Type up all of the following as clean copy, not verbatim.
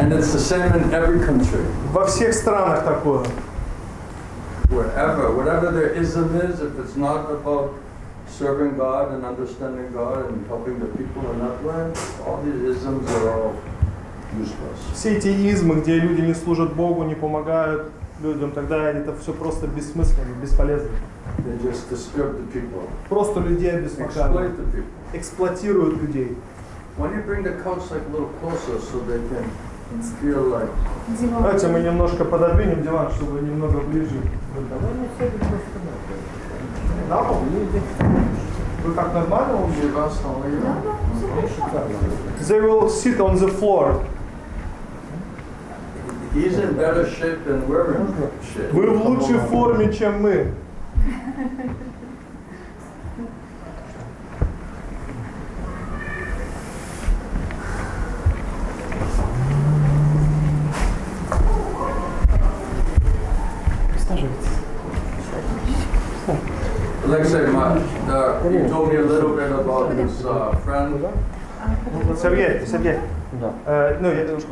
And it's the same in every country. Во всех странах такое. Whatever their ism is, if it's not about serving God and understanding God and helping the people in that way, all these isms are all useless. Все эти измы, где люди не служат Богу, не помогают людям, тогда это все просто бессмысленно, бесполезно. They just disturb the people. Просто людей Exploit обеспокаивают, the people. эксплуатируют людей. Why don't you bring the couch like a little closer so they can feel like... Давайте мы немножко пододвинем диван, чтобы немного ближе. Вы как нормально уже? They will sit on the floor. He's in better shape than we're in shape. Вы в лучшей форме, чем мы. Alexei, you told me a little bit about his friend. Сергей.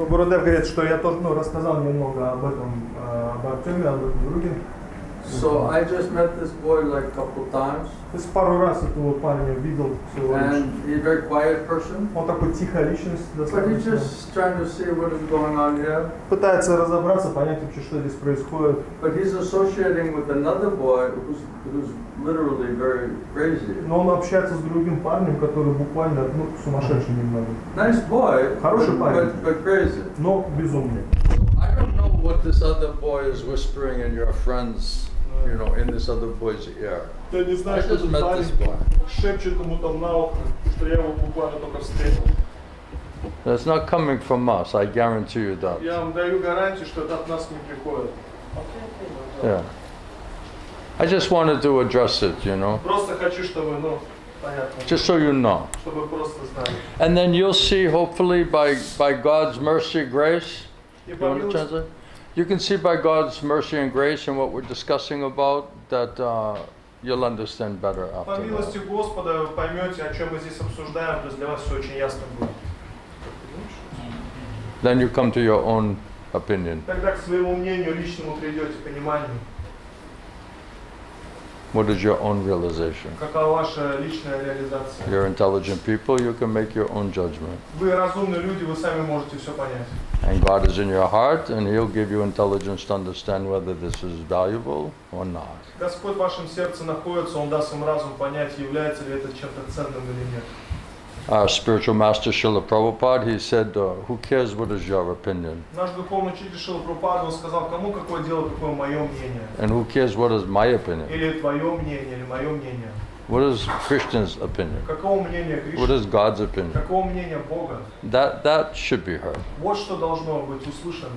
Гурудев говорит, что я тоже рассказал немного об этом, об Артеме, об этом друге. So I just met this boy like a couple times. То есть пару раз этого парня видел всего лишь. And he's a very quiet person. Он такой тихая личность, But he's достаточно. just trying to see what is going on here. Пытается разобраться, понять вообще, что здесь происходит. But he's associating with another boy who's literally very crazy. Но он общается с другим парнем, который буквально сумасшедший немного. Nice boy, Хороший парень, but crazy. но безумный. I don't know what this other boy is whispering in your friends, you know, in this other boy's ear. Я не I знаю, что just этот met парень this boy. шепчет ему там на ухо, что я его буквально только встретил. That's not coming from us, I guarantee you that. Я вам даю гарантию, что это от нас не приходит. Yeah. I just wanted to address it, you know, Просто хочу, чтобы, понятно, just so you know. чтобы просто знали. And then you'll see, hopefully, by God's mercy, grace. И You по want to милости, translate? You can see by God's mercy and grace and what we're discussing about that you'll understand better по after милости that. Господа вы поймете, о чем мы здесь обсуждаем, то есть для вас все очень ясно будет. Then you come to your own opinion. Тогда к своему мнению личному придете, пониманию. What is your own realization? Какова ваша личная реализация? You're intelligent people, you can make your own judgment. Вы разумные люди, вы сами можете все понять. And God is in your heart and He'll give you intelligence to understand whether this is valuable or not. Господь в вашем сердце находится, Он даст вам разум понять, является ли это чем-то ценным или нет. Our spiritual master Srila Prabhupada, he said, who cares what is your opinion? Наш духовный учитель Шрила Прабхупада, он сказал, кому какое дело, какое мое мнение. And who cares what is my opinion? Или твое мнение, или мое мнение. What is Krishna's opinion? Какого мнения What Кришны? is God's opinion? Какого мнения Бога? That should be heard. Вот что должно быть услышано.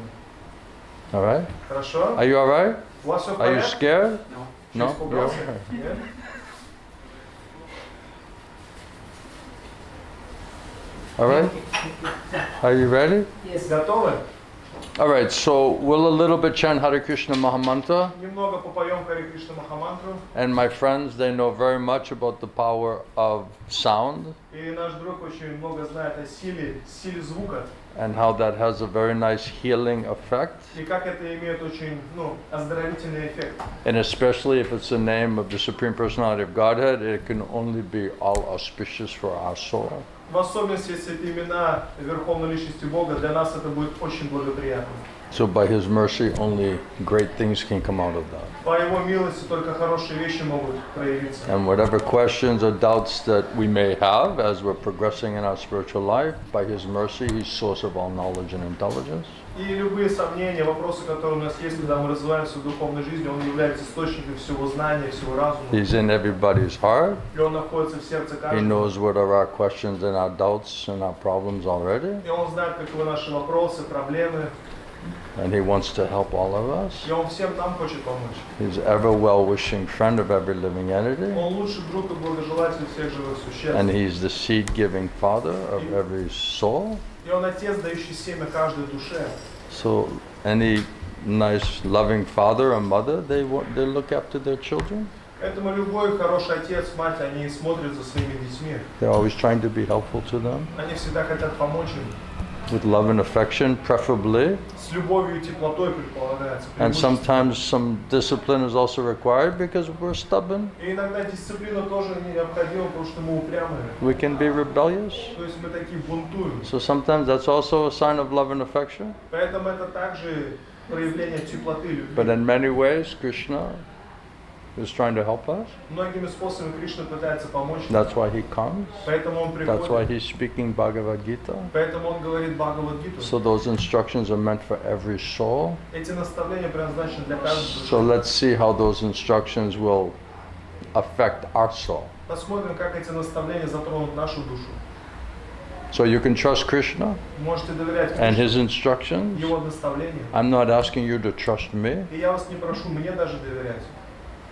All right? Хорошо? Are you all right? У вас все в Are you порядке? scared? No? You're Испугался? okay. Нет? All right? Are you ready? Готовы? All right, so we'll a little bit chant Hare Krishna Mahamantra. Немного попоем Харе Кришна Махамантру. And my friends, they know very much about the power of sound И наш друг очень много знает о силе звука. and how that has a very nice healing effect. И как это имеет очень, оздоровительный эффект. And especially if it's the name of the Supreme Personality of Godhead, it can only be all auspicious for our soul. В особенности, если это имена Верховной Личности Бога, для нас это будет очень благоприятно. So by His mercy, only great things can come out of that. По Его милости только хорошие вещи могут проявиться. And whatever questions or doubts that we may have as we're progressing in our spiritual life, by His mercy, He's source of all knowledge and intelligence. И любые сомнения, вопросы, которые у нас есть, когда мы развиваемся в духовной жизни, Он является источником всего знания, всего разума. He's in everybody's heart. И Он находится в сердце He каждого. knows what are our questions and our doubts and our problems already. И Он знает, каковы наши вопросы, проблемы. And He wants to help all of us. И Он всем нам хочет помочь. He's ever well-wishing friend of every living entity. Он лучший друг и благожелатель всех живых существ. And He's the seed-giving Father of every soul. И Он Отец, дающий семя каждой душе. So any nice, loving father or mother, they look after their children. Поэтому любой хороший отец, мать, они смотрят за своими детьми. They're always trying to be helpful to them. Они всегда хотят помочь им. with love and affection, preferably. С любовью и теплотой предполагается. And sometimes some discipline is also required because we're stubborn. И иногда дисциплина тоже необходима, потому что мы упрямые. We can be rebellious. То есть мы такие бунтуем. So sometimes that's also a sign of love and affection. Поэтому это также проявление теплоты любви. But in many ways, Krishna is trying to help us. Многими способами Кришна пытается помочь. That's why he comes. Поэтому он That's why приходит. he's speaking Bhagavad Gita. Поэтому он говорит Бхагавад-гиту. So those instructions are meant for every soul. Эти наставления предназначены для каждой So души. let's see how those instructions will affect our soul. Посмотрим, как эти наставления затронут нашу душу. So you can trust Krishna Можете доверять and Кришне, his instructions. его наставлениям. I'm not asking you to trust me. И я вас не прошу мне даже доверять.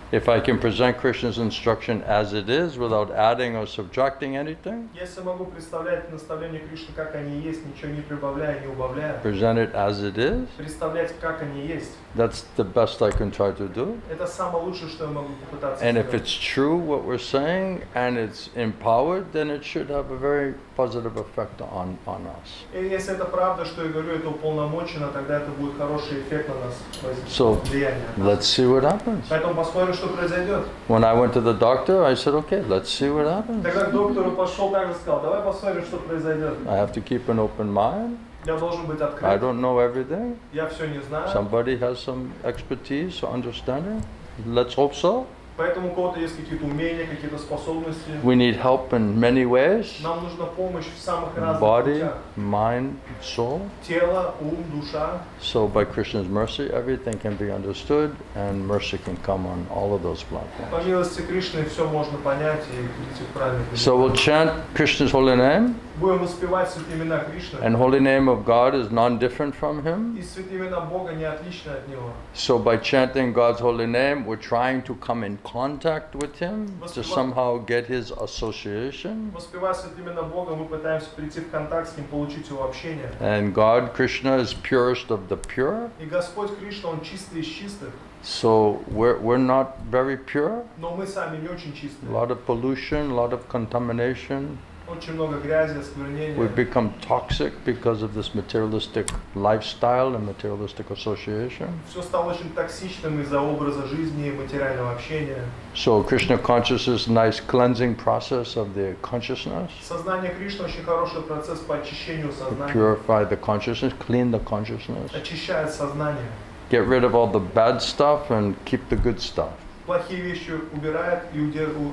If I can present Krishna's instruction as it is without adding or subtracting anything, Если могу представлять наставления Кришны, как они есть, ничего не прибавляя, не убавляя, present it as it is, представлять, как они есть, that's the best I can try to do. это самое лучшее, что я могу попытаться And if сделать. it's true what we're saying and it's empowered, then it should have a very positive effect on us. И если это правда, что я говорю, это уполномочено, тогда это будет хороший эффект на нас, So влияние. let's see what happens. Поэтому посмотрим, что произойдет. When I went to the doctor, I said, okay, let's see what happens. Тогда к доктору пошел, также сказал, давай посмотрим, что произойдет. I have to keep an open mind. Я должен быть I открыт. don't know everything. Я все не знаю. Somebody has some expertise or understanding. Let's hope so. Поэтому у кого-то есть какие-то умения, какие-то способности. We need help in many ways. Нам нужна помощь в самых разных Body, путях. mind, soul. Тело, ум, душа. So by Krishna's mercy, everything can be understood and mercy can come on all of those platforms. По милости Кришны все можно понять и прийти в правильный путь. So we'll chant Krishna's holy name, Будем воспевать святые имена Кришны. and holy name of God is non-different from him. И святые имена Бога не отличны от Него. So by chanting God's holy name, we're trying to come in contact with him to somehow get his association. Воспевая святые имена Бога, мы пытаемся прийти в контакт с Ним, получить Его общение. And God, Krishna, is purest of the pure. И Господь Кришна, Он чистый из чистых. So we're not very pure. Но мы сами не очень A чистые. lot of pollution, a lot of contamination. Очень много грязи, осквернения. We've become toxic because of this materialistic lifestyle and materialistic association. Все стало очень токсичным из-за образа жизни и материального общения. So Krishna consciousness is a nice cleansing process of the consciousness. Сознание Кришны очень хороший процесс по очищению To сознания. purify the consciousness, clean the consciousness. Очищает сознание. Get rid of all the bad stuff and keep the good stuff. Плохие вещи убирает и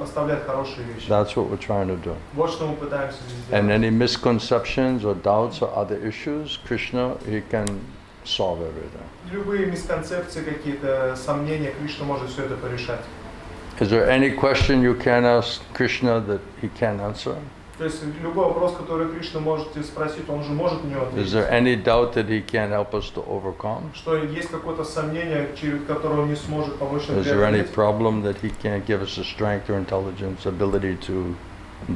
оставляет хорошие вещи. That's what we're trying to do. Вот что мы пытаемся здесь And сделать. any misconceptions or doubts or other issues, Krishna, he can solve everything. Любые мисконцепции, какие-то сомнения, Кришна может все это порешать. Is there any question you can ask Krishna that he can't answer? То есть любой вопрос, который Кришна можете спросить, он же может на него Is there ответить. any doubt that he can't help us to overcome? Что есть какое-то сомнение, через которое он не сможет помочь нам Is there any преодолеть? problem that he can't give us the strength or intelligence, ability to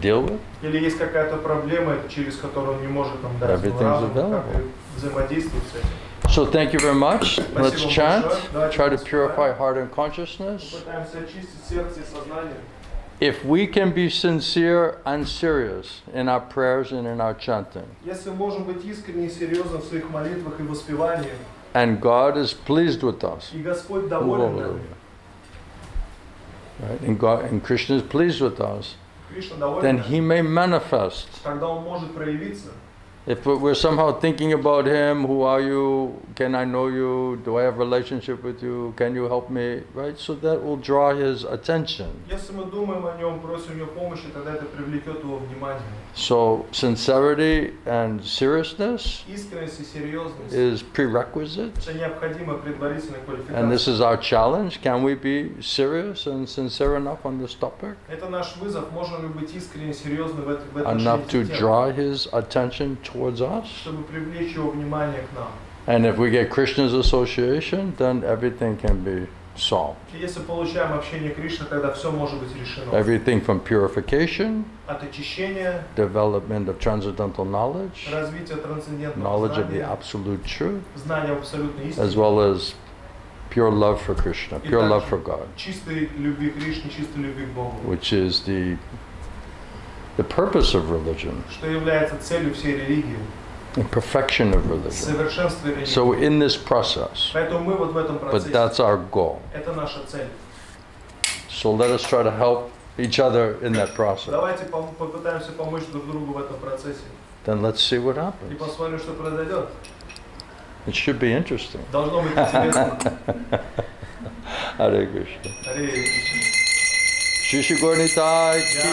deal with? Или есть какая-то проблема, через которую он не может нам дать Everything's разум, как available. взаимодействовать с этим. So thank you very much. Let's Спасибо chant. большое. Давайте Try to поспеваем. purify heart and consciousness. Пытаемся очистить сердце и сознание. If we can be sincere and serious in our prayers and in our chanting, Если можем быть искренне и серьезны в своих молитвах и воспеваниях, and God is pleased with us, и Господь доволен нами, right? And Krishna is pleased with us, Кришна доволен then нами, He may manifest. тогда Он может проявиться. If we're somehow thinking about Him, who are you? Can I know you? Do I have a relationship with you? Can you help me? Right? So that will draw His attention. Если мы думаем о Нем, просим Его помощи, тогда это привлекет Его внимание. So sincerity and seriousness Искренность и серьезность is prerequisite. – это необходимая предварительная And this квалификация. is our challenge. Can we be serious and sincere enough on this topic? Это наш вызов. Можем ли быть искренне и серьезны в Enough отношении to этой темы, draw His attention towards us? чтобы привлечь Его внимание к нам. And if we get Krishna's association, then everything can be solved. И если получаем общение Кришны, тогда все может быть решено. Everything from purification, От очищения, development of transcendental knowledge, развития трансцендентного knowledge of the знания, absolute truth, знания абсолютной as истины, well as pure love for Krishna, pure love for God, чистой любви к Кришне, чистой любви к Богу, which is the purpose of religion. что является целью всей религии. Perfection of religion. Совершенство религии. So we're in this process, Поэтому мы вот в этом but процессе. that's our goal. Это наша цель. So let us try to help each other in that process. Давайте попытаемся помочь друг другу в этом процессе. Then let's see what И happens. посмотрим, что произойдет. It should be interesting. Должно быть интересно. Hare Krishna. Харе Кришна. Shri Shri Gauranitai ki,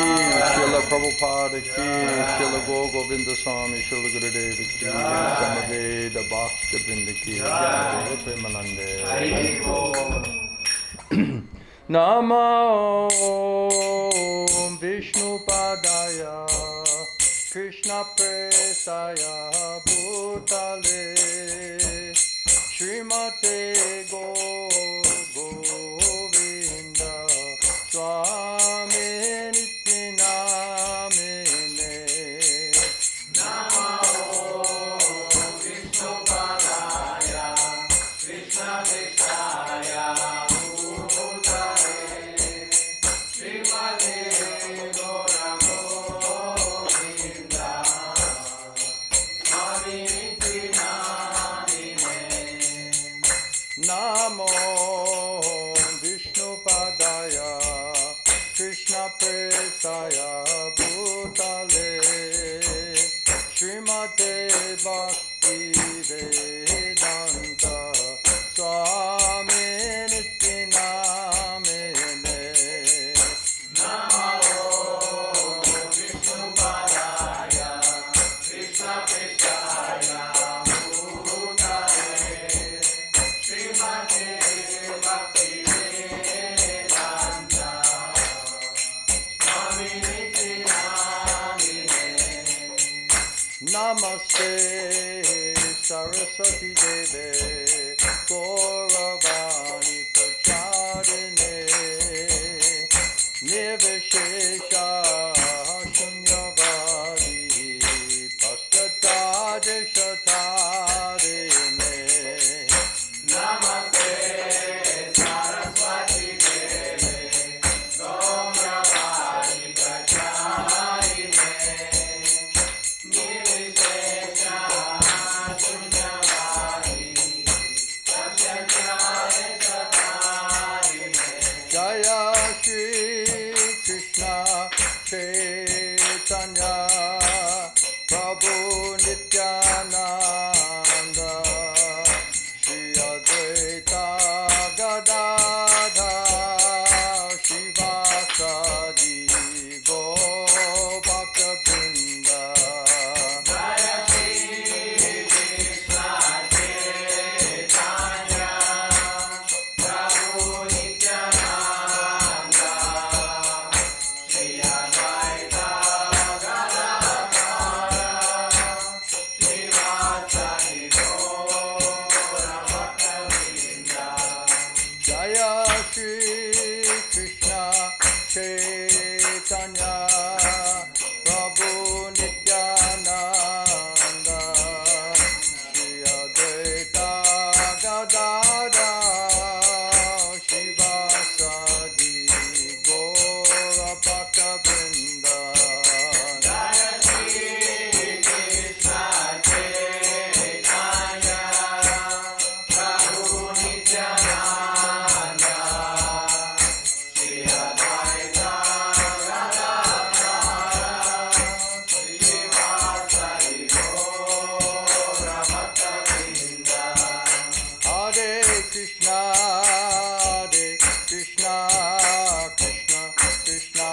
Srila Prabhupada ki, Srila Govinda Swami, Srila Gurudeva ki, Samaveda Bhakta Vrinda ki, Jai Premanande. Namo Vishnu Padaya, Krishna Presaya Bhutale, Srimate Govinda Swami Nityanamine. Namo Vishnu Padaya, Krishna Presaya Bhutale, Srimate Govinda Swami Nityanamine. Namo Vishnu Padaya, Krishna Presaya Bhutale, Srimate Bhakti Vedanta Swami Nityanamine. Namo Vishnu Padaya, Krishna Presaya Bhutale, Srimate Bhakti Vedanta Swami Nityanamine. Namaste Saraswati Deve Gauravani Prachadine Nivishesha Shunyavadi Paschatade Shatarine. Namaste Saraswati Deve Gauravani Pracharine Nirvishesha Shunyavadi Paschatade Shatarine. Jaya Shri Krishna Chaitanya Prabhu Nityananda Shri Advaita Gadadha Shivasadi Gaur Bhakta Vrinda. Jaya Shri Krishna Chaitanya Prabhu Nityananda Shri Advaita Gadadhara Shivasadi Gaur Bhakta Vrinda. Jaya Shri Krishna Chaitanya Prabhu Nityananda Shri Advaita Gadadha Shivasadi Gaura Bhakta Vrinda. Jaya Shri Krishna Chaitanya Prabhu Nityananda Shri Advaita Gadadhara Shivasadi Gaura Bhakta Vrinda. Hare Krishna, Krishna Krishna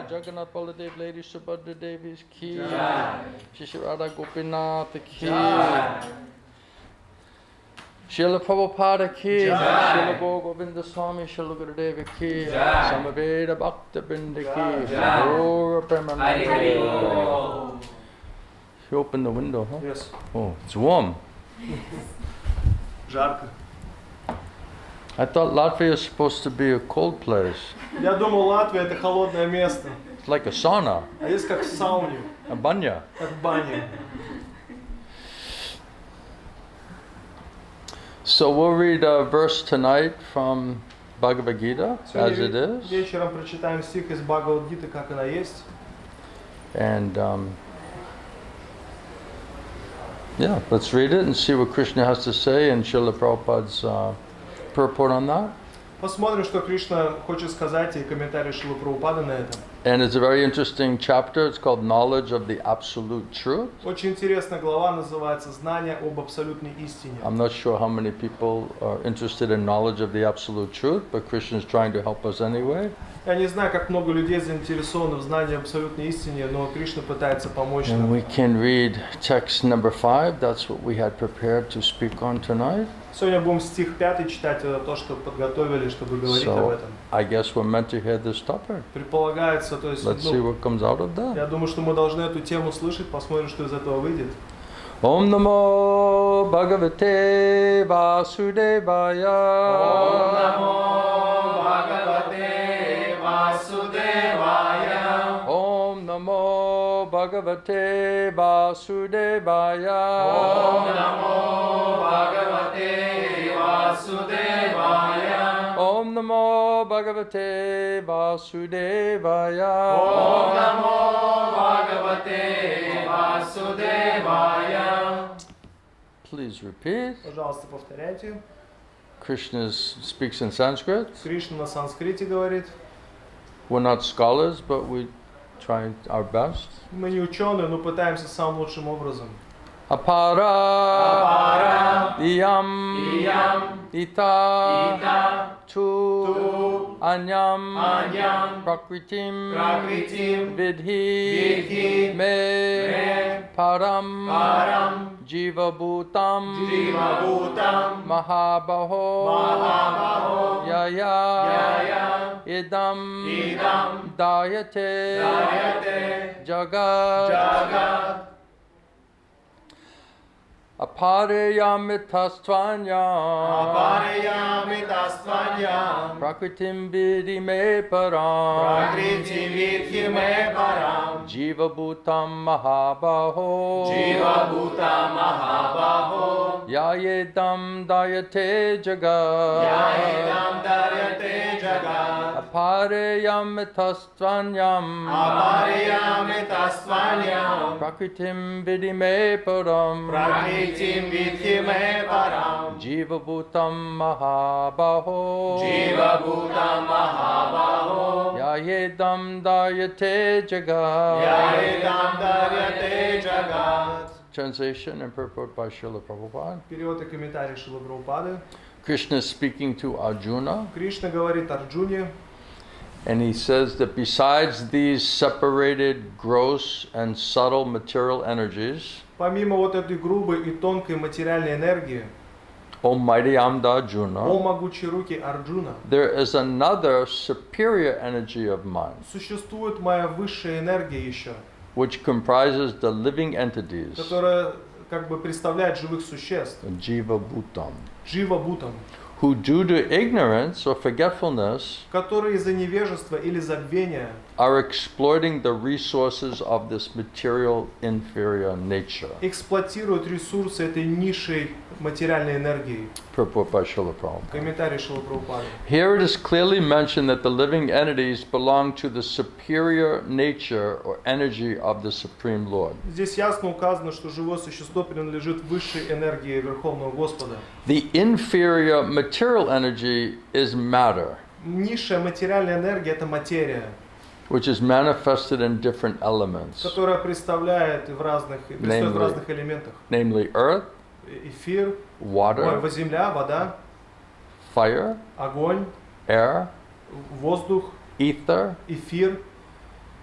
Jagannath Baladev, Lady Subhadra Devi's ki, Shri Radha Gopinath ki, Srila Prabhupada ki, Srila Govinda Swami, Srila Gurudeva ki, Samaveda Bhakta Brinda ki, Gaura Premananda. You open the window, huh? Yes. Oh, it's warm. Жарко. I thought Latvia is supposed to be a cold place. Я думал, Латвия это холодное место. It's like a sauna, А здесь как в сауне, a banya. как в бане. So we'll read a verse tonight from Bhagavad Gita as it is. Вечером прочитаем стих из Бхагавад-гиты, как она есть. And yeah, let's read it and see what Krishna has to say and Srila Prabhupada's purport on that. Посмотрим, что Кришна хочет сказать и комментарий Шрилы Прабхупады на это. And it's a very interesting chapter. It's called Knowledge of the Absolute Truth. Очень интересная глава, называется «Знание об абсолютной истине». I'm not sure how many people are interested in knowledge of the absolute truth, but Krishna is trying to help us anyway. Я не знаю, как много людей заинтересованы в знании абсолютной истины, но Кришна пытается помочь And нам. we can read text number 5. That's what we had prepared to speak on tonight. Сегодня будем стих 5 читать, это то, что подготовили, чтобы говорить об So этом. I guess we're meant to hear this topic. Предполагается, то есть, Let's see what comes out of that. я думаю, что мы должны эту тему слышать, посмотрим, что из этого выйдет. Om Namo Bhagavate Vasudevaya. Om Namo Bhagavate Vasudevaya. Om Namo Bhagavate Vasudevaya. Om Namo Bhagavate Vasudevaya. Om Namo Bhagavate Vasudevaya. Om Namo Bhagavate Vasudevaya. Please repeat. Пожалуйста, повторяйте. Krishna speaks in Sanskrit. Кришна на санскрите говорит. We're not scholars, but we try our best. Мы не ученые, но пытаемся самым лучшим образом. Apara Iyam Ita Tu Anyam Prakritim Vidhi Me Param Jiva Bhutam Mahabaho Yaya Idam Dayate Jagat Apareyamitastvanyam Prakritim Vidhi Me Param Jiva Bhutam Mahabaho Yayedam Dayate Jagat Apareyamitastvanyam Prakritim Vidhi Me Param Jiva Bhutam Mahabaho Yayedam Dayate Jagat. Translation and purport by Srila Prabhupada. Перевод и комментарий Шрилы Прабхупады. Krishna is speaking to Arjuna, Кришна говорит Арджуне, and he says that besides these separated gross and subtle material energies, помимо вот этой грубой и тонкой материальной энергии, O mighty Amda о Arjuna, могучей руки Арджуна, there is another superior energy of mine, существует моя высшая энергия еще, which comprises the living entities, которая как бы представляет живых существ, Jiva Bhutam, Джива Бутам, who due to ignorance or forgetfulness которые из-за невежества или забвения are exploiting the resources of this material inferior nature. эксплуатируют ресурсы этой низшей материальной энергии. Purport by Srila Prabhupada. Комментарий Шрилы Прабхупады. Here it is clearly mentioned that the living entities belong to the superior nature or energy of the Supreme Lord. Здесь ясно указано, что живое существо принадлежит высшей энергии Верховного Господа. The inferior material energy is matter, Низшая материальная энергия – это материя, which is manifested in different elements, которая представляет в разных элементах. namely earth, Эфир, water, земля, вода, fire, огонь, air, воздух, ether, эфир,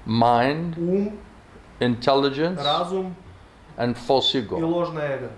mind, ум, intelligence, разум and false и ego. ложное эго.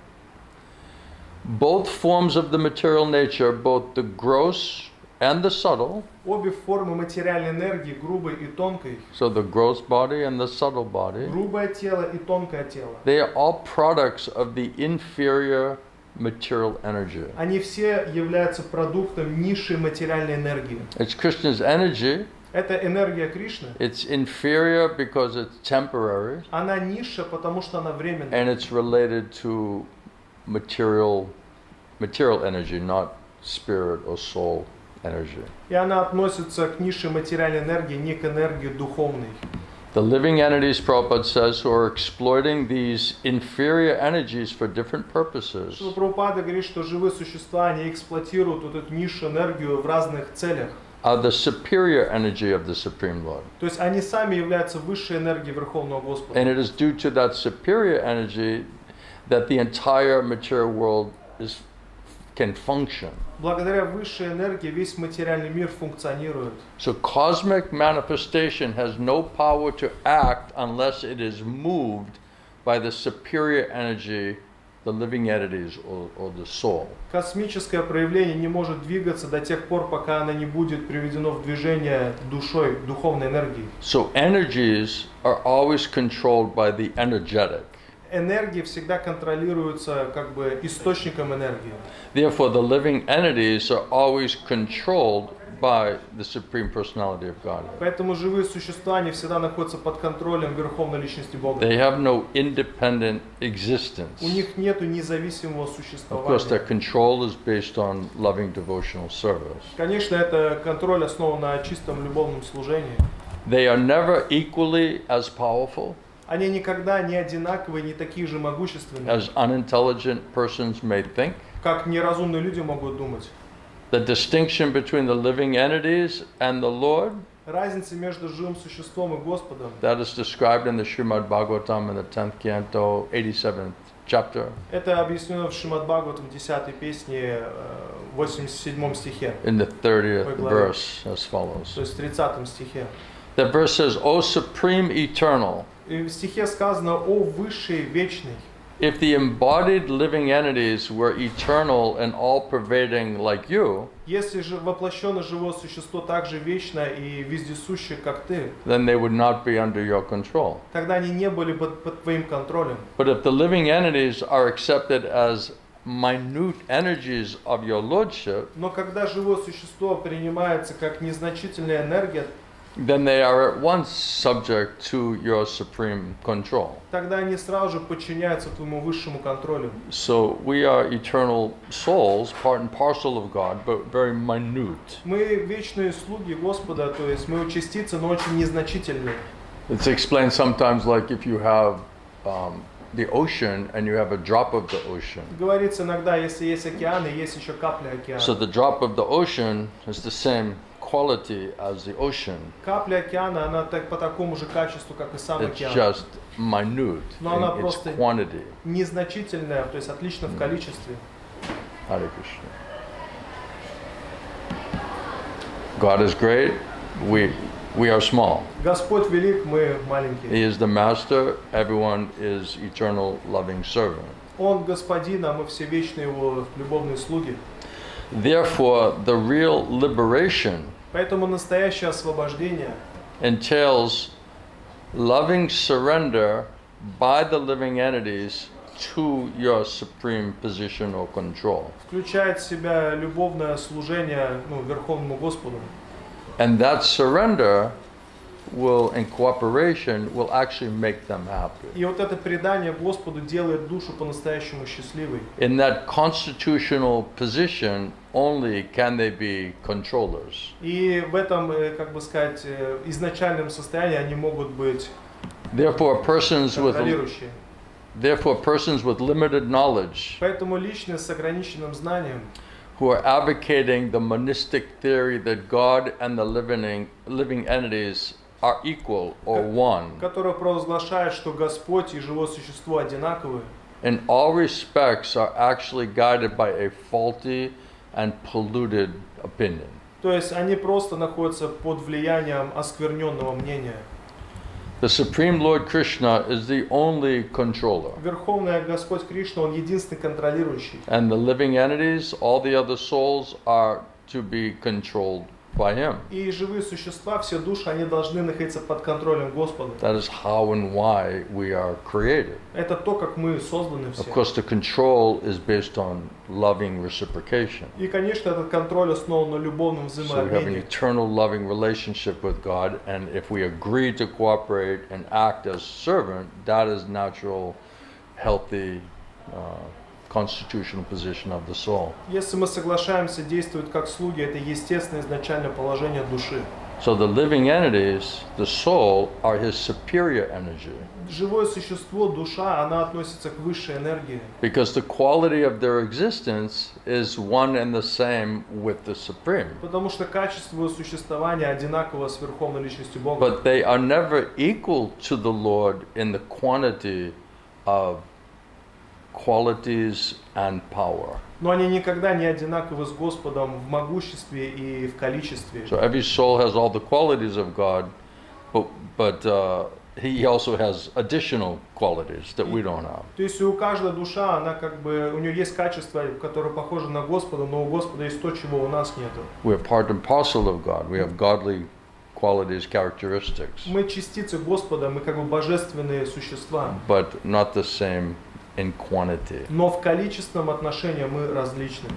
Both forms of the material nature, both the gross and the subtle, Обе формы материальной энергии, грубой и тонкой, so the gross body and the subtle body, грубое тело и тонкое тело, they are all products of the inferior material energy. они все являются продуктом низшей материальной энергии. It's Krishna's energy. Это энергия Кришны. It's inferior because it's temporary, Она низшая, потому что она временная. and it's related to material energy, not spirit or soul energy. И она относится к низшей материальной энергии, не к энергии духовной. The living entities, Prabhupada says, who are exploiting these inferior energies for different purposes, Шрила Прабхупада говорит, что живые существа, они эксплуатируют вот эту низшую энергию в разных целях. are the superior energy of the Supreme Lord. То есть они сами являются высшей энергией Верховного Господа. And it is due to that superior energy that the entire material world can function. Благодаря высшей энергии весь материальный мир функционирует. So cosmic manifestation has no power to act unless it is moved by the superior energy, the living entities or the soul. Космическое проявление не может двигаться до тех пор, пока оно не будет приведено в движение душой, духовной энергией. So energies are always controlled by the energetic. Энергии всегда контролируются как бы источником энергии. Therefore, the living entities are always controlled by the Supreme Personality of God. Поэтому живые существа, они всегда находятся под контролем Верховной Личности Бога. They have no independent existence. У них нету независимого Of course, their существования. control is based on loving devotional service. Конечно, это контроль основан на чистом любовном служении. They are never equally as powerful Они никогда не одинаковые, не такие же могущественные, as unintelligent persons may think. как неразумные люди могут думать. The distinction between the living entities and the Lord, Разница между живым существом и Господом, that is described in the Srimad Bhagavatam in the 10th canto, 87th chapter, это объяснено в Шримад Бхагаватам 10 песне, 87 стихе, in the 30th Ой, главе. verse as follows. то есть в 30 стихе. That verse says, O Supreme Eternal, И в стихе сказано «О Высший Вечный». if the embodied living entities were eternal and all-pervading like you, Если же воплощенное живое существо так же вечно и вездесуще, как ты, then they would not be under your control. тогда они не были бы под твоим контролем. But if the living entities are accepted as minute energies of your lordship, Но когда живое существо принимается как незначительная энергия, then they are at once subject to your supreme control. тогда они сразу же подчиняются твоему высшему контролю. So we are eternal souls, part and parcel of God, but very minute. Мы вечные слуги Господа, то есть мы частицы, но очень незначительные. It's explained sometimes like if you have the ocean and you have a drop of the ocean. Говорится иногда, если есть океан, и есть еще капля океана. So the drop of the ocean is the same quality as the ocean. Капля океана, она так, по такому же качеству, как и сам It's океан. just minute Но она in its просто quantity. незначительная, то есть отлично в количестве. Hare Krishna. God is great. We are small. Господь велик, мы He маленькие. is the master. Everyone is eternal loving servant. Он господин, а мы все вечные его любовные слуги. Therefore, the real liberation Поэтому настоящее освобождение entails loving surrender by the living entities to your supreme position or control. включает в себя любовное служение Верховному Господу. And that surrender will, in cooperation, will actually make them happy. И вот это предание Господу делает душу по-настоящему счастливой. In that constitutional position, only can they be controllers. И в этом, как бы сказать, изначальном состоянии они могут быть Therefore, persons контролирующие. with limited knowledge Поэтому личность с ограниченным знанием, who are advocating the monistic theory that God and the living entities are equal or one, которая провозглашает, что Господь и живое существо одинаковы, in all respects are actually guided by a faulty and polluted opinion. то есть они просто находятся под влиянием оскверненного мнения. The Supreme Lord Krishna is the only controller. Верховный Господь Кришна, Он единственный контролирующий. And the living entities, all the other souls, are to be controlled by Him. И живые существа, все души, они должны находиться под контролем Господа. That is how and why we are created. Это то, как мы созданы Of все. course, the control is based on loving reciprocation. И, конечно, этот контроль основан на любовном So we have an взаимообмене. eternal loving relationship with God, and if we agree to cooperate and act as servant, that is natural, healthy, constitutional position of the soul. Если мы соглашаемся действовать как слуги, это естественное изначальное положение души. So the living entities, the soul, are his superior energy. Живое существо, душа, она относится к высшей энергии. Because the quality of their existence is one and the same with the Supreme. Потому что качество его существования одинаково с Верховной Личностью Бога. But they are never equal to the Lord in the quantity of qualities and power. Но они никогда не одинаковы с Господом в могуществе и в количестве. So every soul has all the qualities of God, but he also has additional qualities that we don't have. То есть у каждой душа, она как бы, у нее есть качества, которые похожи на Господа, но у Господа есть то, чего у нас нету. We're part and parcel of God. We have godly qualities, characteristics. Мы частицы Господа, мы как бы божественные существа. But not the same in quantity. Но в количественном отношении мы различны.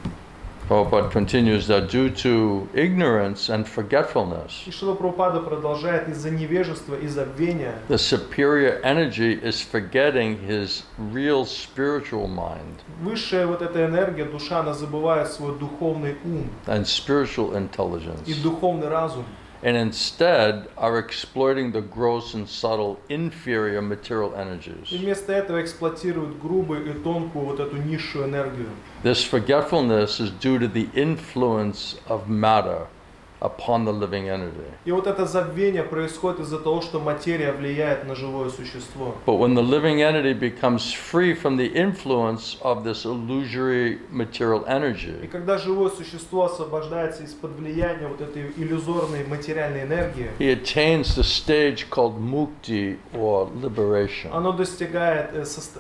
Prabhupada continues that due to ignorance and forgetfulness, И Шрила Прабхупада продолжает из-за невежества и забвения. the superior energy is forgetting his real spiritual mind Высшая вот эта энергия, душа, она забывает свой духовный ум and spiritual и intelligence, духовный разум. and instead are exploiting the gross and subtle inferior material И energies. вместо этого эксплуатируют грубую и тонкую вот эту низшую энергию. This forgetfulness is due to the influence of matter upon the living entity. И вот это забвение происходит из-за того, что материя влияет на живое существо. But when the living entity becomes free from the influence of this illusory material И energy, когда живое существо освобождается из-под влияния вот этой иллюзорной материальной энергии, he attains the stage called mukti or liberation. оно достигает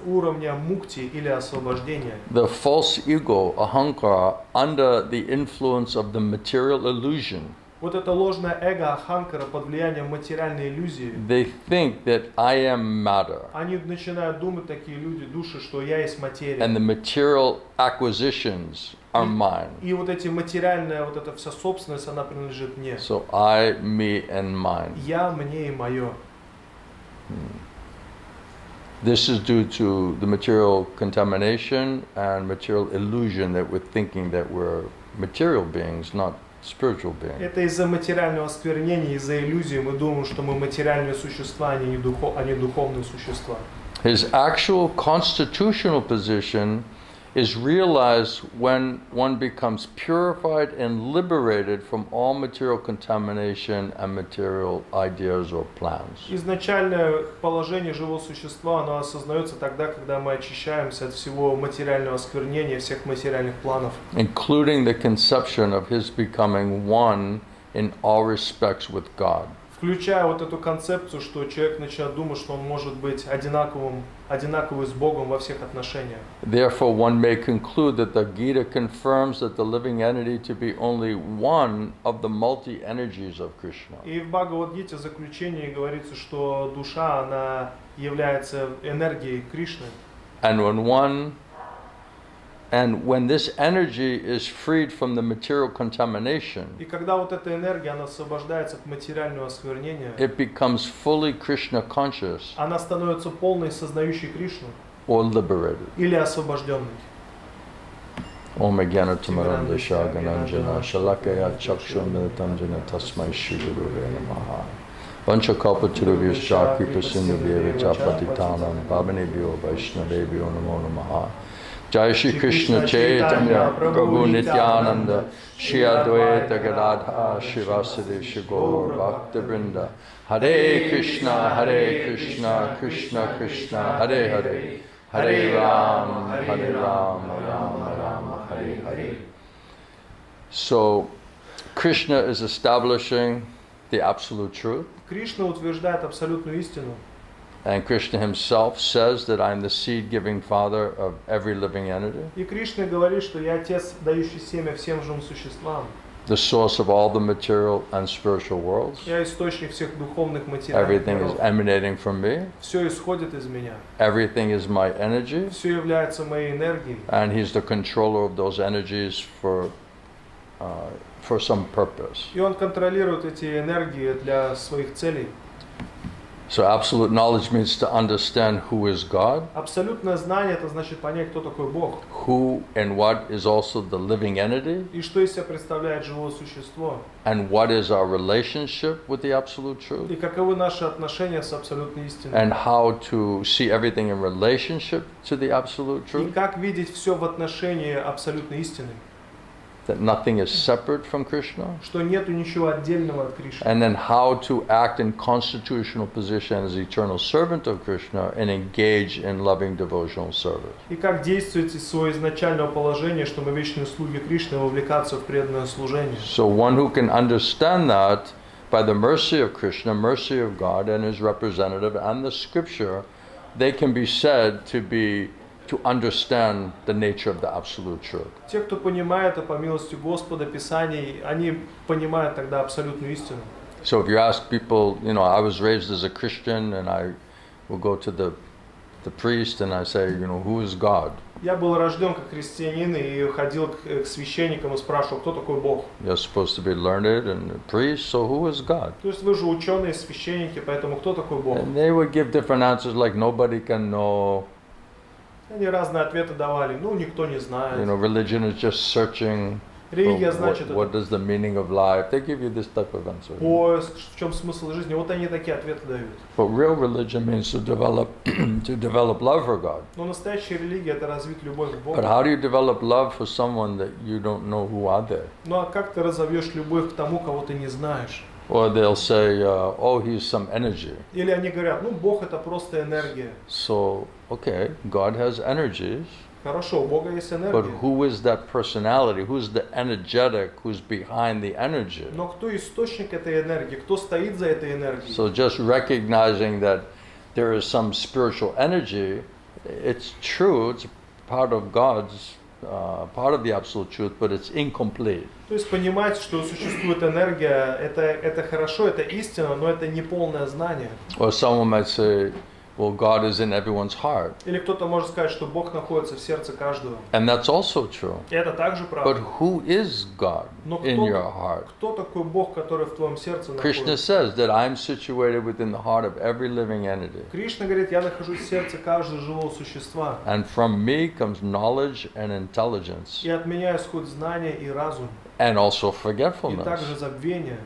уровня мукти или освобождения. The false ego, ahankara, under the influence of the material illusion, Вот это ложное эго Аханкара под влиянием материальной иллюзии, they think that I am matter, они начинают думать, такие люди, души, что я есть материя. and the material acquisitions are mine. И вот эти материальная, вот эта вся собственность, она принадлежит мне. So I, me, and mine. Я, мне и мое. This is due to the material contamination and material illusion that we're thinking that we're material beings, not spiritual beings. Это из-за материального осквернения, из-за иллюзии мы думаем, что мы материальные существа, а не духовные существа. His actual constitutional position is realized when one becomes purified and liberated from all material contamination and material ideas or plans. Изначальное положение живого существа, оно осознается тогда, когда мы очищаемся от всего материального осквернения, всех материальных планов. Including the conception of his becoming one in all respects with God. Включая вот эту концепцию, что человек начинает думать, что он может быть одинаковый с Богом во всех отношениях. Therefore, one may conclude that the Gita confirms that the living entity to be only one of the multi-energies of Krishna. И в Бхагавад-гите в заключении говорится, что душа, она является энергией Кришны. And when this energy is freed from the material contamination, И когда вот эта энергия, она освобождается от материального осквернения, it becomes fully Krishna conscious она становится полной сознающей Кришну or liberated. или освобожденной. Om Jnana Shagananjana Shalakaya Chakshurmilitanjana Tasmai Shri Gurave Namaha. Vanchakalpatarubhyascha Kripasinubhyevacha Patitanam Bhavanebhyo Vaishnavebhyo Namo Namaha. Jai Shri Krishna Chaitanya Prabhu Nityananda Shri Advaita Gadadha Shivasadi Shri Gaur Bhakta Vrinda Hare Krishna Krishna Krishna Hare Hare Hare Ram Ram Hare Hare. So Krishna is establishing the absolute truth. Кришна утверждает абсолютную истину. And Krishna himself says that I'm the seed-giving father of every living entity, И Кришна говорит, что я отец, дающий семя всем живым существам. the source of all the material and spiritual worlds. Я источник всех духовных материальных Everything is миров. emanating from me. Все исходит из меня. Everything is my energy, Все является моей энергией. and he's the controller of those energies for some purpose. И он контролирует эти энергии для своих целей. So absolute knowledge means to understand who is God, Абсолютное знание — это значит понять, кто такой Бог. who and what is also the living entity, И что из себя представляет живое существо. and what is our relationship with the absolute truth, И каковы наши отношения с абсолютной истиной. and how to see everything in relationship to the absolute И truth, как видеть все в отношении абсолютной истины. that nothing is separate from Krishna, Что нету ничего отдельного от Кришны. and then how to act in constitutional position as eternal servant of Krishna and engage in loving devotional service. И как действовать из своего изначального положения, что мы вечные слуги Кришны, вовлекаться в преданное служение. So one who can understand that by the mercy of Krishna, mercy of God and his representative and the scripture, they can be said to understand the nature of the absolute truth. Те, кто понимает, по милости Господа, Писаний, они понимают тогда абсолютную истину. So if you ask people, I was raised as a Christian and I will go to the priest and I say, who is God? Я был рожден как христианин и ходил к священникам и спрашивал, кто такой Бог. You're supposed to be learned and a priest, so who is God? То есть вы же ученые, священники, поэтому кто такой Бог? And they would give different answers like nobody can know. Они разные ответы давали. Никто не знает. Religion is just searching Религия for значит what is the meaning of life. They give you this type of answer. поиск, в чем смысл жизни. Вот они такие ответы дают. But real religion means to develop love for God. Но настоящая религия — это развить любовь к Богу. But how do you develop love for someone that you don't know who are they? Ну а как ты разовьешь любовь к тому, кого ты не знаешь? Or they'll say, oh, he's some energy. Или они говорят, Бог — это просто энергия. So, okay, God has energies. Хорошо, у Бога есть But энергия. who is that personality? Who's the energetic? Who's behind the energy? Но кто источник этой энергии? Кто стоит за этой энергией? So just recognizing that there is some spiritual energy, it's true, it's part of God's, part of the absolute truth, but it's incomplete. То есть понимать, что существует энергия, это хорошо, это истина, но это не полное знание. Or someone might say, well, God is in everyone's heart. Или кто-то может сказать, что Бог находится в сердце каждого. And that's also true. И это также But правда. who is God Но in your heart? кто такой Бог, который в твоем сердце Krishna находится? says that I'm situated within the heart of every living entity. Кришна говорит, я нахожусь в сердце каждого живого существа. And from me comes knowledge and intelligence, И от меня исходит знание и разум. and also И forgetfulness. также забвение.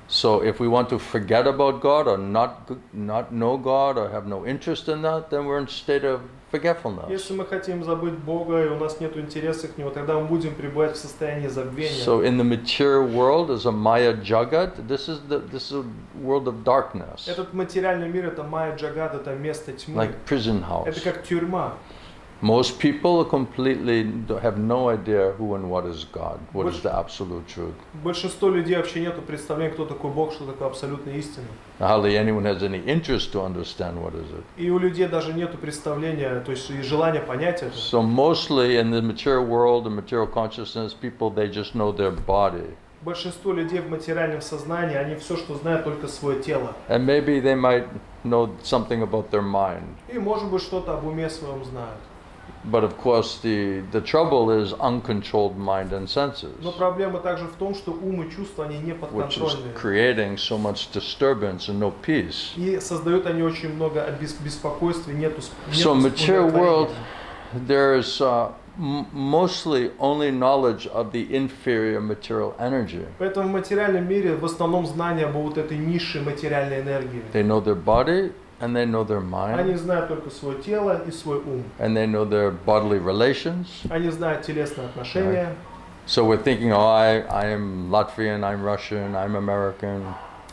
So if we want to forget about God or not know God or have no interest in that, then we're in a state of forgetfulness. Если мы хотим забыть Бога и у нас нет интереса к Нему, тогда мы будем пребывать в состоянии забвения. So in the material world, as a Maya Jagat, this is a world of darkness, Этот материальный мир — это майя джагат, это место тьмы. like prison house. Это как тюрьма. Most people completely have no idea who and what is God, what is the absolute truth. Большинство людей вообще нету представления, кто такой Бог, что такое абсолютная истина. Hardly anyone has any interest to understand what is it. И у людей даже нету представления, то есть и желания понять это. So mostly in the material world and material consciousness, people, they just know their body. Большинство людей в материальном сознании, они все, что знают, только свое тело. And maybe they might know something about their mind. И, может быть, что-то об уме своем знают. But of course, the trouble is uncontrolled mind and senses, Но проблема также в том, что ум и чувства, они не which is подконтрольные. creating so much disturbance and no peace. И создают они очень много беспокойства, нету So material world, удовлетворения. there is mostly only knowledge of the inferior material energy. Поэтому в материальном мире в основном знания об вот этой низшей материальной энергии. They know their body and they know their Они mind знают только свое тело и свой ум. and they know their bodily relations. Они знают телесные отношения. So we're thinking, oh, I am Latvian, I'm Russian, I'm American,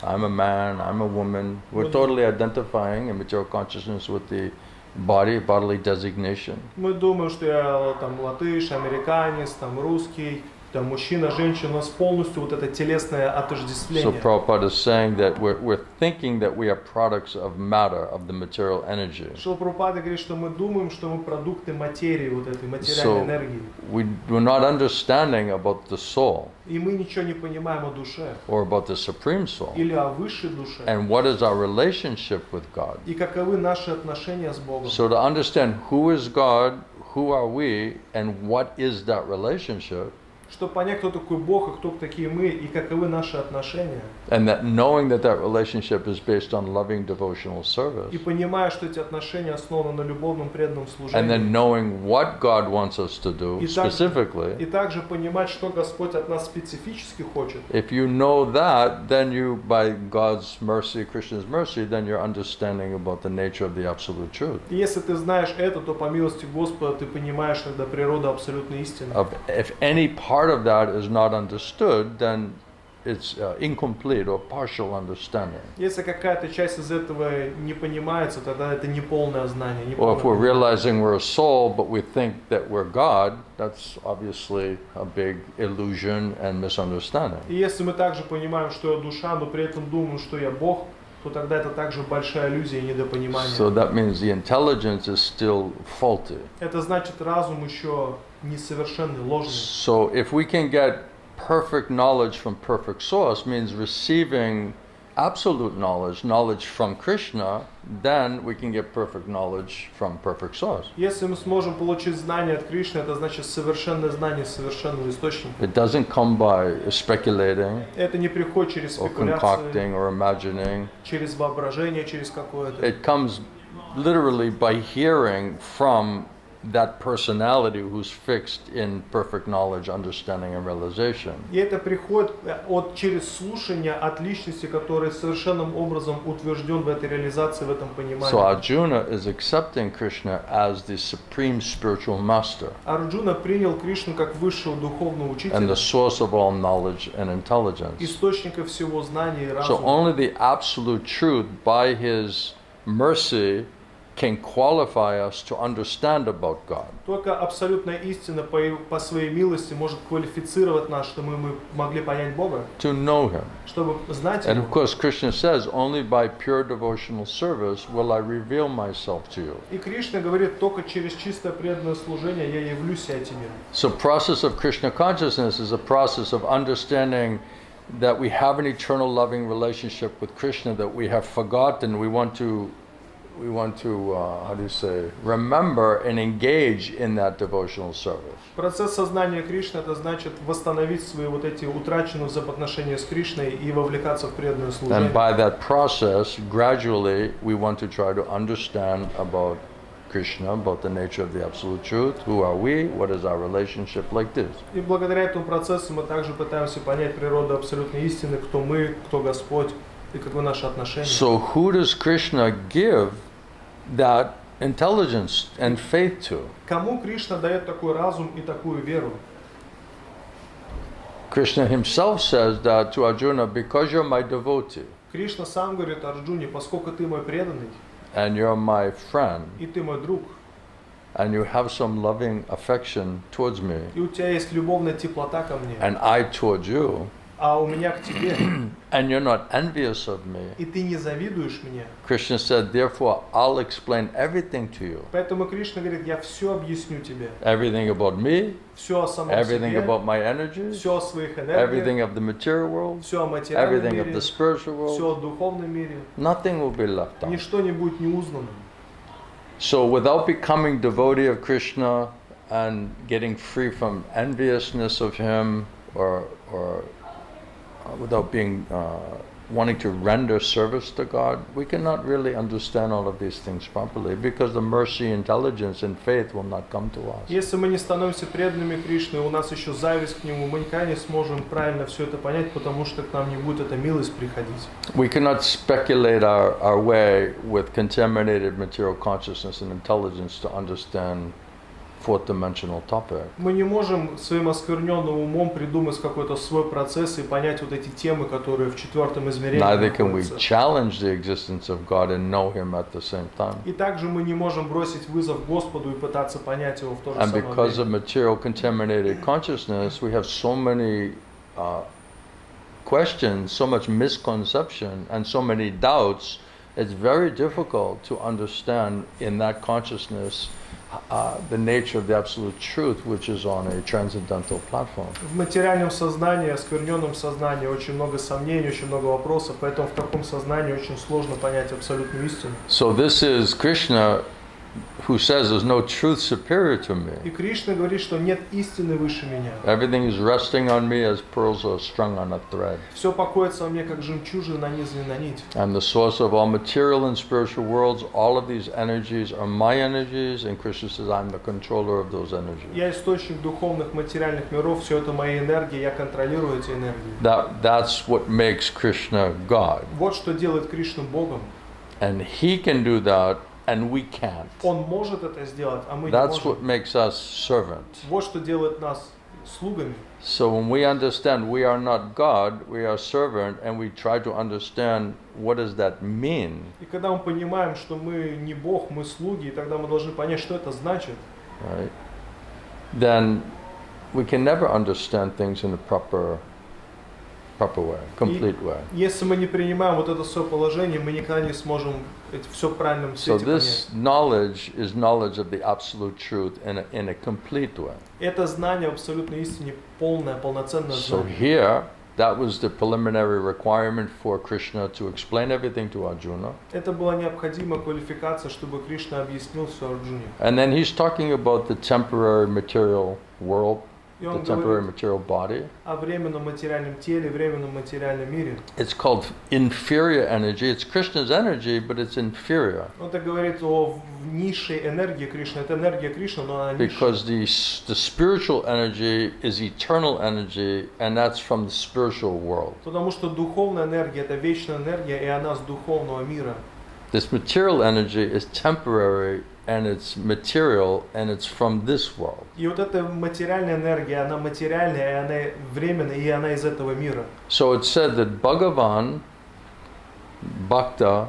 I'm a man, I'm a woman. We're totally identifying in material consciousness with the bodily designation. Мы думаем, что я там латыш, американец, там русский, там мужчина, женщина. У нас полностью вот это телесное So отождествление. Prabhupada is saying that we're thinking that we are products of matter, of the material energy. Шрила Прабхупада говорит, что мы думаем, что мы продукты материи, вот этой материальной So энергии. we're not understanding about the soul И мы ничего не понимаем о душе or about the supreme soul. или о высшей душе. And what is our relationship with God? И каковы наши отношения с Богом. So to understand who is God, who are we, and what is that relationship, Чтобы понять, кто такой Бог и кто такие мы, и каковы наши отношения. And that knowing that that relationship is based on loving devotional service. И понимая, что эти отношения основаны на любовном преданном And then служении. knowing what God wants us to do И specifically. также понимать, что Господь от нас специфически хочет. If you know that, then you, by God's mercy, Krishna's mercy, then you're understanding about the nature of the absolute truth. И если ты знаешь это, то по милости Господа ты понимаешь тогда природу абсолютной истины. If any part of that is not understood, then it's incomplete or partial understanding. Если какая-то часть из этого не понимается, тогда это неполное знание. Or if we're realizing we're a soul, but we think that we're God, that's obviously a big illusion and misunderstanding. И если мы также понимаем, что я душа, но при этом думаем, что я Бог, то тогда это также большая иллюзия и недопонимание. So that means the intelligence is still faulty. Это значит, разум еще несовершенный, ложный. So if we can get perfect knowledge from perfect source, means receiving absolute knowledge, knowledge from Krishna, then we can get perfect knowledge from perfect source. Если мы сможем получить знание от Кришны, это значит совершенное знание совершенного источника. It doesn't come by speculating Это не приходит через or спекуляции, concocting or imagining. через воображение, через какое-то. It comes literally by hearing from that personality who's fixed in perfect knowledge, understanding, and realization. И это приходит через слушание от личности, который совершенным образом утвержден в этой реализации, в этом понимании. So Arjuna is accepting Krishna as the supreme spiritual master Арджуна принял Кришну как высшего духовного and учителя, the source of all knowledge and intelligence. источника всего знания и So разума. only the absolute truth by his mercy can qualify us to understand about God. Только абсолютная истина по своей милости может квалифицировать нас, чтобы мы могли понять Бога, To know him. чтобы знать And Его. of course Krishna says, only by pure devotional service will I reveal myself to you. И Кришна говорит, только через чистое преданное служение я явлюсь я тебе. So process of Krishna consciousness is a process of understanding that we have an eternal loving relationship with Krishna that we have forgotten. We want to how do you say, remember and engage in that devotional service. Процесс сознания Кришны это значит восстановить свои вот эти утраченные взаимоотношения с Кришной и вовлекаться в преданное служение. And by that process, gradually, we want to try to understand about Krishna, about the nature of the absolute truth. Who are we? What is our relationship like this? И благодаря этому процессу мы также пытаемся понять природу абсолютной истины, кто мы, кто Господь и каковы наши отношения. So who does Krishna give that intelligence and faith to? Кому Кришна дает такой разум и такую веру? Krishna himself says that to Arjuna, because you're my devotee Кришна сам говорит Арджуне, поскольку ты мой преданный, and you're my friend и ты мой друг, and you have some loving affection towards me и у тебя есть любовная теплота ко мне, and I toward you, а у меня к тебе, and you're not envious of me, и ты не завидуешь мне. Krishna said, therefore I'll explain everything to you. Поэтому Кришна говорит, я все объясню тебе. Everything about me, Все о самом everything себе, about my energies, все о своих everything энергиях, of the material world, все о материальном everything of мире, the spiritual все world. о духовном мире. Nothing will be left out. Ничто не будет неузнанным. So without becoming devotee of Krishna and getting free from enviousness of him or without being wanting to render service to God, we cannot really understand all of these things properly because the mercy, intelligence, and faith will not come to us. Если мы не становимся преданными Кришне, у нас еще зависть к Нему, мы никогда не сможем правильно все это понять, потому что к нам не будет эта милость приходить. We cannot speculate our way with contaminated material consciousness and intelligence to understand fourth dimensional topic. Мы не можем своим оскверненным умом придумать какой-то свой процесс и понять вот эти темы, которые в четвертом измерении Neither can we находятся. challenge the existence of God and know Him at the same time. И также мы не можем бросить вызов Господу и пытаться понять Его в то же And самое because of время. material contaminated consciousness, we have so many questions, so much misconception, and so many doubts. It's very difficult to understand in that consciousness the nature of the absolute truth, which is on a transcendental platform. В материальном сознании, оскверненном сознании очень много сомнений, очень много вопросов, поэтому в таком сознании очень сложно понять абсолютную истину. So this is Krishna who says there's no truth superior to me. И Кришна говорит, что нет истины выше меня. Everything is resting on me as pearls are strung on a thread. Все покоится во мне, как жемчужины, нанизаны на нить. I'm the source of all material and spiritual worlds. All of these energies are my energies, and Krishna says I'm the controller of those energies. Я источник духовных материальных миров, все это мои энергии, я контролирую эти энергии. That's what makes Krishna God. Вот что делает Кришну Богом. And he can do that, and we can't. Он может это сделать, а мы не That's можем. what makes us servants. Вот что делает нас слугами. So when we understand we are not God, we are servant, and we try to understand what does that mean, И когда мы понимаем, что мы не Бог, мы слуги, и тогда мы должны понять, что это значит, right? Then we can never understand things in a proper way, complete way. если мы не принимаем вот это свое положение, мы никогда не сможем все в правильном So свете this понять. knowledge is knowledge of the absolute truth in a complete way. Это знание в абсолютной истине полное, полноценное So знание. here, that was the preliminary requirement for Krishna to explain everything to Arjuna. Это была необходимая квалификация, чтобы Кришна объяснил все Арджуне. And then he's talking about the temporary material world, И the он temporary говорит material body. о временном материальном теле, временном материальном мире. It's called inferior energy. It's Krishna's energy, but it's inferior. Он так говорит о низшей энергии Кришны. Это энергия Кришны, но она низшая. Because the spiritual energy is eternal energy, and that's from the spiritual world. Потому что духовная энергия – это вечная энергия, и она с духовного мира. This material energy is temporary, and it's material, and it's from this world. И вот эта материальная энергия, она материальная, и она временная, и она из этого мира. So it said that Bhagavan, Bhakta,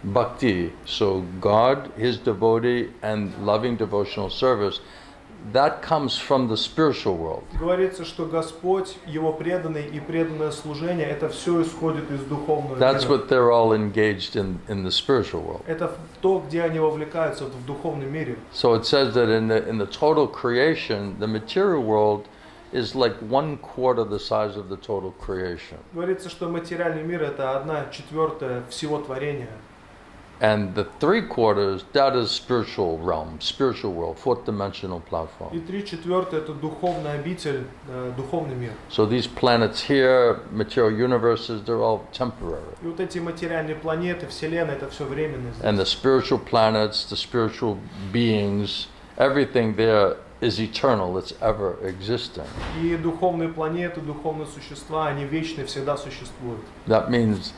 Bhakti, so God, his devotee, and loving devotional service, that comes from the spiritual world. Говорится, что Господь, Его преданный и преданное служение – это все исходит из духовного That's мира. what they're all engaged in the spiritual world. Это то, где они вовлекаются в духовном мире. So it says that in the total creation, the material world is like 1/4 the size of the total creation. Говорится, что материальный мир – это 1/4 всего творения. And the 3/4, that is spiritual realm, spiritual world, fourth dimensional И platform. 3/4 – это духовная обитель, духовный мир. So these planets here, material universes, they're all temporary. И вот эти материальные планеты, Вселенная – это все временно. And the spiritual planets, the spiritual beings, everything there is eternal, it's ever existing. И духовные планеты, духовные существа, они вечны, всегда существуют. That means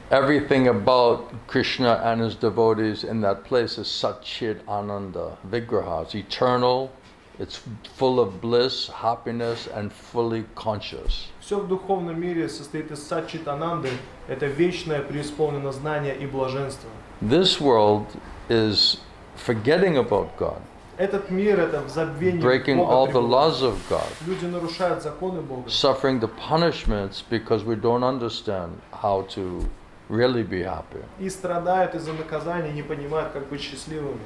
everything about Krishna and his devotees in that place is Satchit Ananda Vigraha. It's eternal, it's full of bliss, happiness, and fully conscious. Все в духовном мире состоит из сатчит ананды, это вечное преисполненное знание и блаженство. This world is forgetting about God, Этот мир – это в забвении breaking Бога all the пребывает. laws of God, Люди нарушают законы Бога. suffering the punishments because we don't understand how to really be happy. И страдают из-за наказания, не понимают, как быть счастливыми.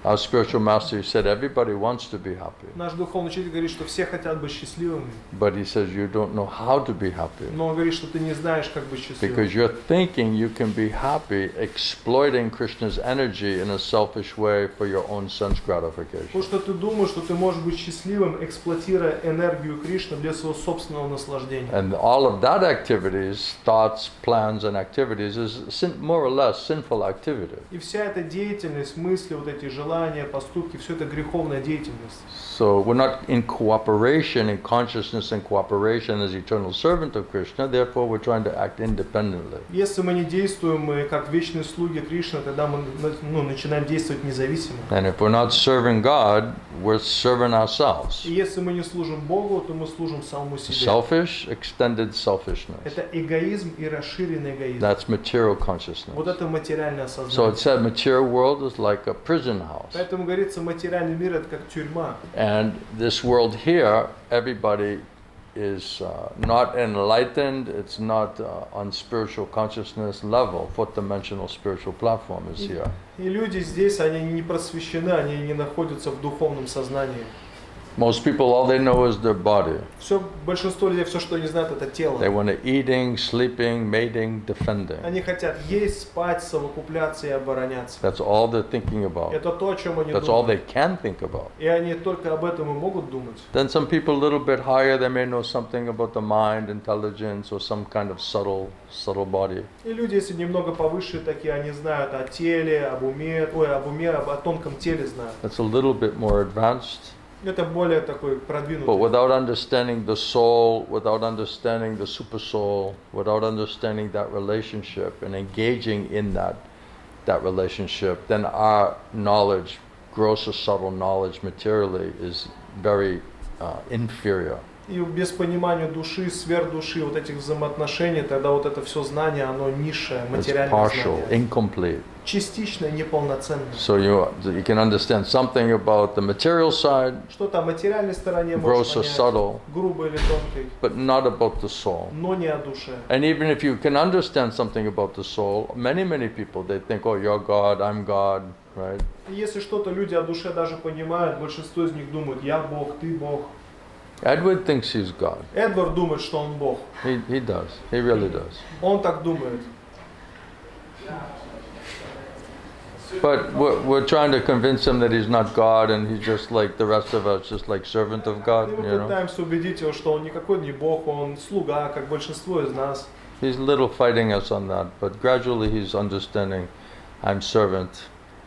Our spiritual master said everybody wants to be happy, Наш духовный учитель говорит, что все хотят быть счастливыми. but he says you don't know how to be happy. Но он говорит, что ты не знаешь, как быть счастливым. Because you're thinking you can be happy exploiting Krishna's energy in a selfish way for your own sense gratification. Потому что ты думаешь, что ты можешь быть счастливым, эксплуатируя энергию Кришны для своего собственного наслаждения. And all of that activities, thoughts, plans, and activities is more or less sinful activity. И вся эта деятельность, мысли, вот эти желания, поступки, все это греховная деятельность. So we're not in cooperation, in consciousness and cooperation as eternal servant of Krishna, therefore we're trying to act independently. Если мы не действуем как вечные слуги Кришны, тогда мы начинаем действовать независимо. And if we're not serving God, we're serving ourselves. И если мы не служим Богу, то мы служим самому себе. Selfish, extended selfishness. Это эгоизм и расширенный эгоизм. That's material Вот consciousness. это материальное So сознание. it said material world is like a prison house. Поэтому говорится, материальный мир это как тюрьма. And this world here, everybody is not enlightened, it's not on spiritual consciousness level, fourth dimensional spiritual platform is here. И люди здесь, они не просвещены, они не находятся в духовном сознании. Most people, all they know is their body. Большинство людей, все, что они знают, это тело. They want to eating, sleeping, mating, defending. Они хотят есть, спать, совокупляться и обороняться. That's all they're thinking about. Это то, о чем они That's all they думают. can think about. И они только об этом и могут думать. Then some people a little bit higher, they may know something about the mind, intelligence, or some kind of subtle body. И люди, если немного повыше такие, они знают о теле, об уме, о тонком теле знают. That's a little bit more advanced. Это более такой But продвинутый. without understanding the soul, without understanding the super soul, without understanding that relationship and engaging in that relationship, then our knowledge, gross or subtle knowledge materially, is very inferior. И без понимания души, сверхдуши, вот этих взаимоотношений, тогда вот это все знание, оно низшее, It's материальное partial, знание. incomplete. Частично, неполноценное. So you can understand something about the material side, Что-то о материальной стороне gross можно or понять, subtle, грубо или тонкой, but not about the soul. но не о душе. And even if you can understand something about the soul, many people, they think, oh, you're God, I'm God, right? И если что-то люди о душе даже понимают, большинство из них думают, я Бог, ты Бог. Edward thinks he's God. Эдвард думает, что он Бог. He does. He really does. Он так думает. But we're trying to convince him that he's not God and he's just like the rest of us, just like servant of God, И мы you know. пытаемся убедить его, что он никакой не Бог, он слуга, как большинство из нас. He's a little fighting us on that, but gradually he's understanding, I'm servant.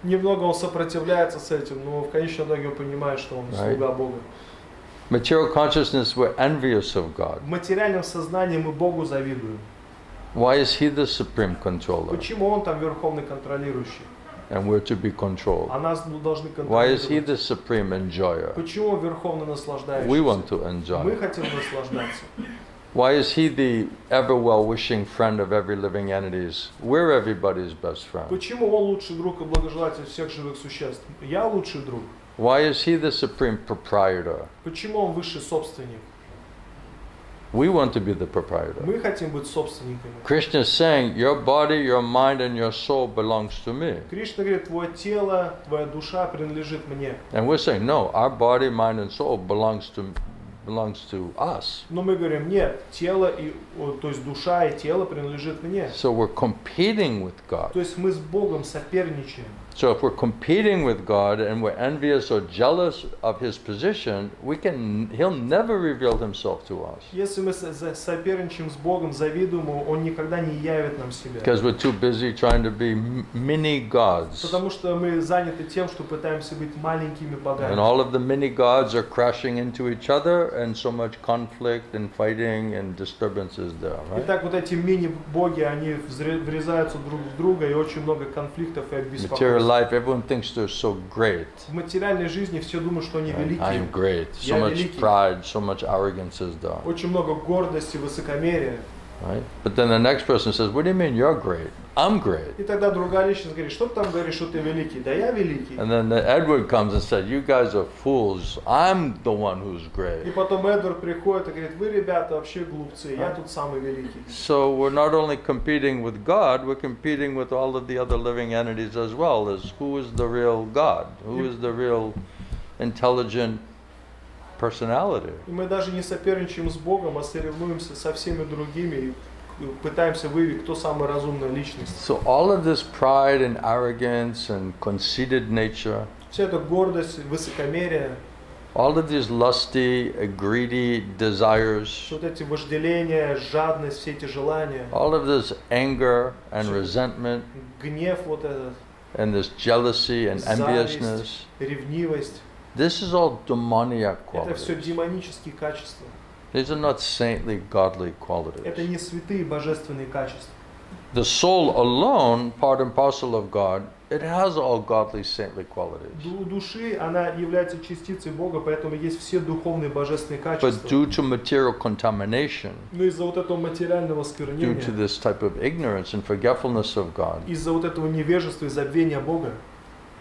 Немного он сопротивляется с этим, но в конечном итоге он понимает, что он слуга Бога. Material consciousness, we're envious of God. В материальном сознании мы Богу завидуем. Why is he the supreme controller? Почему он там верховный контролирующий? And we're to be controlled. А нас должны Why is he контролировать. the supreme enjoyer? Почему он верховно наслаждающийся? We want to Мы enjoy. хотим наслаждаться. Why is he the ever well-wishing friend of every living entities? We're everybody's best friend. Почему он лучший друг и благожелатель всех живых существ? Я лучший друг. Why is he the supreme proprietor? Почему он высший собственник? We want to be the proprietor. Мы хотим быть собственниками. Krishna is saying, your body, your mind, and your soul belongs to me. Кришна говорит, твое тело, твоя душа принадлежит мне. And we're saying, no, our body, mind, and soul belongs to us. Но мы говорим, нет, тело, то есть душа и тело принадлежит мне. So we're competing with God. То есть мы с Богом соперничаем. So if we're competing with God and we're envious or jealous of His position, He'll never reveal Himself to us. Если мы соперничаем с Богом, завидуем Ему, Он никогда не явит нам себя. Because we're too busy trying to be mini gods. Потому что мы заняты тем, что пытаемся быть маленькими богами. And all of the mini gods are crashing into each other, and so much conflict and fighting and disturbance is there, right? Итак, вот эти мини-боги, они врезаются друг в друга, и очень много конфликтов и Material беспокойств. life, everyone thinks they're so great. В материальной жизни все думают, что они великие. I'm great. So Я much великий. pride, so much arrogance is there, Очень много гордости, высокомерия. right? But then the next person says, what do you mean you're great? I'm great. И тогда другая личность говорит, что ты там говоришь, что ты великий? Да я великий. And then Edward comes and said, you guys are fools. I'm the one who's И great. потом Эдвард приходит и говорит, вы, ребята, вообще глупцы, я тут самый великий. So we're not only competing with God, we're competing with all of the other living entities as well, as who is the real God? Who is the real intelligent personality? И мы даже не соперничаем с Богом, а соревнуемся со всеми другими и пытаемся выявить, кто самая разумная личность. So all of this pride and arrogance and conceited nature, Вся эта гордость, высокомерие, all of these lusty, greedy desires, вот эти вожделения, жадность, все эти желания, all of this anger and resentment гнев вот этот, and this jealousy and enviousness, зависть, ревнивость, this is all demoniac это все qualities. демонические качества. These are not saintly, godly Это qualities. не святые божественные качества. The soul alone, part and parcel of God, it has all godly, saintly qualities. Души, она является частицей Бога, поэтому есть все духовные божественные But качества. due to material contamination, Но из-за вот этого материального due to сквернения, this type of ignorance and forgetfulness of God, из-за вот этого невежества и забвения Бога,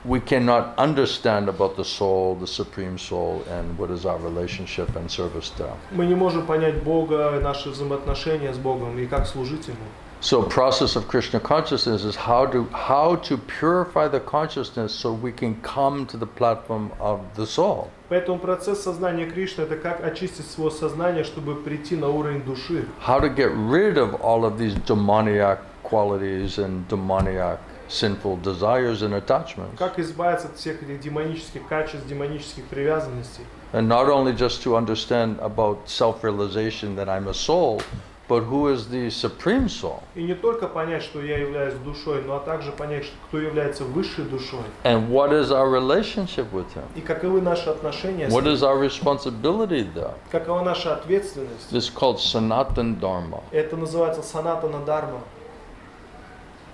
we cannot understand about the soul, the supreme soul, and what is our relationship and service there. мы не можем понять Бога, наши взаимоотношения с Богом и как служить Ему. So process of Krishna consciousness is how to purify the consciousness so we can come to the platform of the soul. Поэтому процесс сознания Кришны — это как очистить свое сознание, чтобы прийти на уровень души. How to get rid of all of these demoniac qualities and demoniac sinful desires and attachments. Как избавиться от всех этих демонических качеств, демонических привязанностей. And not only just to understand about self-realization that I'm a soul, but who is the supreme soul? И не только понять, что я являюсь душой, но также понять, кто является высшей душой. And what is our relationship with him? И каковы наши отношения с What ним. is our responsibility there? Какова наша ответственность. This is called Sanatan Dharma. Это называется санатана дарма.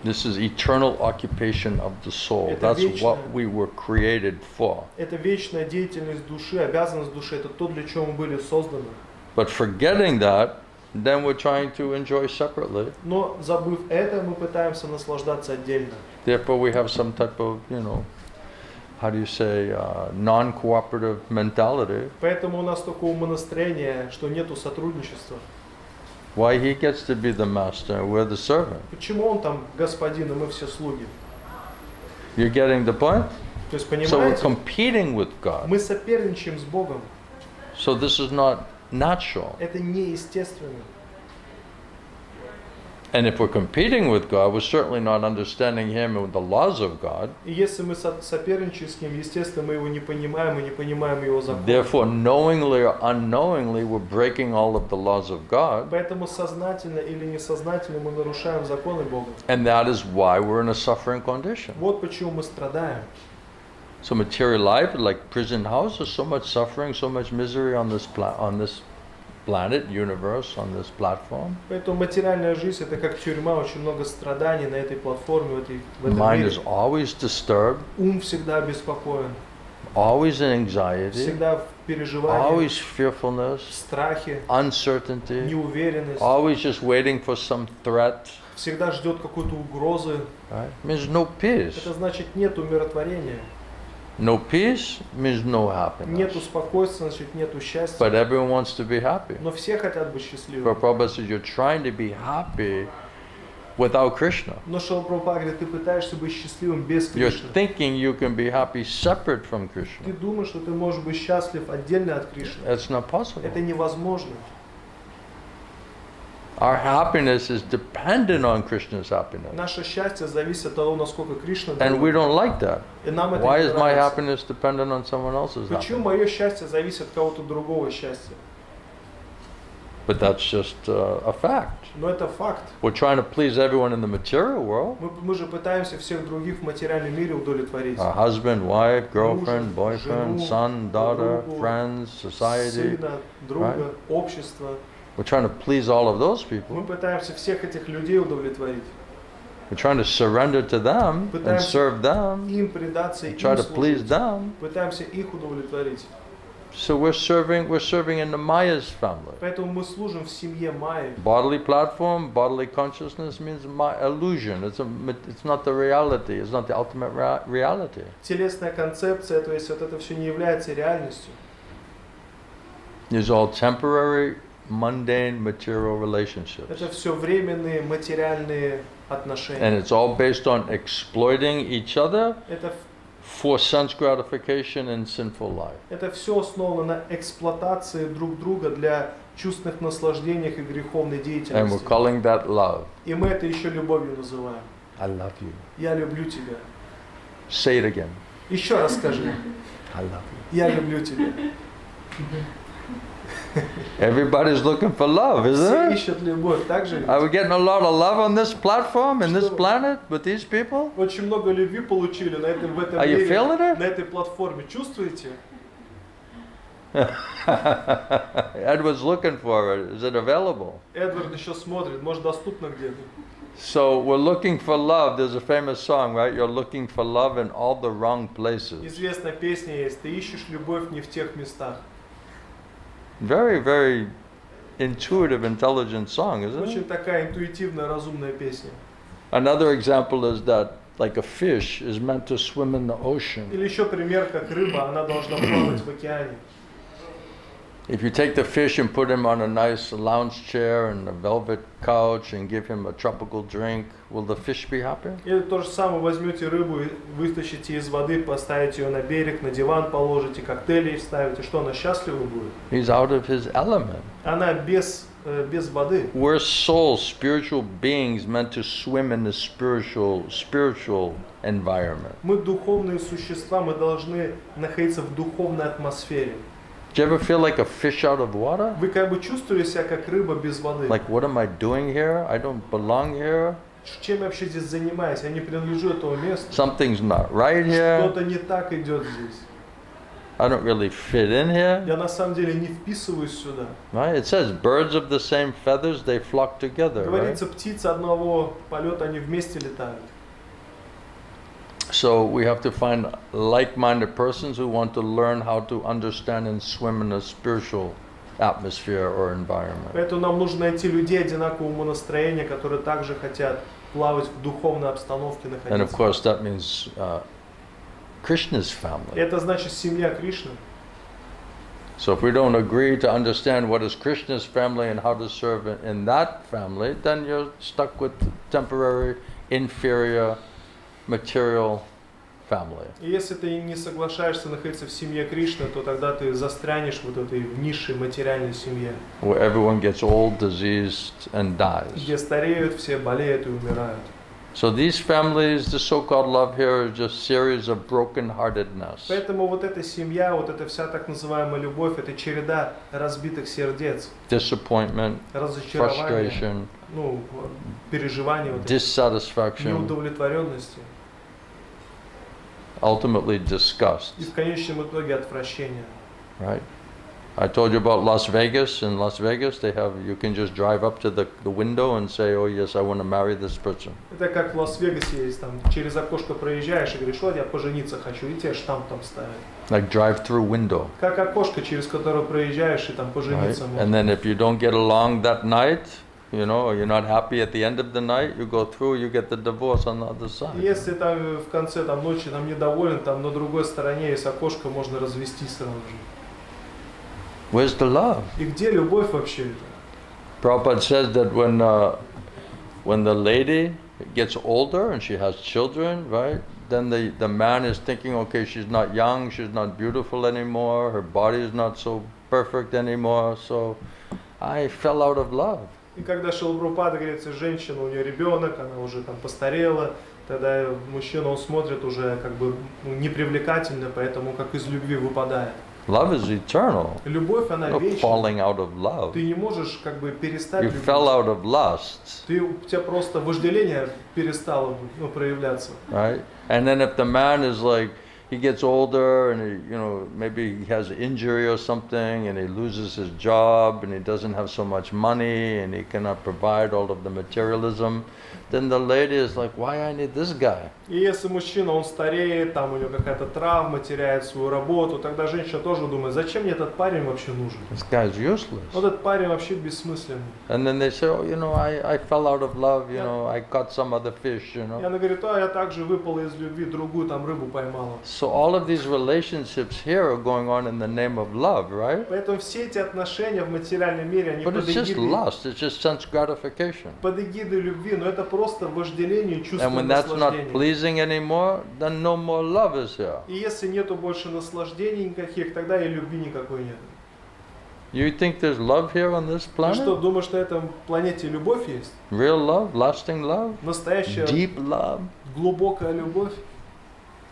This is eternal occupation of the soul. Это That's вечное. what we were created for. Это вечная деятельность души, обязанность души. Это то, для чего мы были созданы. But forgetting that, then we're trying to enjoy separately. Но забыв это, мы пытаемся наслаждаться отдельно. Therefore, we have some type of, how do you say, non-cooperative mentality. Поэтому у нас такое умонастроение, что нету сотрудничества. Why he gets to be the master and we're the servant. Почему он там господин, и мы все слуги? You're getting the point? То есть, So we're понимаете, competing with God. мы соперничаем с Богом. So this is not natural. Это неестественно. And if we're competing with God, we're certainly not understanding Him and the laws of God. И если мы соперничаем с Ним, естественно, мы Его не понимаем и не понимаем Его закон. Therefore, knowingly or unknowingly, we're breaking all of the laws of God. Поэтому сознательно или несознательно мы нарушаем законы Бога. And that is why we're in a suffering condition. Вот почему мы страдаем. So material life is like prison house. There's so much suffering, so much misery on this planet, universe, on this platform. Поэтому материальная жизнь — это как тюрьма, очень много страданий на этой платформе, в этом Mind мире. is always disturbed, Ум всегда обеспокоен, always in anxiety, всегда в переживании, always fearfulness, в страхе, uncertainty, неуверенность, always just waiting for some threat. всегда ждет какой-то угрозы. Right? Means no peace. Это значит нет умиротворения. No peace means no Нету happiness. спокойствия, значит нету счастья. But everyone wants to be happy. Но все хотят быть счастливыми. Prabhupada says you're trying to be happy without Krishna. Но Шрила Прабхупада говорит, ты пытаешься быть счастливым без You're Кришны. thinking you can be happy separate from Ты Krishna. думаешь, что ты можешь быть счастлив отдельно от Кришны. That's not possible. Это невозможно. Our happiness is dependent on Krishna's happiness. Наше счастье зависит от того, насколько Кришна And we дорог. don't like that. И нам это Why не is my нравится. happiness dependent on someone else's Почему happiness? мое счастье зависит от кого-то другого счастья? But that's just a fact. Но это факт. We're trying to please everyone in the material world. Мы же пытаемся всех других в материальном мире удовлетворить. Our husband, wife, girlfriend, Мужа, boyfriend, жену, son, daughter, подругу, friends, society. Сына, друга, общество. We're trying to please all of those Мы people. пытаемся всех этих людей удовлетворить. We're trying to surrender to them and Пытаемся serve them, им предаться, им try to please служить. them. Пытаемся их удовлетворить. So we're serving in the Maya's family. Поэтому мы служим в семье Майи. Bodily platform, bodily consciousness means illusion. It's not the reality. It's not the ultimate reality. Телесная концепция, то есть вот это все не является реальностью. These are all temporary, mundane, material relationships. Это все временные материальные отношения. And it's all based on exploiting each other Это for sense gratification and sinful life. Это все основано на эксплуатации друг друга для чувственных наслаждениях и греховной And we're деятельности. calling that love. И мы это еще любовью называем. I love you. Я люблю тебя. Say it again. Еще раз скажи. I love you. Я люблю тебя. Everybody's looking for love, Все isn't it? ищут любовь. Так же? Are we getting a lot of love on this platform, in this planet, with these people? Очень много любви получили в этом Are you мире, feeling it? на этой платформе. Чувствуете? Edward's looking for it. Is it available? Эдвард еще смотрит. Может, доступно где-то. So we're looking for love. There's a famous song, right? You're looking for love in all the wrong places. Известная песня есть. Ты ищешь любовь не в тех местах. Very, very intuitive, intelligent song, isn't Очень it? такая интуитивная, разумная песня. Another example is that, like a fish is meant to swim in the ocean. Или еще пример, как рыба, она должна плавать в океане. If you take the fish and put him on a nice lounge chair and a velvet couch and give him a tropical drink, will the fish be happy? Или то же самое, возьмете рыбу, вытащите из воды, поставите ее на берег, на диван положите, коктейли ставите, что она счастлива будет? He's out of his element. Она без воды. We're souls, spiritual beings meant to swim in the spiritual environment. Мы духовные существа, мы должны находиться в духовной атмосфере. Do you ever feel like a fish out of water? Вы как бы чувствовали себя как рыба без воды. Like, what am I doing here? I don't belong here. Чем я вообще здесь занимаюсь? Я не принадлежу этому месту. Something's not right here. Что-то не так идет здесь. I don't really fit in here. Я на самом деле не вписываюсь сюда. Right? It says birds of the same feathers, they flock together. Right? Говорится, птицы одного полета, они вместе летают. So we have to find like-minded persons who want to learn how to understand and swim in a spiritual atmosphere or environment. Поэтому нам нужно найти людей одинакового настроения, которые также хотят плавать в духовной обстановке, And of находиться. course that means Krishna's family. Это значит семья Кришны. So if we don't agree to understand what is Krishna's family and how to serve in that family, then you're stuck with temporary, inferior, material family. И если ты не соглашаешься находиться в семье Кришны, то тогда ты застрянешь вот этой в низшей материальной семье, Where everyone gets old, diseased, and dies. где стареют, все болеют и умирают. So these families, the so-called love here, is just series of broken-heartedness. Поэтому вот эта семья, вот эта вся так называемая любовь, это череда разбитых сердец, Disappointment, разочарования, frustration, ну, переживания, вот этой dissatisfaction, неудовлетворенности ultimately disgust. и в конечном итоге отвращения. Right? I told you about Las Vegas. In Las Vegas, you can just drive up to the window and say, "Oh yes, I want to marry this person." Это как в Лас-Вегасе есть, там через окошко проезжаешь и говоришь, вот я пожениться хочу, и тебе штамп там ставят. Like drive-through window. Как окошко, через которое проезжаешь и там Right? пожениться можно. And then if you don't get along that night, you know, or you're not happy at the end of the night, you go through, you get the divorce on the other side. Если там в конце там ночи там недоволен, там на другой стороне есть окошко, можно развести сразу же. Where's the love? И где любовь вообще? Prabhupada says that when the lady gets older and she has children, right? Then the man is thinking, okay, she's not young, she's not beautiful anymore, her body is not so perfect anymore, so I fell out of love. И когда Шрила Прабхупада говорит, женщина, у нее ребенок, она уже там постарела, тогда мужчина, он смотрит уже как бы непривлекательно, поэтому как из любви выпадает. Love is eternal. Любовь, она No вечна. falling out of love. Ты не можешь как бы перестать You любить. fell out of lust, У тебя просто вожделение перестало проявляться. right? And then if the man is like, he gets older and he, you know, maybe he has an injury or something and he loses his job and he doesn't have so much money and he cannot provide all of the materialism, then the lady is like, why I need this guy? И если мужчина, он стареет, там у него какая-то травма, теряет свою работу, тогда женщина тоже думает, зачем мне этот парень вообще нужен? This guy's useless. Вот этот парень вообще бессмысленный. And then they say, oh, you know, I fell out of love, you know, I caught some other fish, you И know. она говорит, я также выпала из любви, другую там рыбу поймала. So all of these relationships here are going on in the name of love, right? Поэтому все эти отношения в материальном мире, они But под it's just эгидой, lust, it's just sense gratification. под эгидой любви, но это просто вожделение, чувство And when that's not наслаждения. pleasing anymore, then no more love is here. И если нету больше наслаждений никаких, тогда и любви никакой нет. You think there's love here on this Ты что, planet? думаешь, на этом планете любовь есть? Real love, lasting love, Настоящая deep love? глубокая любовь?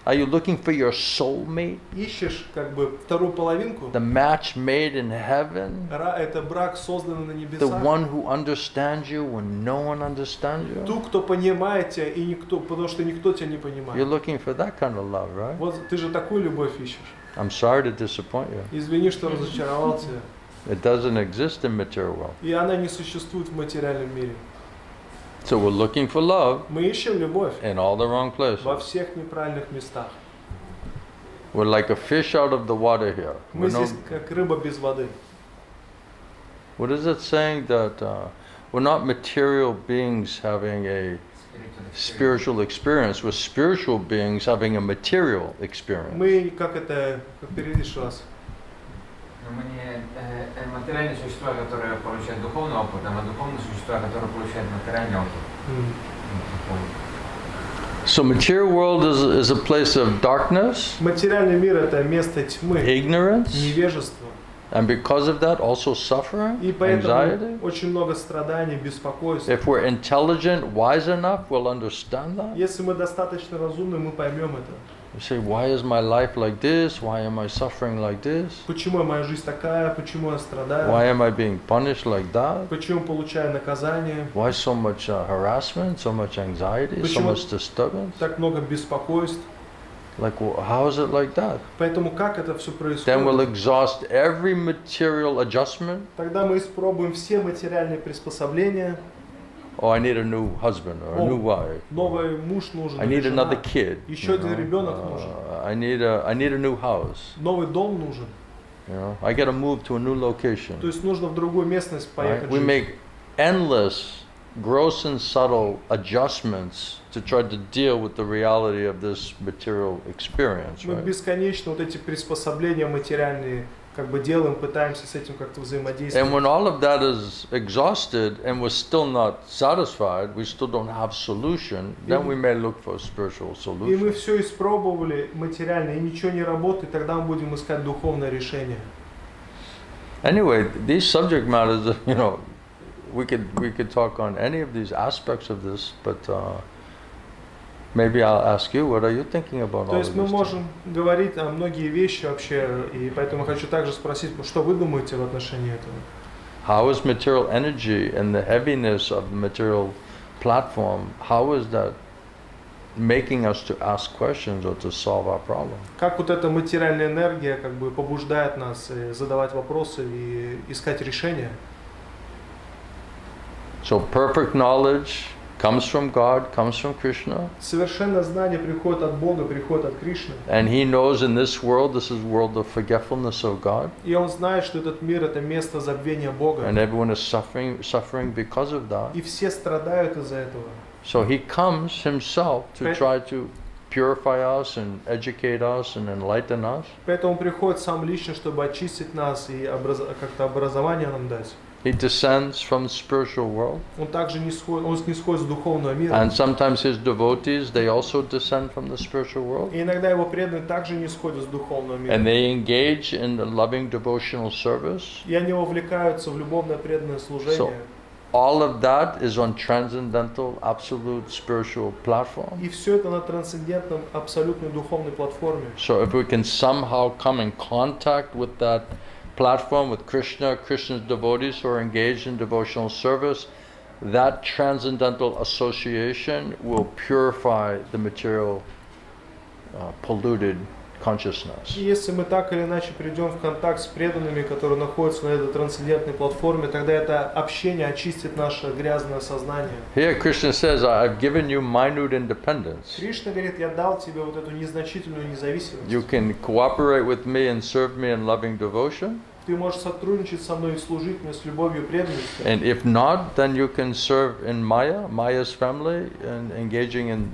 Are you looking for your soulmate? Ищешь как бы вторую половинку? The match made in heaven? Это брак, созданный на The небесах. one who understands you when no one understands you? Ту, кто понимает тебя, и никто, потому что никто тебя не You're понимает. looking for that kind of love, right? Вот ты же такую любовь ищешь. I'm sorry to disappoint you. Извини, что разочаровал тебя. It doesn't exist in material world. И она не существует в материальном мире. So we're looking for love Мы ищем любовь in all the wrong places. во всех неправильных местах. We're like a fish out of the water here. Мы We're no- здесь как рыба без воды. What is it saying that we're not material beings having a spiritual experience? We're spiritual beings having a material experience. Мы, как это, как переведишь раз? Но мы не материальные существа, которые получают духовный опыт, а мы духовные существа, которые получают материальный опыт. So material world is a place of darkness, Материальный мир это место тьмы, ignorance, невежества. and because of that also suffering, И поэтому anxiety. очень много страданий, беспокойства. If we're intelligent, wise enough, we'll understand that. Если мы достаточно разумны, мы поймем это. You say, why is my life like this? Why am I suffering like this? Почему моя жизнь такая? Почему я страдаю? Why am I being punished like that? Почему получаю наказание? Why so much harassment, so much anxiety, so Почему much disturbance? так много беспокойств? Like, how is it like that? Поэтому как это все Then we'll происходит? exhaust every material adjustment. Тогда мы испробуем все материальные приспособления. Oh, I need a new husband or a new wife. Новый муж нужен. I или need another жена. kid. Еще один ребенок нужен. I need a new house. Новый дом нужен. You know, I got to move to a new location. То есть нужно в другую местность Right? поехать We жить. make endless, gross and subtle adjustments to try to deal with the reality of this material experience. Мы Right? бесконечно вот эти приспособления материальные как бы делаем, пытаемся с этим как-то And взаимодействовать. when all of that is exhausted and we're still not satisfied, we still don't have solution, then we may look for a spiritual И мы solution. все испробовали материально, и ничего не работает, тогда мы будем искать духовное решение. Anyway, these subject matters, you know, we could talk on any of these aspects of this, but maybe I'll ask you, what are you thinking about То all есть of мы this? можем говорить о многие вещи вообще, и поэтому хочу также спросить, что вы думаете в отношении этого? How is material energy and the heaviness of the material platform, how is that making us to ask questions or to solve our problem? Как вот эта материальная энергия как бы побуждает нас задавать вопросы и искать решения? So perfect knowledge comes from God, comes from Krishna, Совершенное знание приходит от Бога, приходит от Кришны. and he knows in this world, this is world of forgetfulness of God, И он знает, что этот мир это место забвения Бога. and everyone is suffering because of that. И все страдают из-за этого. So he comes himself to Right. try to purify us and educate us and enlighten us. Поэтому он приходит сам лично, чтобы очистить нас и как-то образование нам дать. He descends from the spiritual world, Он также не сходит с духовного мира. and sometimes his devotees, they also descend from the spiritual world, И иногда его преданные также не сходят с духовного мира. and they engage in the loving devotional service. И они вовлекаются в любовное преданное служение. All of that is on transcendental, absolute spiritual platform. И все это на трансцендентном, абсолютной духовной платформе. So if we can somehow come in contact with that platform, with Krishna, Krishna's devotees who are engaged in devotional service, that transcendental association will purify the material polluted consciousness. И если мы так или иначе придем в контакт с преданными, которые находятся на этой трансцендентной платформе, тогда это общение очистит наше грязное сознание. Here Krishna says, I've given you minute independence. Кришна говорит, я дал тебе вот эту незначительную независимость. You can cooperate with me and serve me in loving devotion. Ты можешь сотрудничать со мной и служить мне с любовью и преданностью. And if not, then you can serve in Maya's family, and engaging in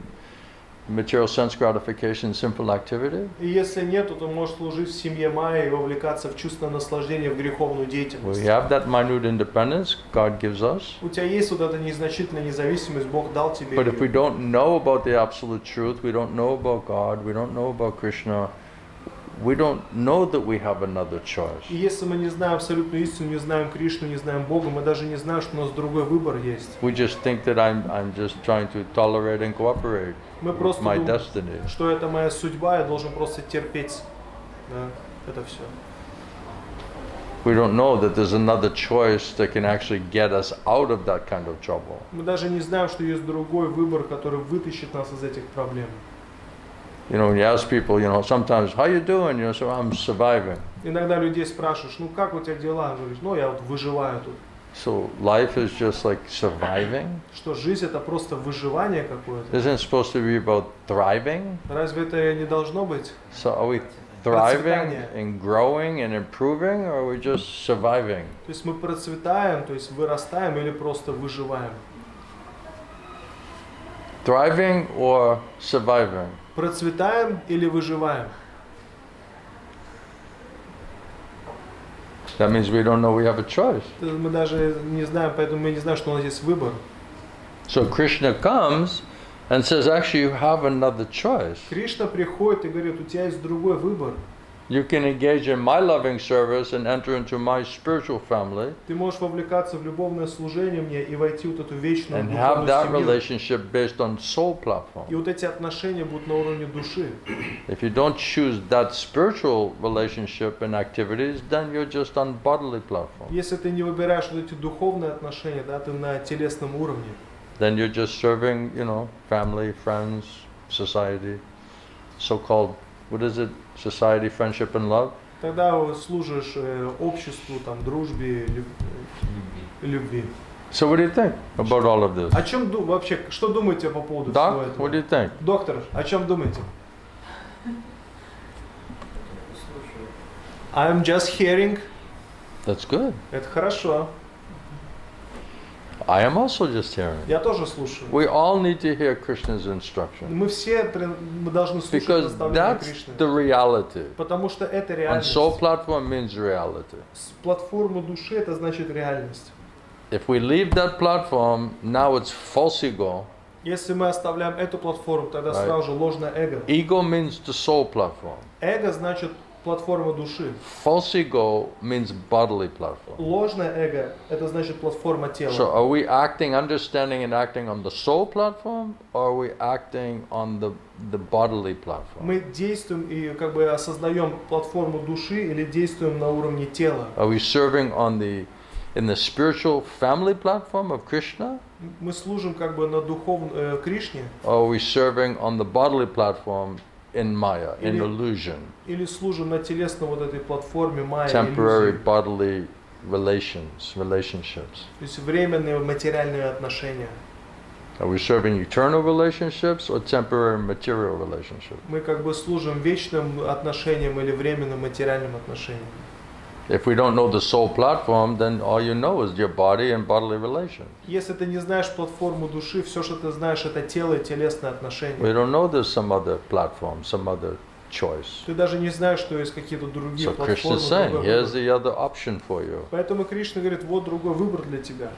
material sense gratification, simple activity. И если нет, то ты можешь служить в семье Майя и вовлекаться в чувственное наслаждение, в греховную деятельность. We have that minute independence God gives us. У тебя есть вот эта незначительная независимость, Бог дал тебе But if we ее. don't know about the absolute truth, we don't know about God, we don't know about Krishna, we don't know that we have another choice. И если мы не знаем абсолютную истину, не знаем Кришну, не знаем Бога, мы даже не знаем, что у нас другой выбор есть. We just think that I'm just trying to tolerate and cooperate Мы with просто my думаем, destiny. что это моя судьба, я должен просто терпеть. Да, это все. We don't know that there's another choice that can actually get us out of that kind of trouble. Мы даже не знаем, что есть другой выбор, который вытащит нас из этих проблем. You know, when you ask people, you know, sometimes, how you doing? You know, so I'm surviving. Иногда людей спрашиваешь, ну как у тебя дела? Говоришь, ну я вот выживаю тут. So life is just like surviving. Что жизнь это просто выживание какое-то. Isn't it supposed to be about thriving? Разве это не должно быть? So are we thriving and growing and improving, or are we just surviving? То есть мы процветаем, то есть вырастаем или просто выживаем? Thriving or surviving? Процветаем или выживаем? That means we don't know we have a choice. Мы даже не знаем, поэтому мы не знаем, что у нас есть выбор. So Krishna comes and says, actually, you have another choice. Кришна приходит и говорит, у тебя есть другой выбор. You can engage in my loving service and enter into my spiritual family Ты можешь вовлекаться в любовное служение мне и войти в вот эту вечную and have духовную that семью. relationship based on soul platform. И вот эти отношения будут на уровне души. If you don't choose that spiritual relationship and activities, then you're just on bodily platform. Если ты не выбираешь вот эти духовные отношения, да, ты на телесном уровне, Then you're just serving, family, friends, society, so-called, what is it? Society, friendship and love. тогда служишь обществу, там, дружбе, любви. So what do you think about all of this? О чем вообще, что думаете по поводу всего Doc, этого? what do you think? Доктор, о чем думаете? I'm just hearing. That's good. Это хорошо. I am also just hearing. Я тоже слушаю. We all need to hear Krishna's instruction Мы все мы должны слушать because наставления that's Кришны. the reality. Потому что это On реальность. soul platform means reality. С платформы души это значит реальность. If we leave that platform, now it's false ego. Если мы оставляем эту платформу, тогда Right. сразу же ложное эго. Ego means the soul platform. Эго значит платформа души. False ego means bodily platform. Ложное эго это значит платформа тела. So are we acting, understanding and acting on the soul platform, or are we acting on the bodily platform? Мы действуем и как бы осознаем платформу души или действуем на уровне тела. Are we serving in the spiritual family platform of Krishna, Мы служим как бы на духовном Кришне or are we serving on the bodily platform in Maya, in Или- illusion, или служим на телесной вот этой платформе майя, temporary иллюзии. bodily relationships? То есть временные материальные отношения. Are we serving eternal relationships or temporary material relationships? Мы как бы служим вечным отношениям или временным материальным отношениям. If we don't know the soul platform, then all you know is your body and bodily relations. Если ты не знаешь платформу души, все, что ты знаешь, это тело и телесные отношения. We don't know there's some other platform, some other choice. Ты даже не знаешь, что есть какие-то другие So платформы. Krishna is saying, другой here's выбор. the other option for you. Поэтому Кришна говорит, вот другой выбор для тебя.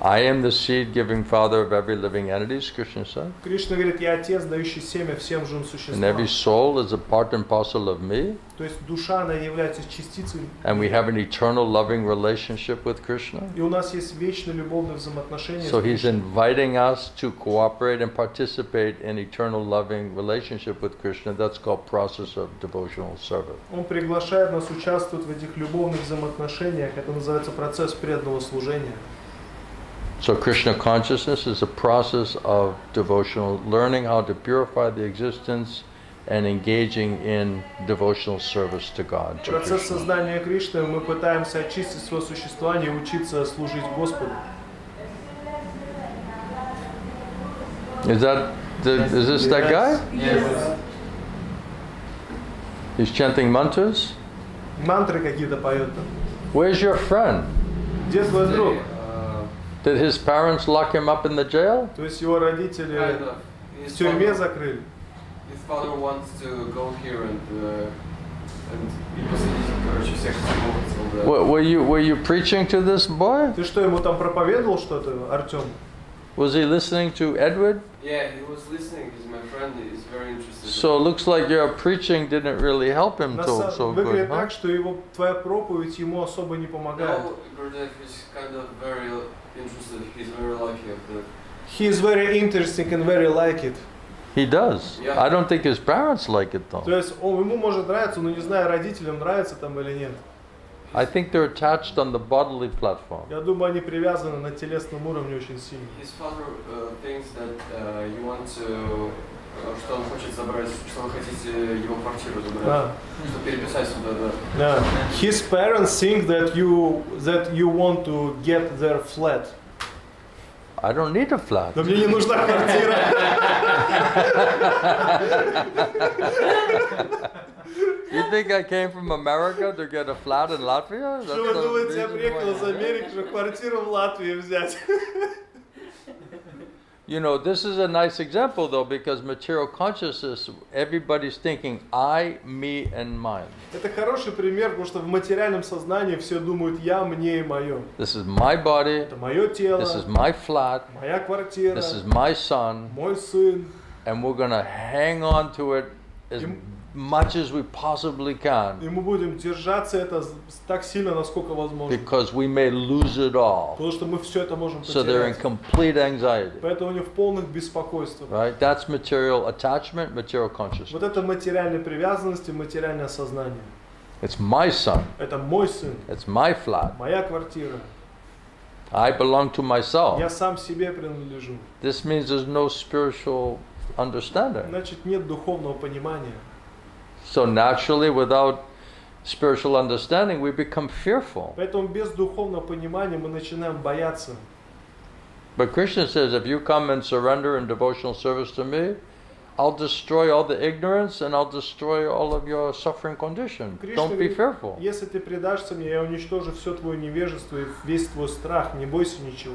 I am the seed-giving father of every living entity, Krishna said. Кришна говорит, я отец, дающий семя всем живым And every существам. soul is a part and parcel of me. То есть душа, она является частицей. And we have an eternal loving relationship with Krishna. И у нас есть вечные любовные взаимоотношения. So с he's Кришной. inviting us to cooperate and participate in eternal loving relationship with Krishna. That's called process of devotional service. Он приглашает нас участвовать в этих любовных взаимоотношениях. Это называется процесс преданного служения. So Krishna consciousness is a process of devotional, learning how to purify the existence and engaging in devotional service to God. To Процесс Krishna. сознания Кришны, мы пытаемся очистить свое существование и учиться служить Господу. Is this that guy? Yes. He's chanting mantras? Мантры какие-то поет там. Where's your friend? Где твой друг? Did his parents lock him up in the jail? То есть его родители Kind of. в His тюрьме father, закрыли. his father wants to go here and и посадить, короче, всех хотел, да. Were you preaching to this boy? Ты что, ему там проповедовал что-то, Артем? Was he listening to Edward? Yeah, he was listening. He's my friend. He's very interested. So it looks like your preaching didn't really help him so good, Выглядит huh? так, что его твоя проповедь ему особо не помогает. No, Gurudev is kind of very interested. He's very lucky at that. He is very interesting and very like it. He does. Yeah. I don't think his parents like it То though. есть ему может нравиться, но не знаю, родителям нравится там или нет. I think they're attached on the bodily platform. Я думаю, они привязаны на телесном уровне очень сильно. His father thinks that you want to, что он хочет забрать, что вы хотите его квартиру забрать, Да. что переписать сюда, да. Yeah. His parents think that you want to get their flat. I don't need a flat. Но мне не нужна квартира. You think I came from America to get a flat in Latvia? Что вы the думаете, я reason приехал why из I'm here. Америки, чтобы квартиру в Латвии взять? You know, this is a nice example though, because material consciousness, everybody's thinking I, me, and mine. Это хороший пример, потому что в материальном сознании все думают я, мне и мое. This is my body, Это мое тело, this is my flat, моя квартира, this is my son, мой сын. and we're gonna hang on to it as much as we possibly can, И мы будем держаться это так сильно, насколько возможно. because we may lose it all. Потому что мы все это можем So they're in потерять. complete anxiety. Поэтому они в полных беспокойствах. Right? That's material attachment, material consciousness. Вот это материальная привязанность и материальное сознание. It's my son. Это мой сын, It's my flat. моя квартира. I belong to myself. Я сам себе принадлежу. This means there's no spiritual understanding. Значит, нет духовного понимания. So naturally, without spiritual understanding, we become fearful. Поэтому без духовного понимания мы начинаем бояться. But Krishna says, if you come and surrender in devotional service to me, I'll destroy all the ignorance and I'll destroy all of your suffering condition. Кришна Don't be говорит, fearful. если ты предашься мне, я уничтожу все твое невежество и весь твой страх, не бойся ничего.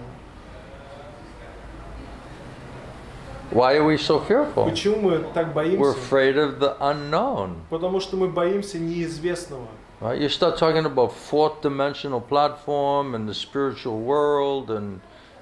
Why are we so fearful? Почему мы так We're боимся? afraid of the unknown. Потому что мы боимся неизвестного. Right? You start talking about fourth dimensional platform and the spiritual world, and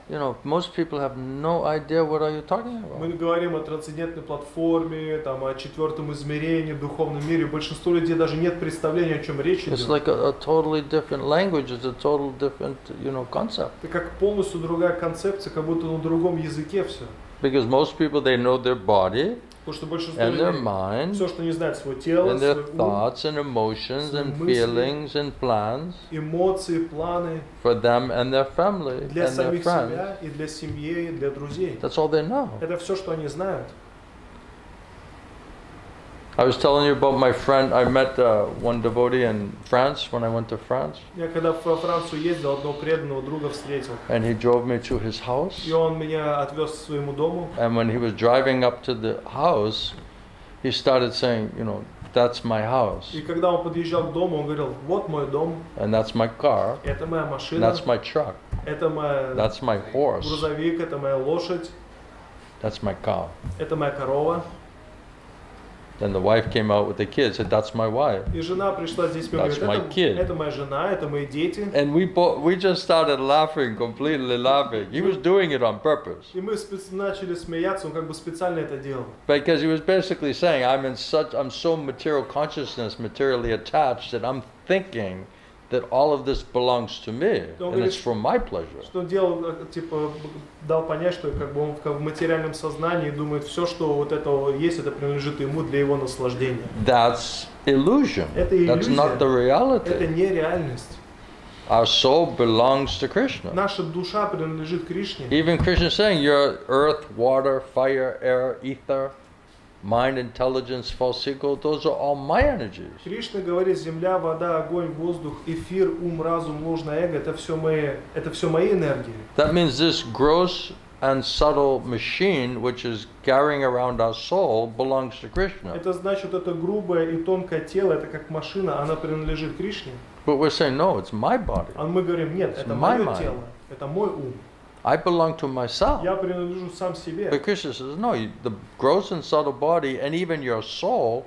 you know, most people have no idea what are you talking Мы about. говорим о трансцендентной платформе, там, о четвертом измерении, духовном мире. Большинство людей даже нет представления, о чем речь It's идет. like a totally different language. It's a total different, you know, concept. Это как полностью другая концепция, как будто на другом языке все. Because most people, they know their body Потому что большинство and their людей, mind все, что не знает свое тело, and their свой ум, thoughts and emotions and мысли. feelings and plans эмоции, планы for them and their family для and their самих friends. себя и для семьи, и для друзей. That's all they know. Это все, что они знают. I was telling you about my friend. I met one devotee in France when I went to France, Я когда во Францию ездил, одного преданного друга встретил. and he drove me to his house. И он меня отвез к своему дому. And when he was driving up to the house, he started saying, you know, that's my house, И когда он подъезжал к дому, он говорил, вот мой дом, and that's my car, это моя and машина, that's my truck, это моя that's my horse, грузовик, это моя лошадь, that's my cow. это моя корова. Then the wife came out with the kids, said, that's my wife. И жена пришла с детьми, That's my говорит, kid. это моя жена, это мои дети. And we just started laughing, completely laughing. He was doing it on purpose. И мы начали смеяться, он как бы специально это делал. Because he was basically saying, I'm so material consciousness, materially attached, that I'm thinking that all of this belongs to me, and it's for my pleasure. Что он делал, типа, дал понять, что как бы он в материальном сознании думает, все, что вот это есть, это принадлежит ему для его наслаждения. That's illusion. Это That's not the Это reality. не реальность. Our soul belongs to Krishna. Наша душа принадлежит Кришне. Even Krishna is saying, you're earth, water, fire, air, ether, mind, intelligence, false ego, those are all my energies. Кришна говорит, земля, вода, огонь, воздух, эфир, ум, разум, ложное эго, это все мои энергии. That means this gross and subtle machine, which is carrying around our soul, belongs to Krishna. Это значит, это грубое и тонкое тело, это как машина, она принадлежит Кришне. But we're saying, no, it's my body. А мы говорим, нет, это my мое mind. тело, это мой ум. I belong to myself. Я принадлежу сам себе. But Krishna says, no, the gross and subtle body and even your soul,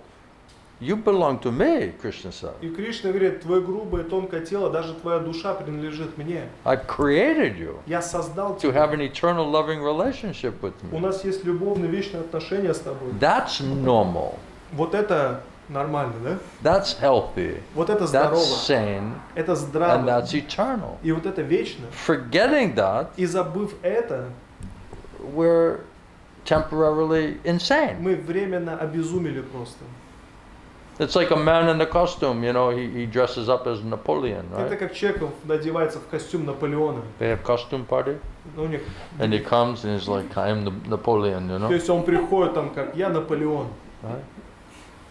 you belong to me, Krishna says. И Кришна говорит, твое грубое и тонкое тело, даже твоя душа принадлежит мне. I've created you Я создал to тебя. have an eternal loving relationship with У me. нас есть любовные, вечные отношения с тобой. That's normal. Вот это нормально, да? That's healthy. Вот это That's здорово. sane. Это And здраво. that's eternal. И вот это вечно. Forgetting that, И забыв это, we're temporarily insane. мы временно обезумели просто. It's like a man in a costume, you know, he dresses up as Napoleon, Это right? как человек надевается в костюм Наполеона. They have costume party, У них, and he comes and he's like, I am the Napoleon, you то know? есть он приходит там как я Наполеон. Right?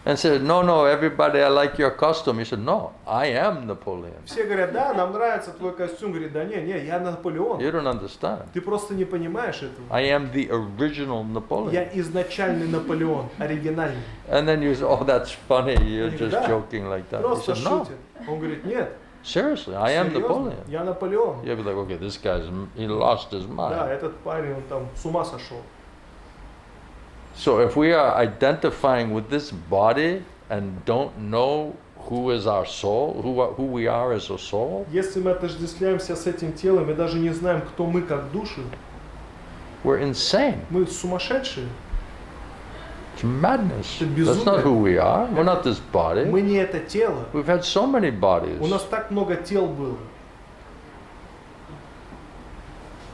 And said, no, everybody, I like your costume. He said, no, I am Napoleon. Все говорят, да, нам нравится твой костюм. Говорит, да не, я Наполеон. You don't understand. Ты просто не понимаешь этого. I am the original Я Napoleon. изначальный Наполеон, оригинальный. And then you say, oh, that's funny. You're Yeah. just joking like that. He Просто said, no, шутит. Он говорит, нет, Seriously, I am Серьезно? Napoleon. Я Наполеон. You'll be like, okay, this guy's, he lost his mind. Да, этот парень, он там с ума сошел. So if we are identifying with this body and don't know who is our soul, who we are as a soul, Если мы отождествляемся с этим телом и даже не знаем, кто мы как души, we're insane. мы сумасшедшие. It's madness. Это That's not безумие. who we are. We're not this body. Мы не это тело. We've had so many bodies. У нас так много тел было.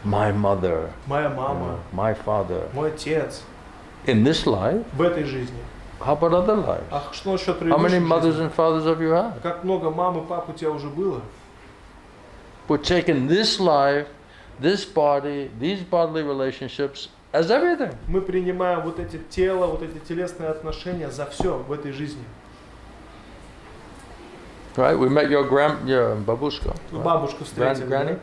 My mother, Моя you мама, know, my father. мой отец. In this life, В этой жизни. how about other lives? А что насчет How many предыдущей mothers жизни? and fathers have you had? Как много мам и пап у тебя уже было? We're taking this life, this body, these bodily relationships as everything. Мы принимаем вот эти тела, вот эти телесные отношения за все в этой жизни. Right? We met your babushka. right? Бабушку встретили. Granny. Да?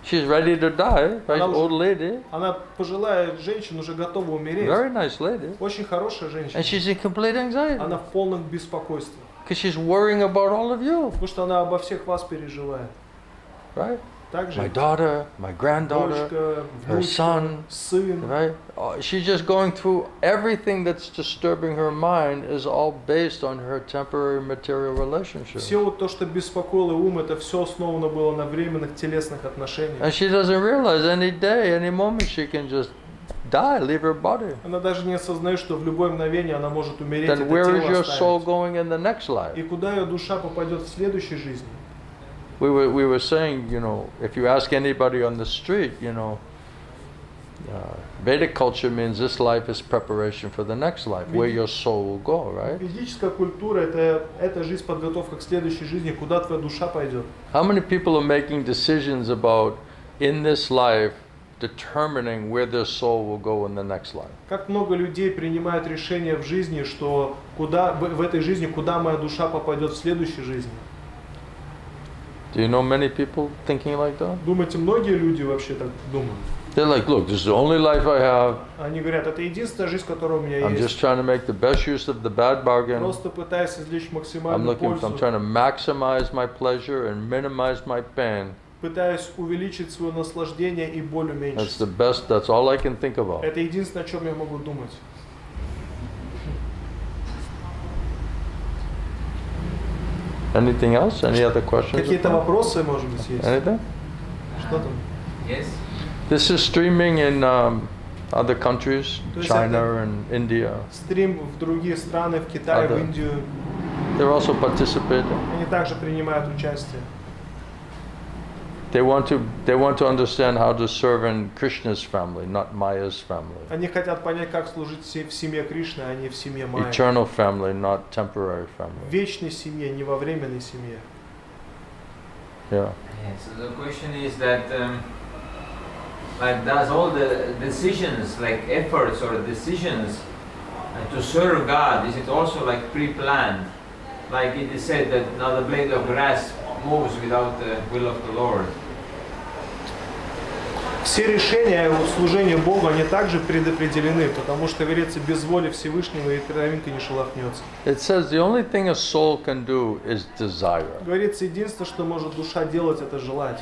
She's ready to die, right? Она уже- Old lady, Она пожилая женщина, уже готова умереть. very nice lady. Очень хорошая And женщина. she's in complete anxiety Она в полном беспокойстве. because she's worrying about all of you, Потому что она обо всех вас переживает. right? Также My daughter, my granddaughter, дочка, her внучка, son, сын. right? She's just going through everything that's disturbing her mind is all based on her temporary material relationship. Все вот то, что беспокоило ум, это все основано было на временных телесных отношениях. And she doesn't realize any day, any moment she can just die, leave her body. Она даже не осознает, что в любое мгновение она может умереть, Then это where is тело your soul оставить. going in the next life? И куда ее душа попадет в следующей жизни? We were saying, you know, if you ask anybody on the street, you know, Vedic culture means this life is preparation for the next life, where your soul will go, right? Ведическая культура это жизнь, подготовка к следующей жизни, куда твоя душа пойдет. How many people are making decisions about in this life determining where their soul will go in the next life? Как много людей принимают решение в жизни, что куда в этой жизни, куда моя душа попадет в следующей жизни. Do you know many people thinking like that? Думаете, многие люди вообще так думают? They're like, look, this is the only life I have. Они говорят, это единственная жизнь, которая у меня I'm есть. just trying to make the best use of the bad bargain. Просто пытаюсь извлечь I'm максимальную I'm пользу. trying to maximize my pleasure and minimize my pain. Пытаюсь увеличить свое наслаждение и боль That's уменьшить. the best, that's all I can think about. Это единственное, о чем я могу думать. Anything else? Any other questions? Какие-то вопросы, может быть, есть? Anything? Что там? Yes. This is streaming in other countries, То есть China это- and India. Стрим в другие страны, в Китай, в Индию. They're also participating. Они также принимают участие. They want to understand how to serve in Krishna's family, not Maya's family. Они хотят понять, как служить в семье Кришны, а не в семье Майи. Eternal family, not temporary В family. вечной семье, не во временной семье. Yeah. Yeah, so the question is that, like, does all the decisions, like efforts or decisions to serve God, is it also like pre-planned? Like it is said that now the blade of grass moves without the will of the Lord. Все решения о служении Богу, они также предопределены, потому что, говорится, без воли Всевышнего и травинка не шелохнется. It says the only thing a soul can do is desire. Говорится, единственное, что может душа делать, это желать.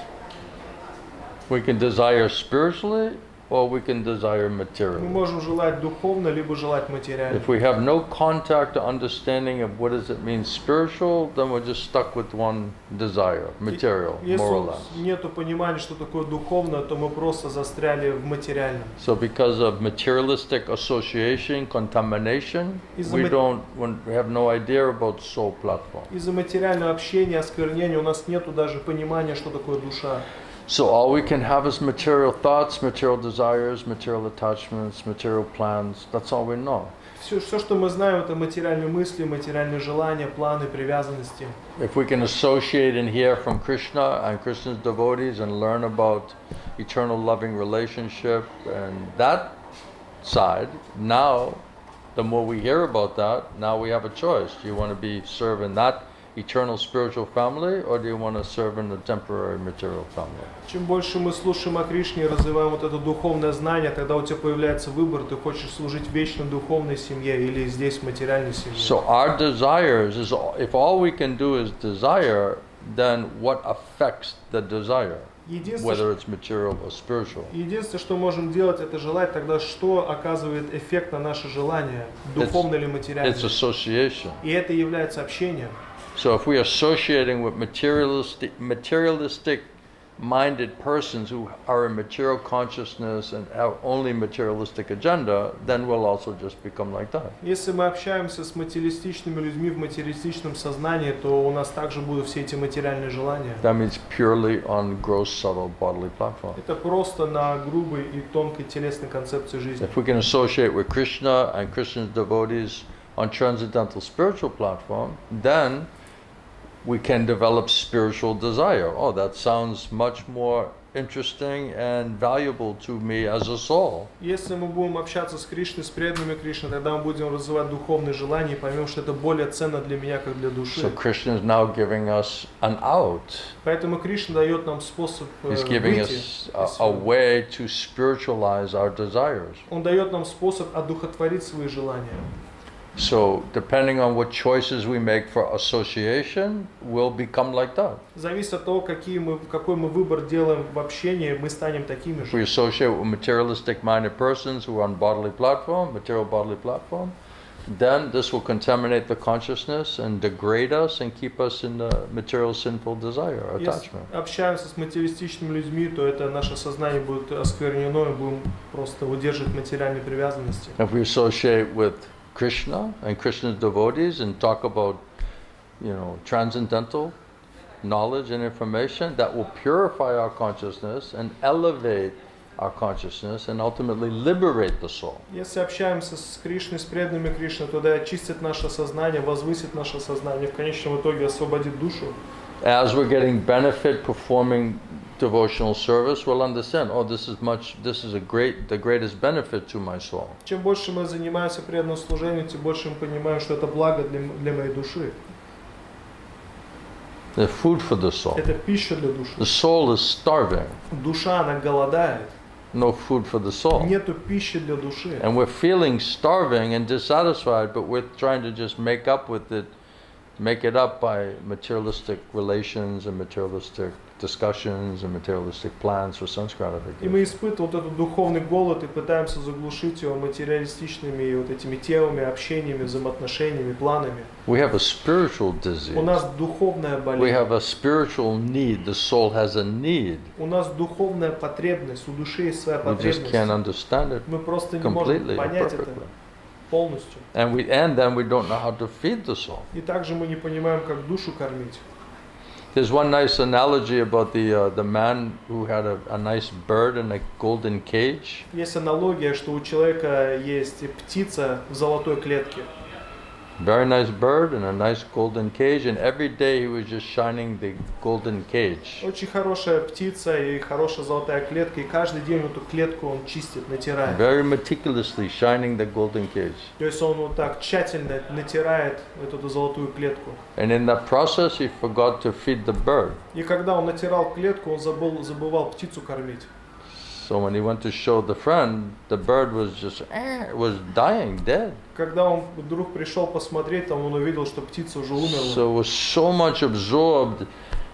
We can desire spiritually or we can desire Мы materially. можем желать духовно, либо желать материально. If we have no contact or understanding of what does it mean spiritual, then we're just stuck with one desire, material, Если more or у нас less. нету понимания, что такое духовно, то мы просто застряли в материальном. So because of materialistic association, contamination, Из-за we have no idea about soul platform. Из-за материального общения, осквернения у нас нету даже понимания, что такое душа. So all we can have is material thoughts, material desires, material attachments, material plans. That's all we know. Все, что мы знаем, это материальные мысли, материальные желания, планы, привязанности. If we can associate and hear from Krishna and Krishna's devotees and learn about eternal loving relationship and that side, now the more we hear about that, now we have a choice. Do you want to be serving that eternal spiritual family, or do you want to serve in a temporary material family? Чем больше мы слушаем о Кришне и развиваем вот это духовное знание, тогда у тебя появляется выбор, ты хочешь служить вечной духовной семье или здесь в материальной семье. So our desires is, if all we can do is desire, then what affects the desire, whether it's material or spiritual? Единственное, что можем делать, это желать, тогда что оказывает эффект на наше желание, духовное или материальное? It's association. И это является общением. So if we are associating with materialistic-minded persons who are in material consciousness and have only materialistic agenda, then we'll also just become like that. Если мы общаемся с материалистичными людьми в материалистичном сознании, то у нас также будут все эти материальные желания. That means purely on gross, subtle, bodily platform. Это просто на грубой и тонкой телесной концепции жизни. If we can associate with Krishna and Krishna's devotees on transcendental spiritual platform, then we can develop spiritual desire. Oh, that sounds much more interesting and valuable to me as a soul. Если мы будем общаться с Кришной, с преданными Кришны, тогда мы будем развивать духовные желания и поймем, что это более ценно для меня, как для души. So Krishna is now giving us an out. Поэтому Кришна дает нам способ He's giving выйти. us a way to spiritualize our desires. Он дает нам способ одухотворить свои желания. So depending on what choices we make for association, we'll become like that. Зависит от того, какой мы выбор делаем в общении, мы станем такими If we же. associate with materialistic-minded persons who are on bodily platform, material bodily platform, then this will contaminate the consciousness and degrade us and keep us in the material sinful desire, attachment. Если общаемся с материалистичными людьми, то это наше сознание будет осквернено, и будем просто удерживать материальные привязанности. If we associate with Krishna and Krishna's devotees and talk about, transcendental knowledge and information, that will purify our consciousness and elevate our consciousness and ultimately liberate the soul. Если общаемся с Кришной, с преданными Кришны, то да, очистит наше сознание, возвысит наше сознание, в конечном итоге освободит душу. As we're getting benefit performing devotional service, we'll understand, this is the greatest benefit to my soul. Чем больше мы занимаемся преданным служением, тем больше мы понимаем, что это благо для моей души. The food for the soul. Это пища для души. The soul is starving. Душа, она голодает. No food for the soul. Нету пищи для души. And we're feeling starving and dissatisfied, but we're trying to just make it up by materialistic relations and materialistic discussions and materialistic plans for sense gratification. И мы испытываем вот этот духовный голод и пытаемся заглушить его материалистичными вот этими темами, общениями, взаимоотношениями, планами. We have a spiritual disease. У нас духовная болезнь. We have a spiritual need. The soul has a need. У нас духовная потребность, у души есть своя We just потребность. can't understand it Мы просто не можем completely or понять это perfectly. полностью. And then we don't know how to feed the soul. И также мы не понимаем, как душу кормить. There's one nice analogy about the man who had a nice bird in a golden cage. Есть аналогия, что у человека есть птица в золотой клетке. Very nice bird in a nice golden cage, and every day he was just shining the golden cage. Очень хорошая птица и хорошая золотая клетка, и каждый день эту клетку он чистит, натирает. Very meticulously shining the golden cage. То есть он вот так тщательно натирает эту золотую клетку. And in that process he forgot to feed the bird. И когда он натирал клетку, он забывал птицу кормить. So when he went to show the friend, the bird was was dying, dead. Когда он вдруг пришел посмотреть, там он увидел, что птица уже умерла. So was so much absorbed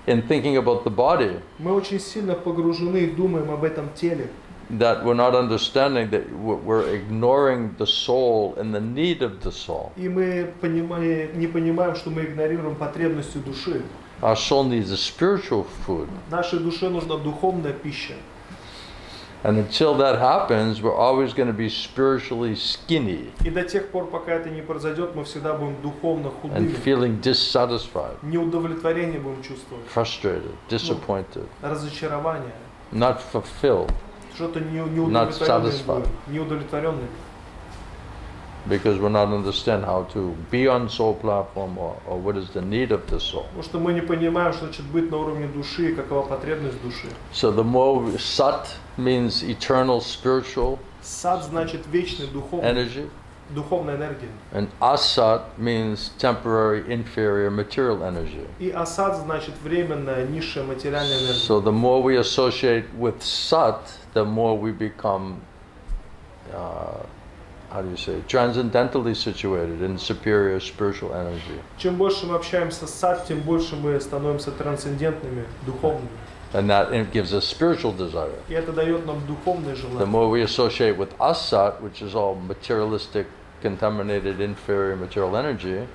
in thinking about the body Мы очень сильно погружены и думаем об этом теле, that we're not understanding that we're ignoring the soul and the need of the soul. и мы не понимаем, что мы игнорируем потребности души. Our soul needs a spiritual food. Нашей душе нужна духовная пища. And until that happens, we're always going to be spiritually skinny И до тех пор, пока это не произойдет, мы всегда будем духовно and худыми. feeling dissatisfied, Неудовлетворение будем чувствовать. frustrated, disappointed, Разочарование. not fulfilled, Что-то Not satisfied. неудовлетворенное. because we're not understand how to be on soul platform or what is the need of the soul. Потому что мы не понимаем, что значит быть на уровне души и какова потребность души. So the more sat means eternal spiritual Сад значит вечный, духовный. energy. духовная энергия. And asat means temporary inferior material energy. И асад значит временная низшая материальная энергия. So the more we associate with sat, the more we become, transcendentally situated in superior spiritual energy. Чем больше мы общаемся с сад, тем больше мы становимся трансцендентными, духовными. And that it gives us spiritual desire. И это дает нам духовные The желания. more we associate with asat, which is all materialistic, contaminated, inferior material energy,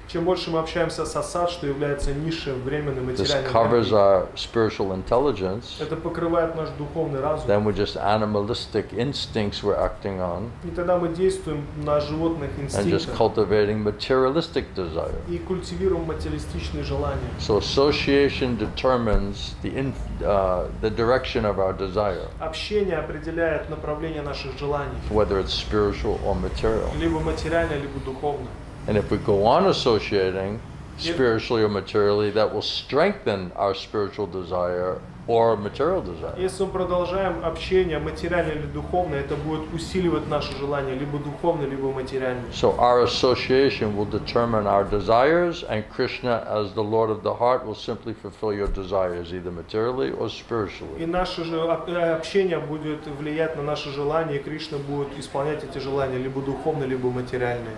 Чем больше мы общаемся с асад, что является низшим временным this материальным covers энергией, our spiritual intelligence. это покрывает наш духовный разум. Then we're just animalistic instincts we're acting on И тогда мы действуем на животных and just инстинктах cultivating materialistic desire. и культивируем материалистичные желания. So association determines the direction of our desire, Общение определяет направление наших желаний, whether it's spiritual or material. либо материальное, либо духовное. And if we go on associating spiritually or materially, that will strengthen our spiritual desire or material desire. Если мы продолжаем общение материальное или духовное, это будет усиливать наши желания, либо духовное, либо материальное. So our association will determine our desires, and Krishna, as the Lord of the heart, will simply fulfill your desires, either materially or И spiritually. наше же общение будет влиять на наши желания, и Кришна будет исполнять эти желания, либо духовные, либо материальные.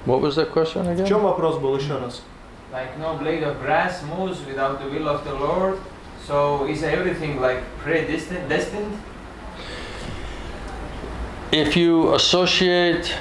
What was that question В again? чем вопрос был еще раз? Like no blade of grass moves without the will of the Lord. So is everything like predestined? If you associate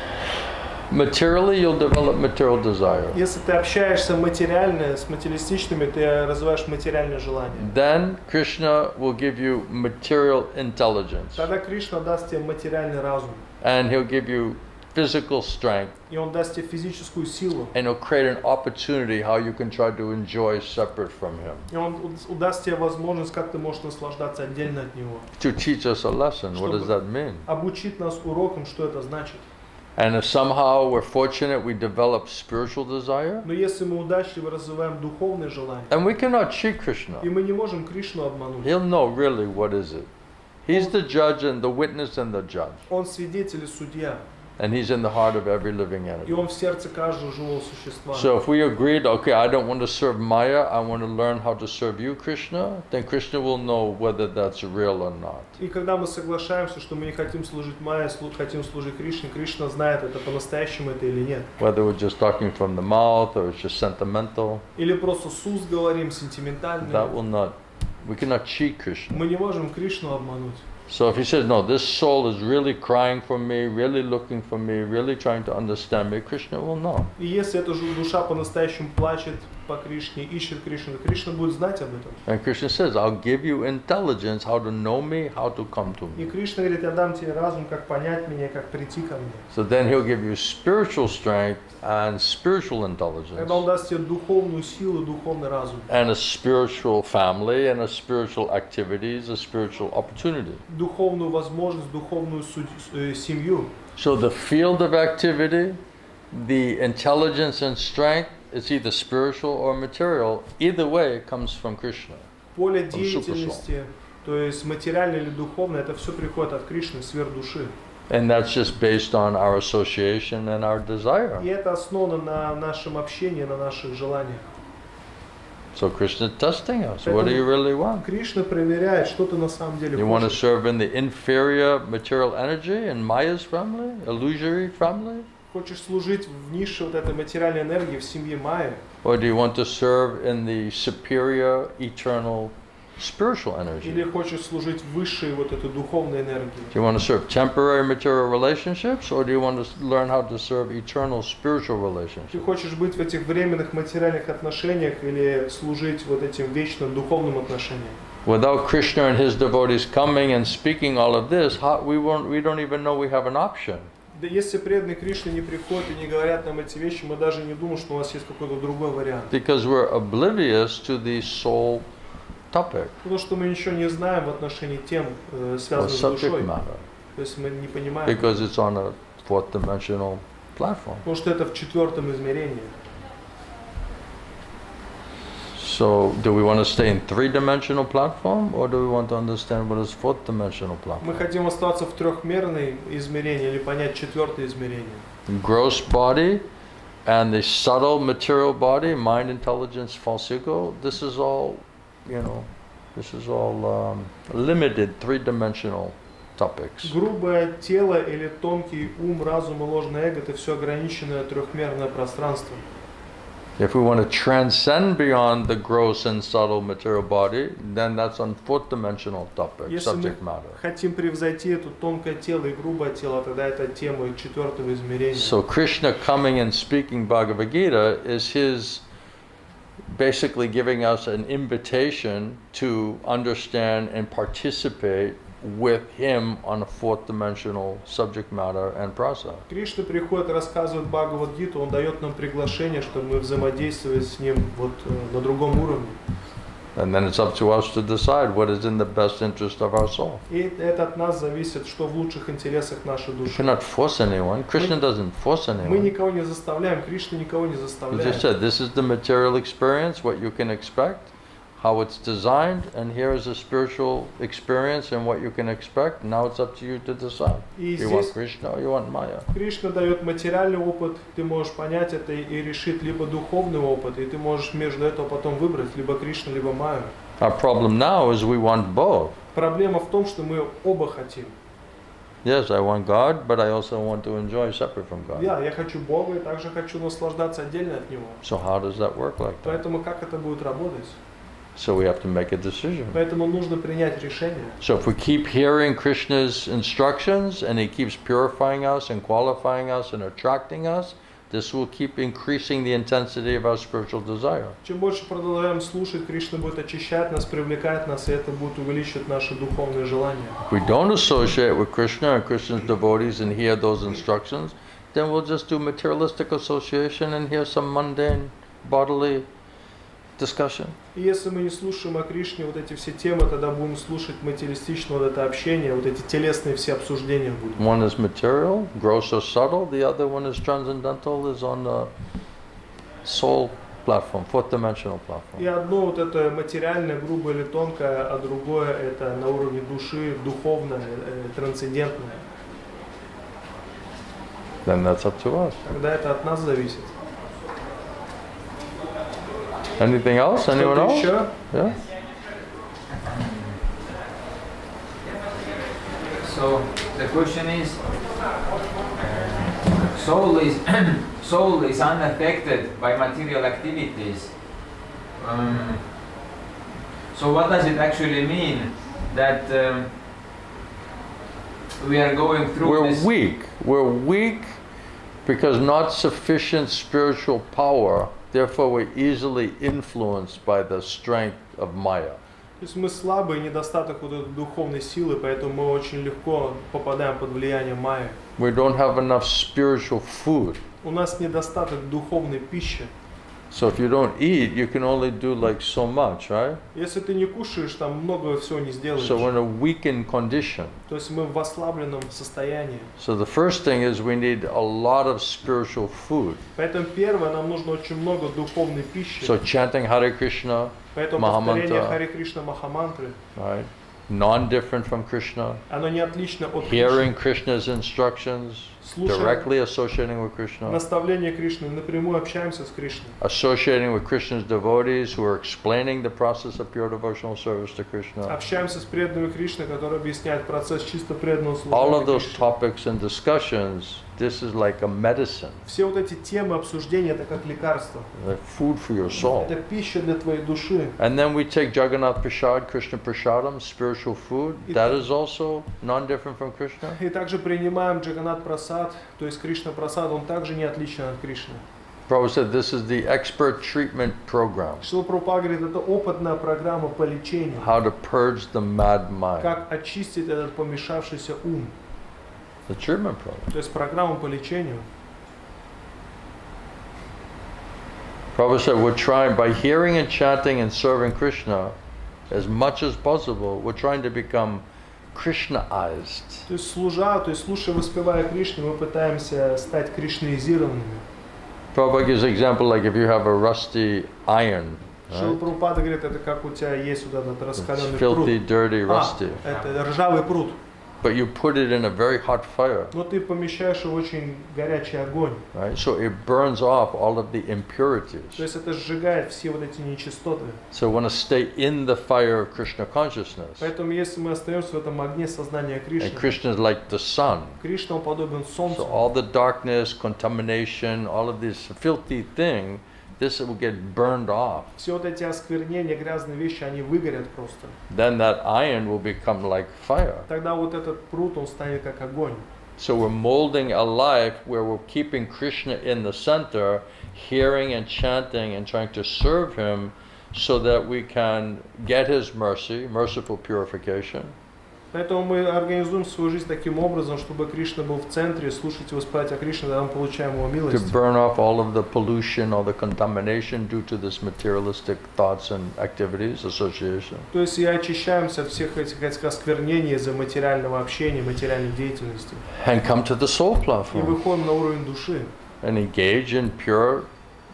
materially, you'll develop material desire. Если ты общаешься материально, с материалистичными, ты развиваешь материальное желание. Then Krishna will give you material intelligence, Тогда Кришна даст тебе материальный разум, and he'll give you physical strength, и Он даст тебе физическую силу, and he'll create an opportunity how you can try to enjoy separate from him, и Он даст тебе возможность, как ты можешь наслаждаться отдельно от Него. to teach us a lesson. What does that mean? Обучить нас урокам, что это значит. And if somehow we're fortunate, we develop spiritual desire, Но если мы удачливо развиваем духовные желания, and we cannot cheat Krishna. и мы не можем Кришну обмануть, He'll know really what is it. He's the judge and the witness and the judge, Он свидетель и судья, and he's in the heart of every living и entity. Он в сердце каждого живого существа. So if we agreed, okay, I don't want to serve Maya, I want to learn how to serve you, Krishna, then Krishna will know whether that's real or not. И когда мы соглашаемся, что мы не хотим служить Майе, хотим служить Кришне, Кришна знает, это по-настоящему это или нет. Whether we're just talking from the mouth or it's just sentimental, Или просто с уст говорим, сентиментально. that will not, we cannot cheat Krishna. Мы не можем Кришну обмануть. So if he says, no, this soul is really crying for me, really looking for me, really trying to understand me, Krishna will know. И если эта душа по-настоящему плачет по Кришне, ищет Кришну, Кришна будет знать об этом. And Krishna says, I'll give you intelligence, how to know me, how to come to И me. Кришна говорит, я дам тебе разум, как понять меня, как прийти ко мне. So then he'll give you spiritual strength and spiritual Когда intelligence, Он даст тебе духовную силу, духовный разум. and a spiritual family, and a spiritual activities, a spiritual opportunity. Духовную возможность, духовную семью. So the field of activity, the intelligence and strength, it's either spiritual or material. Either way, it comes from Krishna. Поле Там суперсол. деятельности, то есть материальное или духовное, это все приходит от Кришны, сверх души. And that's just based on our association and our desire. И это основано на нашем общении, на наших желаниях. So Krishna is testing us. What do you really want? Кришна проверяет, что ты на самом деле You want to хочешь. serve in the inferior material energy in Maya's family, illusory family? Хочешь служить в низшей вот этой материальной энергии в семье Майи? Or do you want to serve in the superior, eternal, spiritual Или energy? хочешь служить в высшей вот этой духовной энергии? Do you want to serve temporary material relationships, or do you want to learn how to serve eternal spiritual Ты relationships? хочешь быть в этих временных материальных отношениях или служить вот этим вечным духовным отношениям? Without Krishna and his devotees coming and speaking all of this, we don't even know we have an option. Да если преданные Кришны не приходят и не говорят нам эти вещи, мы даже не думаем, что у нас есть какой-то другой вариант. Because we're oblivious to the soul topic, Потому что мы ничего не знаем в отношении тем, or связанных с subject душой. matter, То есть мы не понимаем, because it's on a fourth dimensional platform. потому что это в четвертом измерении. So, do we want to stay in three-dimensional platform, or do we want to understand what is fourth-dimensional Мы platform? хотим остаться в трехмерной измерении или понять четвертое измерение. Gross body and the subtle material body, mind, intelligence, false ego. This is all, limited three-dimensional topics. Грубое тело или тонкий ум, разум и ложное эго — это все ограниченное трехмерное пространство. If we want to transcend beyond the gross and subtle material body, then that's on fourth-dimensional topic, Если мы subject matter. хотим превзойти это тонкое тело и грубое тело, тогда это тема четвертого измерения. So Krishna coming and speaking Bhagavad Gita is his basically giving us an invitation to understand and participate with him on a fourth-dimensional subject matter and process. Кришна приходит и рассказывает Бхагавад-гиту, он дает нам приглашение, чтобы мы взаимодействовали с ним на другом уровне. And then it's up to us to decide what is in the best interest of our soul. И это от нас зависит, что в лучших интересах нашей We души. cannot force anyone. Krishna doesn't force Мы anyone. никого не заставляем, Кришна никого не He just заставляет. said, this is the material experience, what you can expect, how it's designed, and here is a spiritual experience and what you can expect. Now it's up to you to decide. И You want здесь Krishna or you want Maya? Кришна дает материальный опыт, ты можешь понять это и решить, либо духовный опыт, и ты можешь между этого потом выбрать, либо Кришна, либо Майю. Our problem now is we want both. Проблема в том, что мы оба хотим. Yes, I want God, but I also want to enjoy separate from God. Я хочу Бога и также хочу наслаждаться отдельно от Него. So how does that work like that? Поэтому как это будет работать? So we have to make a decision. Поэтому нужно принять решение. So if we keep hearing Krishna's instructions and he keeps purifying us and qualifying us and attracting us, this will keep increasing the intensity of our spiritual desire. Чем больше продолжаем слушать, Кришна будет очищать нас, привлекать нас, и это будет увеличивать наши духовные желания. If we don't associate with Krishna and Krishna's devotees and hear those instructions, then we'll just do materialistic association and hear some mundane bodily discussion. И если мы не слушаем о Кришне вот эти все темы, тогда будем слушать материалистичное вот это общение, вот эти телесные все обсуждения будут. One is material, gross or subtle. The other one is transcendental, is on the soul platform, fourth dimensional И platform. одно вот это материальное, грубое или тонкое, а другое это на уровне души, духовное, трансцендентное. Then that's up to us. Тогда это от нас зависит. Anything else? Anyone Что-то else? еще? Yeah? So the question is, soul is unaffected by material activities. So what does it actually mean that we are going through We're this? weak. We're weak because not sufficient spiritual power. Therefore, we're easily influenced by the strength of Maya. То есть мы слабые, недостаток вот этой духовной силы, поэтому мы очень легко попадаем под влияние майи. We don't have enough spiritual food. У нас недостаток духовной пищи. So if you don't eat, you can only do like so much, right? Если ты не кушаешь, там много всего не сделаешь. So we're in a weakened condition. То есть мы в ослабленном состоянии. So the first thing is we need a lot of spiritual food. Поэтому первое, нам нужно очень много духовной пищи. So chanting Hare Krishna, Поэтому Махамантра. повторение Харе Кришна Махамантры, right? Non-different from Krishna. оно не отлично от Hearing Кришны. Krishna's instructions, Слушая directly associating with Krishna. наставление Кришны, напрямую общаемся с Кришной. Associating with Krishna's devotees who are explaining the process of pure devotional service to Krishna. Общаемся с преданными Кришны, которые объясняют процесс чисто преданного All служения of those Кришне. topics and discussions, this is like a medicine, Все вот эти темы обсуждения, это как лекарство. like food for your soul. Это пища для твоей души. And then we take Jagannath Prasad, Krishna Prasadam, spiritual food. That is also non-different from Krishna. И также принимаем Джаганат Прасад, то есть Кришна Прасад, он также не отличен от Кришны. Prabhupada said this is the expert treatment program, Шрила Прабхупада говорит, это опытная программа по лечению. how to purge the mad mind. Как очистить этот помешавшийся ум. The treatment program. То есть программа по лечению. Prabhupada said we're trying, by hearing and chanting and serving Krishna, as much as possible, we're trying to become Krishnaized. То есть служа, то есть слушая, воспевая Кришну, мы пытаемся стать кришнаизированными. Prabhupada gives an example like if you have a rusty iron Шрила Right? Прабхупада говорит, это как у тебя есть вот этот It's раскаленный filthy, пруд. dirty, rusty. Это ржавый пруд. But you put it in a very hot fire, Но ты помещаешь его в очень горячий огонь. right? So it burns off all of the То impurities. есть это сжигает все вот эти нечистоты. So we want to stay in the fire of Krishna consciousness. Поэтому если мы остаемся в этом огне сознания And Кришны, Krishna is like the sun. Кришна он подобен So солнцу. all the darkness, contamination, all of this filthy thing, this will get burned off. Все вот эти осквернения, грязные вещи, они выгорят просто. Then that iron will become like fire. Тогда вот этот пруд, он станет как огонь. So we're molding a life where we're keeping Krishna in the center, hearing and chanting and trying to serve him so that we can get his mercy, merciful purification. Поэтому мы организуем свою жизнь таким образом, чтобы Кришна был в центре, слушать и воспевать о Кришне, тогда мы получаем его To милость. burn off all of the pollution, all the contamination due to this materialistic thoughts and activities, association. То есть и очищаемся от всех этих осквернений из-за материального общения, материальной деятельности. And come to the soul И platform выходим на уровень души. and engage in pure,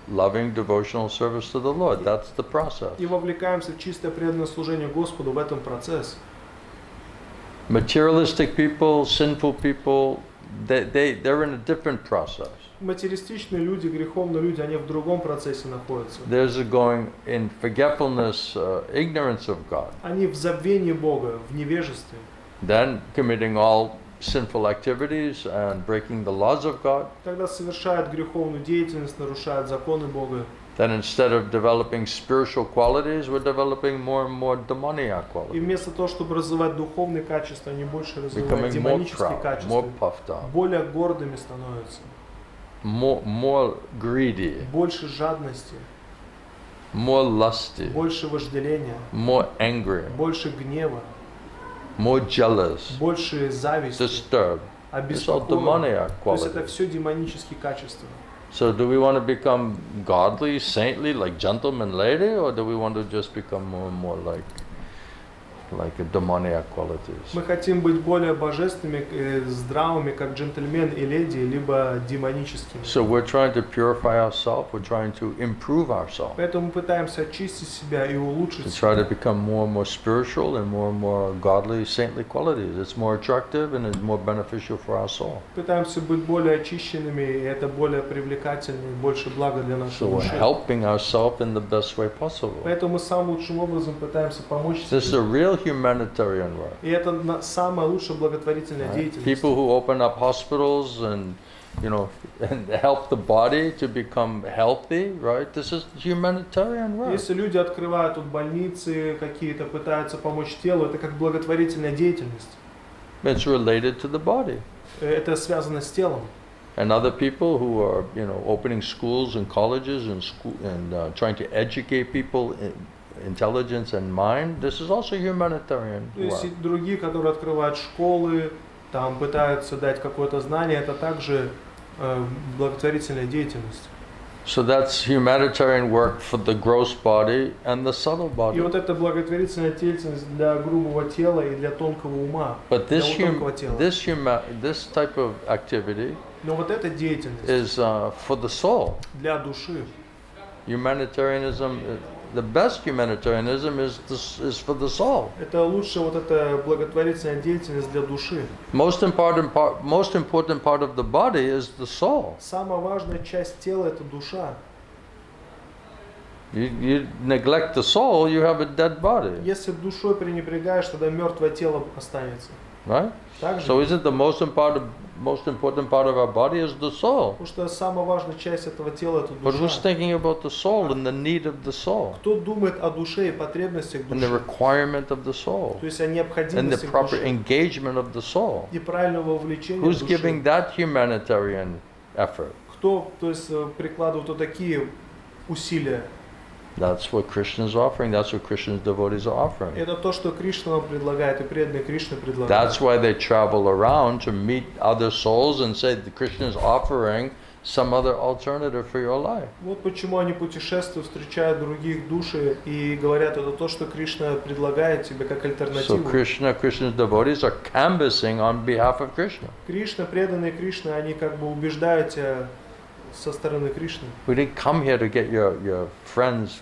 loving, devotional service to the Lord. That's the process. И вовлекаемся в чистое преданное служение Господу в этом процессе. Materialistic people, sinful people, they're in a different process. Материалистичные люди, греховные люди, они в другом процессе находятся. There's a going in forgetfulness, ignorance of God, Они в забвении Бога, в невежестве. then committing all sinful activities and breaking the laws of God. Тогда совершают греховную деятельность, нарушают законы Бога. Then instead of developing spiritual qualities, we're developing more and more demoniac И qualities, вместо того, чтобы развивать духовные качества, они больше развивают becoming more демонические proud, качества. more puffed up, Более гордыми становятся. more greedy, Больше жадности, more lusty, больше вожделения, more angry, больше гнева, more jealous, больше зависти, disturbed. It's all обеспокоенности. demoniac То есть это qualities. все демонические качества. So do we want to become godly, saintly, like gentleman lady, or do we want to just become more and more like a demoniac qualities? Мы хотим быть более божественными, здравыми, как джентльмен и леди, либо демоническими. So we're trying to purify ourselves, we're trying to improve ourselves, Поэтому мы пытаемся очистить себя и улучшить to себя. try to become more and more spiritual and more godly, saintly qualities. It's more attractive and it's more beneficial for our soul. Пытаемся быть более очищенными, и это более привлекательно и больше блага для So нашей we're души. helping ourselves in the best way possible. Поэтому мы самым лучшим образом пытаемся помочь This is a себе. real humanitarian work. И это самая лучшая благотворительная Right? деятельность. People who open up hospitals and and help the body to become healthy, right? This is humanitarian work. Если люди открывают тут больницы какие-то, пытаются помочь телу, это как благотворительная деятельность. It's related to the body. Это связано с телом. And other people who are, opening schools and colleges and trying to educate people in intelligence and mind. This is also humanitarian То есть work. и другие, которые открывают школы, там пытаются дать какое-то знание, это также благотворительная деятельность. So that's humanitarian work for the gross body and the subtle И body. вот это благотворительная деятельность для грубого тела и для тонкого ума, But для тонкого тела. this type of activity Но вот эта деятельность is for the soul. для души. Humanitarianism, the best humanitarianism is for the soul. Это лучше вот эта благотворительная деятельность для души. Most important part of the body is the soul. Самая важная часть тела это душа. You neglect the soul, you have a dead body, Если душой пренебрегаешь, тогда мертвое тело останется. right? Также, So isn't the most important part of our body is the soul? потому что самая важная часть этого тела это But who's душа. thinking about the soul and the need of the soul Кто думает о душе и потребностях and the души? requirement of the soul То есть о and the необходимости proper души engagement of the soul? и правильного вовлечения Who's души. giving that humanitarian effort? Кто, то есть прикладывает вот такие усилия? That's what Krishna is offering. That's what Krishna's devotees are offering. Это то, что Кришна вам предлагает, и преданные Кришны предлагают. That's why they travel around to meet other souls and say that Krishna is offering some other alternative for your life. Вот почему они путешествуют, встречают других души и говорят, это то, что Кришна предлагает тебе как So альтернативу. Krishna's devotees are canvassing on behalf of Krishna. Кришна, преданные Кришны, они как бы убеждают тебя со стороны Кришны. We didn't come here to get your friends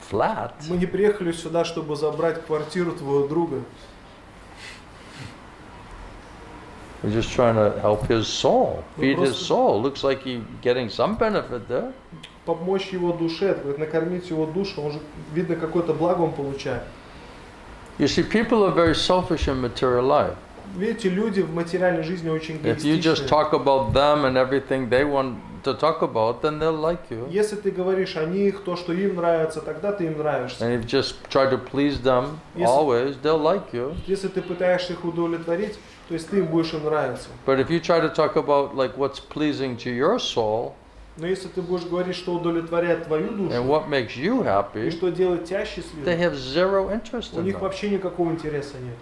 flat. Мы не приехали сюда, чтобы забрать квартиру твоего друга. We're just trying to help his soul, Мы feed his просто- soul. Looks like he's getting some benefit there. Помочь его душе, это говорит, накормить его душу, он же, видно, какое-то благо он получает. You see, people are very selfish in material life. Видите, люди в материальной жизни очень If you just эгоистичны. talk about them and everything they want to talk about, then they'll like you. Если ты говоришь о них, то, что им нравится, тогда ты им нравишься. And if you just try to please them Yes. always, they'll like you. Если ты пытаешься их удовлетворить, то есть ты им будешь им нравиться. But if you try to talk about like what's pleasing to your soul Но если ты будешь говорить, что удовлетворяет твою and душу, what makes you и happy, что делает тебя they счастливым, have zero interest у in них that. вообще никакого интереса нет.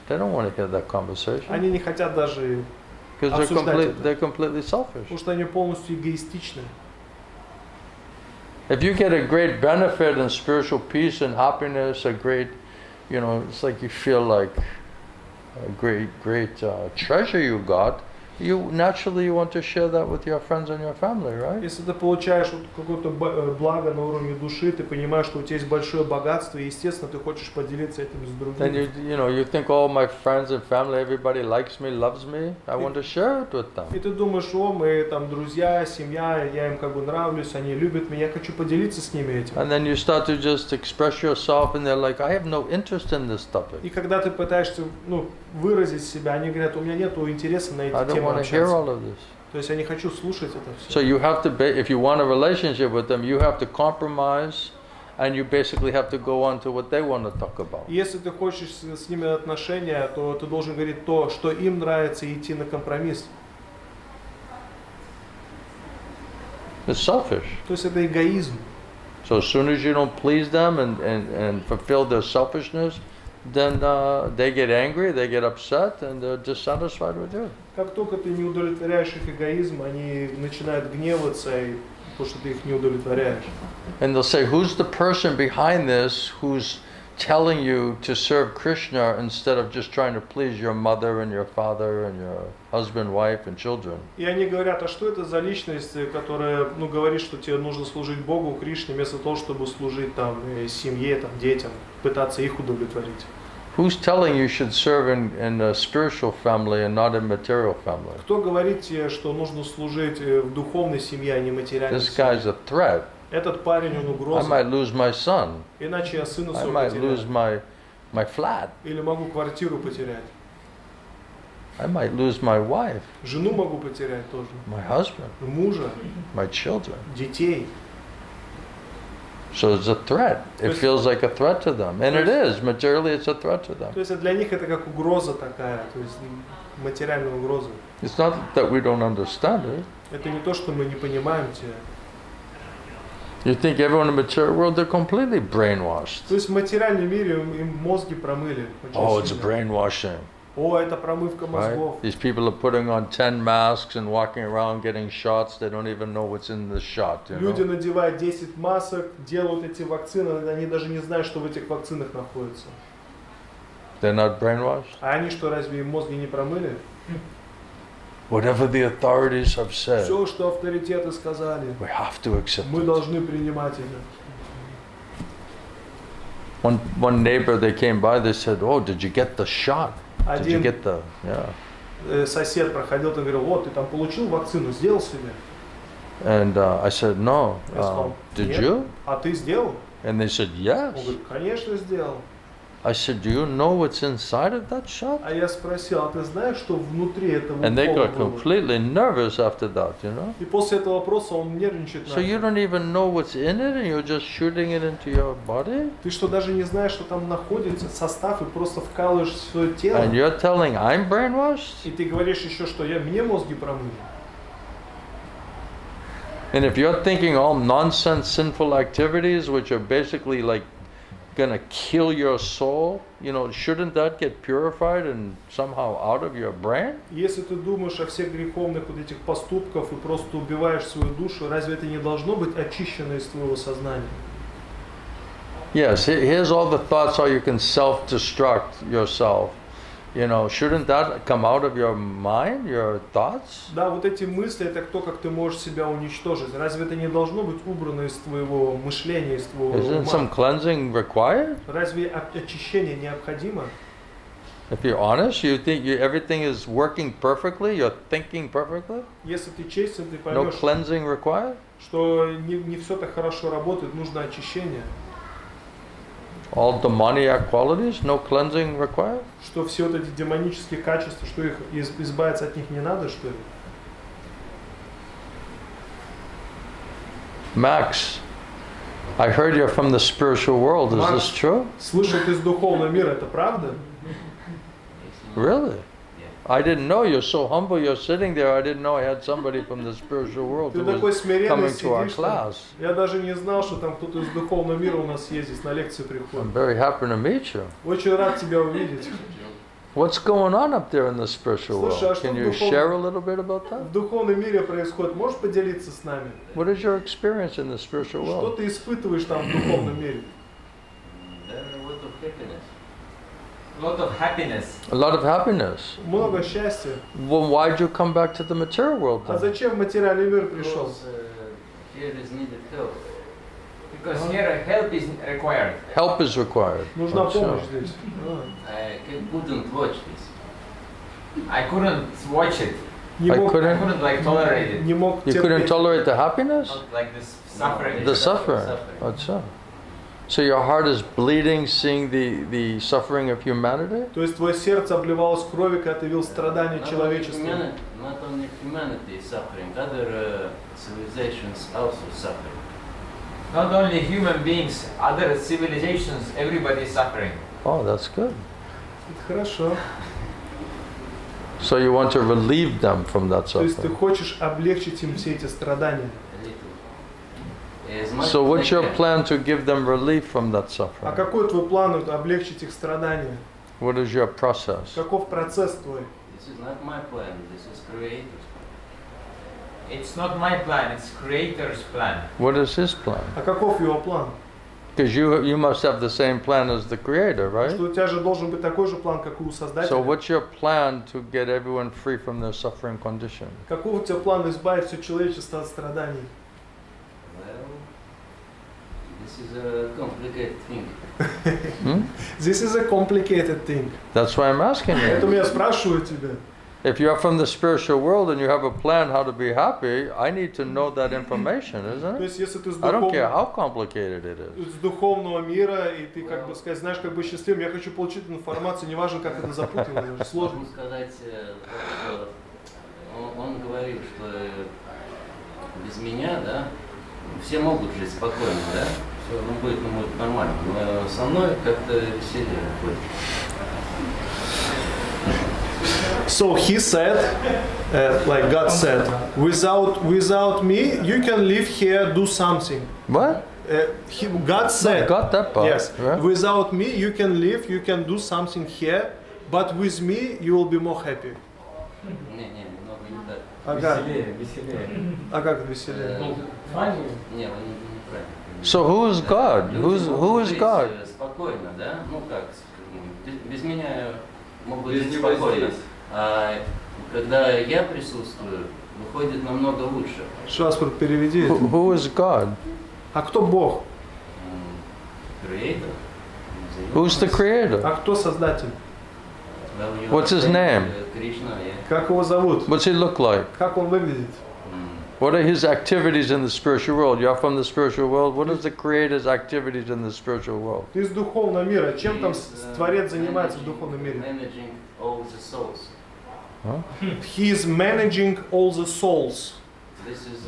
They don't want to hear that conversation Они не хотят даже, because обсуждать это. they're completely selfish. потому что они полностью эгоистичны. If you get a great benefit and spiritual peace and happiness, a great, it's like you feel like a great treasure you got, you naturally want to share that with your friends and your family, right? Если ты получаешь вот какое-то благо на уровне души, ты понимаешь, что у тебя есть большое богатство, и, естественно, ты хочешь поделиться этим с Then другими. you think, oh, my friends and family, everybody likes me, loves me. I want to share it with them. И ты думаешь, о, мы там друзья, семья, я им как бы нравлюсь, они любят меня, я хочу поделиться с ними этим. And then you start to just express yourself, and they're like, I have no interest in this topic. И когда ты пытаешься, выразить себя, они говорят, у меня нет интереса на I эти don't темы want to hear общаться. all of this. То есть я не хочу слушать это So все. you have to, if you want a relationship with them, you have to compromise, and you basically have to go on to what they want to talk about. Если ты хочешь с ними отношения, то ты должен говорить то, что им нравится, и идти на компромисс. It's selfish. То есть это эгоизм. So as soon as you don't please them and fulfill their selfishness, then they get angry, they get upset, and they're dissatisfied with you. Как только ты не удовлетворяешь их эгоизм, они начинают гневаться, потому что ты их не удовлетворяешь. And they'll say, who's the person behind this who's telling you to serve Krishna instead of just trying to please your mother and your father and your husband, wife, and children? И они говорят, а что это за личность, которая, говорит, что тебе нужно служить Богу, Кришне, вместо того, чтобы служить там семье, там, детям, пытаться их удовлетворить. Who's telling you should serve in a spiritual family and not in material family? Кто говорит тебе, что нужно служить в духовной семье, а не материальной This семье? guy's a threat. Этот парень, он I угроза. might lose my son. Иначе я сына I своего might lose потеряю. my flat. Или могу квартиру потерять. I might lose my wife, Жену могу потерять тоже. my husband, Мужа, my children. детей. So it's a threat. It feels like a threat to them. And it is. Materially, it's a threat to them. То есть для них это как угроза такая, то есть материальная угроза. It's not that we don't understand it. Это не то, что мы не понимаем тебя. You think everyone in the material world, they're completely brainwashed. То есть в материальном мире им мозги промыли. очень Oh, it's сильно. brainwashing, О, это промывка right? мозгов. These people are putting on 10 masks and walking around getting shots. They don't even know what's in the shot, you Люди know? надевают 10 масок, делают эти вакцины, они даже не знают, что в этих вакцинах находится. They're not brainwashed. А они что, разве им мозги не промыли? Whatever the authorities have said, Все, что авторитеты сказали, we have to accept мы it. должны принимать это. One neighbor, they came by, they said, oh, did you get the shot? Did you Один get the, yeah. сосед проходил, там говорил, вот, ты там получил вакцину, сделал себе? And I said, no. Я сказал, Did нет. you? А ты сделал? And they said, Он yes. говорит, конечно, сделал. I said, do you know what's inside of that shot? А я спросил, а ты знаешь, что внутри этого And they укола got было? completely nervous after that, you know? И после этого вопроса он нервничает. So you don't even know what's in it and you're just shooting it into your body? Ты что, даже не знаешь, что там находится состав, и просто вкалываешь в свое тело? And you're telling I'm brainwashed? И ты говоришь еще, что мне мозги промыли. And if you're thinking all nonsense sinful activities which are basically like gonna kill your soul, you know, shouldn't that get purified and somehow out of your brain? Если ты думаешь о всех греховных вот этих поступках и просто убиваешь свою душу, разве это не должно быть очищено из твоего сознания? Yes, here's all the thoughts how you can self-destruct yourself. You know, shouldn't that come out of your mind, your thoughts? Да, вот эти мысли, это то, как ты можешь себя уничтожить. Разве это не должно быть убрано из твоего мышления, из твоего Isn't some ума? cleansing required? Разве очищение необходимо? If you're honest, you think everything is working perfectly, you're thinking perfectly? Если ты честен, ты No поймешь, cleansing required? что не все так хорошо работает, нужно очищение. All demoniac qualities, no cleansing required? Что все вот эти демонические качества, что их избавиться от них не надо, что ли? Max, I heard you're from the spiritual world. Is Max. this true? Слышал ты из духовного мира, это правда? Really? I didn't know. You're so humble. You're sitting there. I didn't know I had somebody from the spiritual world Ты who такой was смиренный coming to our сидишь там. class. Я даже не знал, что там кто-то из духовного мира у нас есть, здесь на лекции I'm приходит. very happy to meet you. Очень рад тебя увидеть. What's going on up there in the spiritual Слушай, world? а что Can в you духовном- share a little bit about that? В духовном мире происходит. Можешь поделиться с нами? What is your experience in the spiritual Что world? ты испытываешь там в духовном мире? There are a lot of happiness. Lot of happiness. A lot of happiness. Много счастья. Well, why'd you come back to the material world А then? зачем в материальный мир пришел? Because here is needed help. Because here help is required. Help is required. Нужна That's помощь right. здесь. I couldn't watch this. I couldn't watch it. Не I мог, I couldn't- couldn't like tolerate it. не мог You couldn't терпеть. tolerate the happiness? Not like this suffering. The suffering. That's so. So your heart is bleeding seeing the suffering of humanity? То есть твое сердце обливалось кровью, когда ты видел страдания человечества. Not only humanity is suffering, other civilizations also suffering. Not only human beings, other civilizations, everybody is suffering. Oh, that's good. Это хорошо. So you want to relieve them from that То есть ты suffering. хочешь облегчить им все эти страдания. A little. As much So as what's they your can. plan to give them relief from that А suffering? какой твой план облегчить их страдания? What is your process? Каков процесс твой? This is not my plan, this is Creator's plan. It's not my plan, it's Creator's plan. What is his plan? А каков его план? Because you must have the same plan as the creator, right? Что у тебя же должен быть такой же план, как и у So Создателя. what's your plan to get everyone free from their suffering condition? Каков у тебя план избавить все человечество от страданий? Well, this is a complicated thing. Hmm? This is a complicated thing. That's why I'm asking you. Поэтому я спрашиваю тебя. If you are from the spiritual world and you have a plan how to be happy, I need to know that information, То isn't it? есть, если ты I don't care how complicated it is. с духовного мира, и ты, как бы сказать, знаешь, как бы счастливым, я хочу получить информацию, неважно, как это запутано, сложно. Можно сказать, что он говорил, что без меня, да, все могут жить спокойно, да, все будет нормально, но со мной как-то веселее будет. So he said, like God said, without me, you can live here, do something. What? God I said, got that part. yes, right? without me, you can live, you can do something here, but with me, you will be more happy. Не, немного не так. Ага. Веселее. А как веселее? Не, вы неправильно. So who is God? Who is Жить, God? Спокойно, да? Ну как, без меня могут Без жить него спокойно. здесь. А когда я присутствую, выходит намного лучше. Шаспорт, переведи. Who is God? А кто Бог? Creator. Who's the creator? А кто Создатель? Well, you What's his are name? Krishna, yeah. Как его зовут? What's he look like? Как он выглядит? What are his activities in the spiritual world? You are from the spiritual world. What is the creator's activities in the spiritual world? Ты из духовного мира. Чем там He's, Творец занимается в духовном мире? Managing all the souls. Huh? He is managing all the souls. This is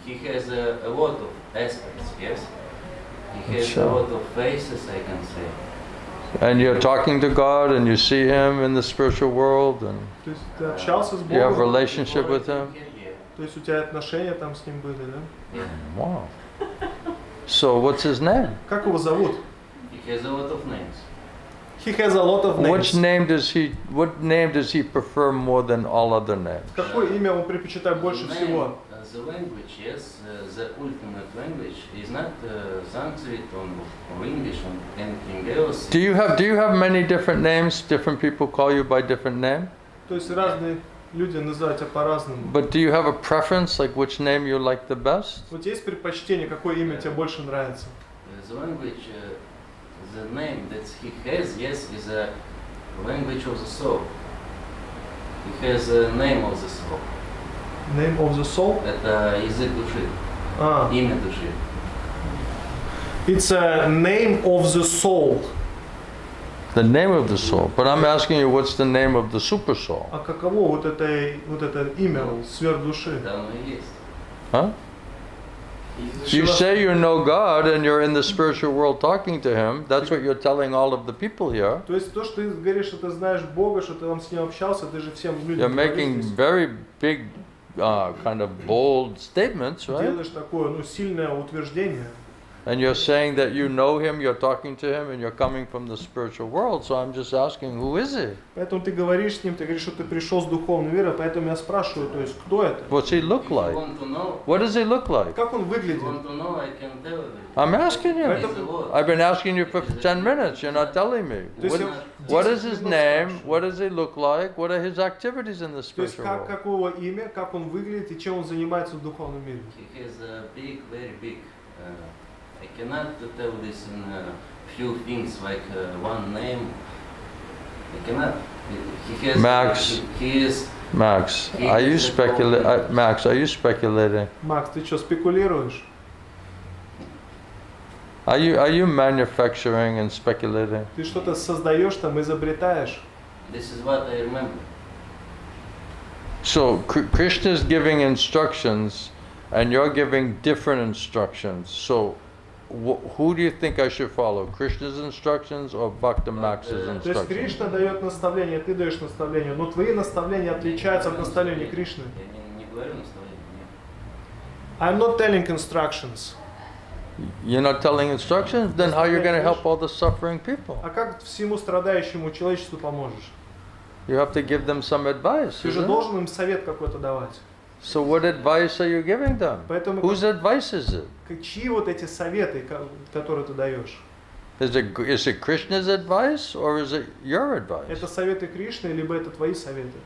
he has a lot of aspects, yes. He has Sure. a lot of faces, I can say. And you're talking to God and you see him in the spiritual world and То есть ты общался с you have a Богом? relationship with him. То есть у тебя отношения там с ним были, да? Wow. So what's his name? Как его зовут? He has a lot of names. He has a lot of names. What name does he prefer more than all other names? Какое имя он предпочитает больше всего? The language, yes, the ultimate language is not Sanskrit or English or anything else. Do you have many different names? Different people call you by different name? То есть разные люди называют тебя по-разному. But do you have a preference, like which name you like the best? Вот есть предпочтение, какое имя тебе больше нравится? The language, the name that he has, yes, is a language of the soul. He has a name of the soul. Name of the soul? Это язык души, имя души. It's a name of the soul. The name of the soul. But I'm asking you, what's the name of the super soul? А каково вот это имя сверхдуши? Да, оно и есть. Huh? You say you know God and you're in the spiritual world talking to Him. That's what you're telling all of the people here. То есть то, что ты говоришь, что ты знаешь Бога, что ты там с Ним общался, ты же всем You're людям making говоришь, very big, kind of bold statements, right? делаешь такое, сильное утверждение. And you're saying that you know Him, you're talking to Him, and you're coming from the spiritual world. So I'm just asking, who is He? Поэтому ты говоришь с Ним, ты говоришь, что ты пришел с духовной мира, поэтому я спрашиваю, то есть кто это? What's He look If you like? want to know, What does He look like? Как он if выглядит? you want to know, I can tell you. I'm asking you. He's the Lord. I've been asking you for 10 minutes. You're not telling me. То есть What is His name? What does He look like? What are His activities in the То есть spiritual world? какого имя, как он выглядит и чем он занимается в духовном мире? He has a big, very big. I cannot tell this in a few things like one name. I cannot. He has. Max. He is. Max, are you speculating? Max, are you speculating? Макс, ты что, спекулируешь? Are you manufacturing and speculating? Ты что-то создаешь там, изобретаешь? This is what I remember. So Krishna is giving instructions, and you're giving different instructions. So who do you think I should follow? Krishna's instructions or Bhakta Max's То есть instructions? Кришна дает наставление, ты даешь наставление, но твои наставления отличаются от наставлений Кришны. Я не говорю наставление. Нет. I'm not telling instructions. You're not telling instructions? Then how are you going to help all the suffering people? А как всему страдающему человечеству поможешь? You have to give them some advice. Ты же isn't it? должен им совет какой-то давать. So what advice are you giving them? Поэтому Whose advice is it? чьи вот эти советы, которые ты даешь? Is it Krishna's advice or is it your advice? Это советы Кришны, либо это твои советы?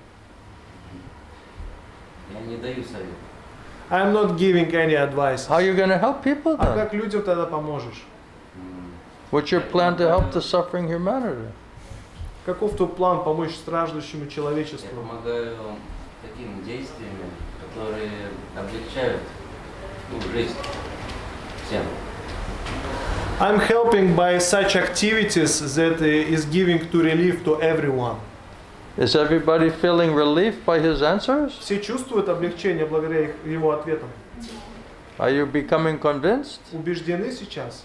Я не даю совет. I'm not giving any advice. How are you going to help people А then? как людям тогда поможешь? What's your plan to help the suffering humanity? Каков твой план помочь страждущему Я человечеству? помогаю такими действиями, которые облегчают жизнь всем. I'm helping by such activities that is giving to relief to everyone. Is everybody feeling relief by his answers? Все чувствуют облегчение благодаря его ответам. Are you becoming convinced? Убеждены сейчас?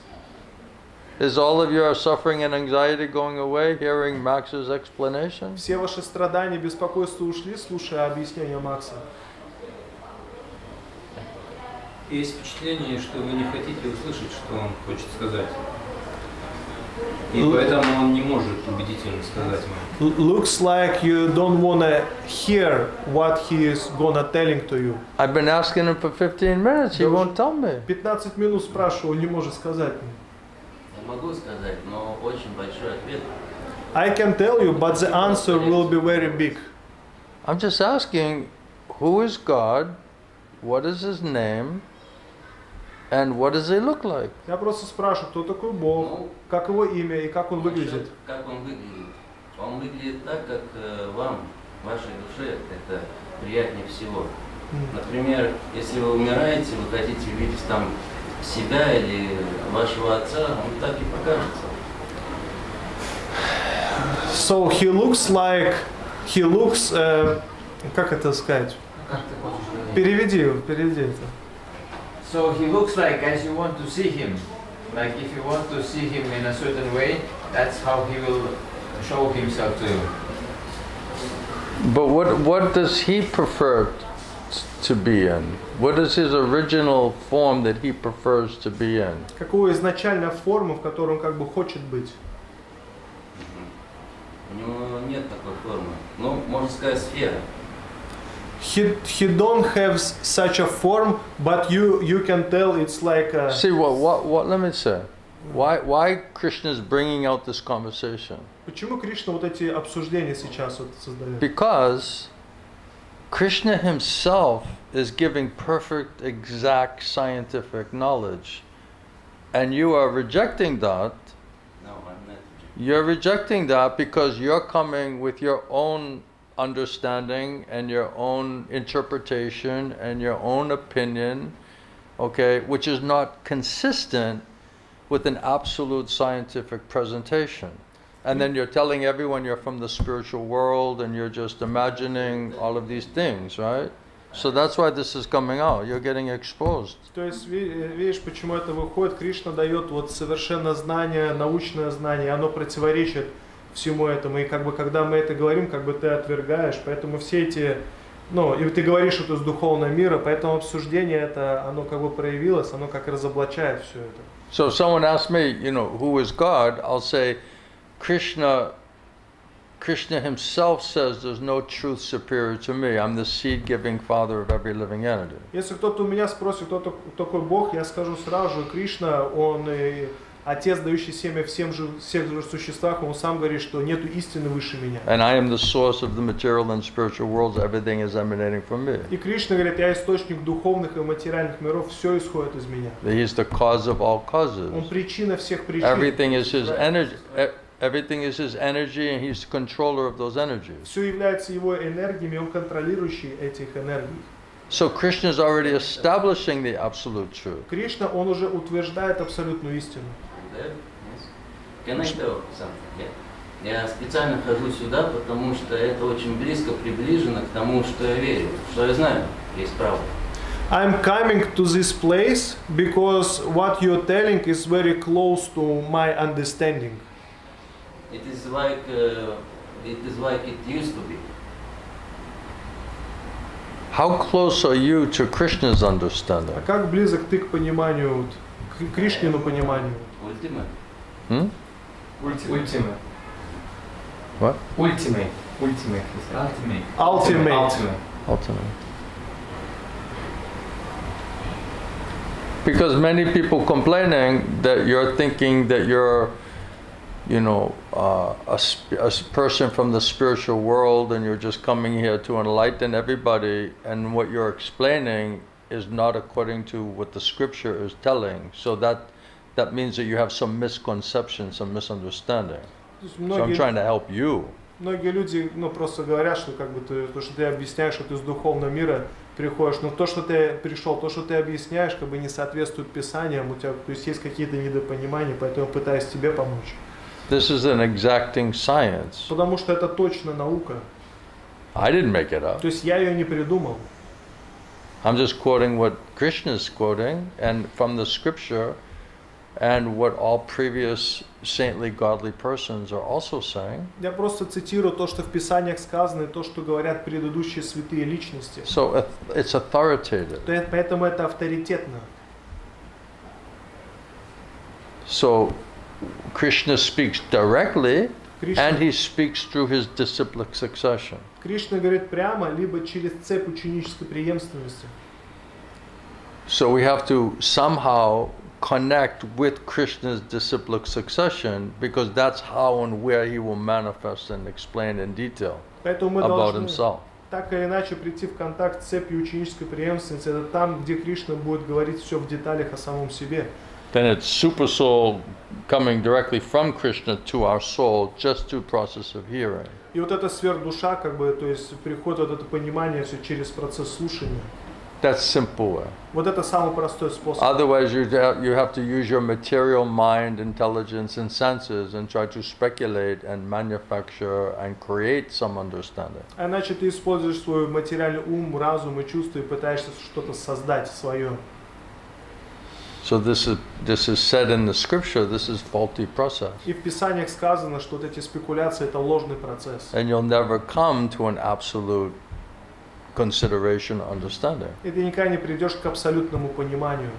Is all of your suffering and anxiety going away hearing Max's explanation? Все ваши страдания, беспокойства ушли, слушая объяснение Макса. Есть впечатление, что вы не хотите услышать, что он хочет сказать. И поэтому он не может убедительно сказать вам. Looks like you don't wanna hear what he is gonna telling to you. I've been asking him for 15 minutes. He won't tell me. 15 минут спрашиваю, он не может сказать мне. Я могу сказать, но очень большой ответ. I can tell you, but the answer will be very big. I'm just asking, who is God? What is His name? And what does He look like? Я просто спрашиваю, кто такой Бог, как его имя и как он выглядит. Как он выглядит? Он выглядит так, как вам, вашей душе, это приятнее всего. Например, если вы умираете, вы хотите увидеть там себя или вашего отца, он так и покажется. So he looks like, как это сказать? Переведи это. So he looks like as you want to see him. Like if you want to see him in a certain way, that's how he will show himself to you. But what does He prefer to be in? What is His original form that He prefers to be in? Какую изначальная форма, в которой он как бы хочет быть? У него нет такой формы. Ну, можно сказать, сфера. he don't have such a form, but you can tell it's like a, See what let me say. Why Krishna is bringing out this conversation? Почему Кришна вот эти обсуждения сейчас вот создает? Because Krishna himself is giving perfect, exact scientific knowledge. And you are rejecting that. No, I'm not. You're rejecting that because you're coming with your own understanding and your own interpretation and your own opinion, okay, which is not consistent with an absolute scientific presentation. And then you're telling everyone you're from the spiritual world and you're just imagining all of these things, right? So that's why this is coming out. You're getting exposed. То есть видишь, почему это выходит? Кришна дает вот совершенно знание, научное знание, оно противоречит всему этому. И как бы когда мы это говорим, как бы ты отвергаешь, поэтому все эти, ну, и ты говоришь, что это из духовного мира, поэтому обсуждение это, оно как бы проявилось, оно как разоблачает все это. So if someone asks me, who is God, I'll say, Krishna himself says there's no truth superior to me. I'm the seed-giving father of every living entity. Если кто-то у меня спросит, кто такой Бог, я скажу сразу же, Кришна, он Отец, дающий семя всех же существах, он сам говорит, что нету истины выше меня. And I am the source of the material and spiritual worlds. Everything is emanating from me. И Кришна говорит, я источник духовных и материальных миров, все исходит из меня. He is the cause of all causes. Он причина всех причин. Everything is his energy. Everything is his energy, and he's the controller of those energies. Все является его энергиями, он контролирующий этих энергий. So Krishna is already establishing the absolute truth. Кришна, он уже утверждает абсолютную истину. Can I tell something? Я специально хожу сюда, потому что это очень близко приближено к тому, что я верю, что я знаю, есть правда. I'm coming to this place because what you're telling is very close to my understanding. It is like it used to be. How close are you to Krishna's understanding? А как близок ты к пониманию, к Кришнину пониманию? Ultimate. Hmm? Ultimate. What? Ultimate. Ultimate. Because many people complaining that you're thinking that you're, a person from the spiritual world and you're just coming here to enlighten everybody, and what you're explaining is not according to what the scripture is telling. So that means that you have some misconception, some misunderstanding. So I'm trying to help you. Многие люди, просто говорят, что как бы то, что ты объясняешь, что ты из духовного мира приходишь, но то, что ты пришел, то, что ты объясняешь, как бы не соответствует Писаниям, у тебя, то есть какие-то недопонимания, поэтому пытаюсь тебе помочь. This is an exacting science. Потому что это точно наука. I didn't make it up. То есть я ее не придумал. I'm just quoting what Krishna is quoting, and from the scripture, and what all previous saintly godly persons are also saying. Я просто цитирую то, что в Писаниях сказано, и то, что говорят предыдущие святые личности. So it's authoritative. Поэтому это авторитетно. So Krishna speaks directly, and he speaks through his disciplic succession. Кришна говорит прямо, либо через цепь ученической преемственности. So we have to somehow connect with Krishna's disciplic succession, because that's how and where he will manifest and explain in detail about himself. Так или иначе прийти в контакт с цепью ученической преемственности, это там, где Кришна будет говорить все в деталях о самом себе. Then it's super soul coming directly from Krishna to our soul, just through process of hearing. И вот эта сверхдуша, как бы, то есть приходит вот это понимание все через процесс слушания. That's simple way. Вот это самый простой способ. Otherwise, you have to use your material mind, intelligence, and senses, and try to speculate and manufacture and create some understanding. А иначе ты используешь свой материальный ум, разум и чувства и пытаешься что-то создать свое. So this is said in the scripture. This is faulty process. И в Писаниях сказано, что вот эти спекуляции это ложный процесс. And you'll never come to an absolute consideration or understanding. И ты никогда не придешь к абсолютному пониманию.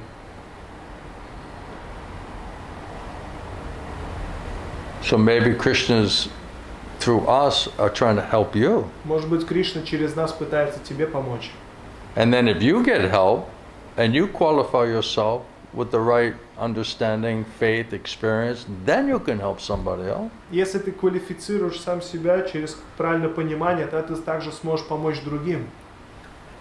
So maybe Krishna's through us, are trying to help you. Может быть, Кришна через нас пытается тебе помочь. And then if you get help and you qualify yourself with the right understanding, faith, experience, then you can help somebody else. Если ты квалифицируешь сам себя через правильное понимание, то ты также сможешь помочь другим.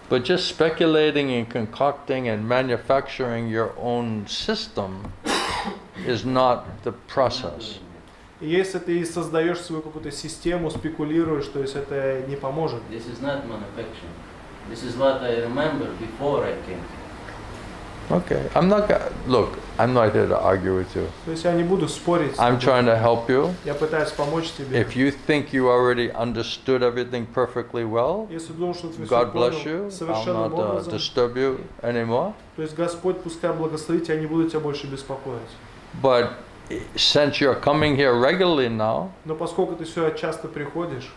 But just speculating and concocting and manufacturing your own system is not the process. И если ты создаешь свою какую-то систему, спекулируешь, то есть это не поможет. This is not manufacturing. This is what I remember before I came. Okay, look, I'm not here to argue with you. То есть я не буду спорить. I'm trying to help you. Я пытаюсь помочь тебе. If you think you already understood everything perfectly well, Если думаешь, что ты God все bless понял you. I'll совершенным not образом, disturb you anymore. то есть Господь пускай благословит, я не буду тебя больше беспокоить. But since you're coming here regularly now, Но поскольку ты сюда часто приходишь,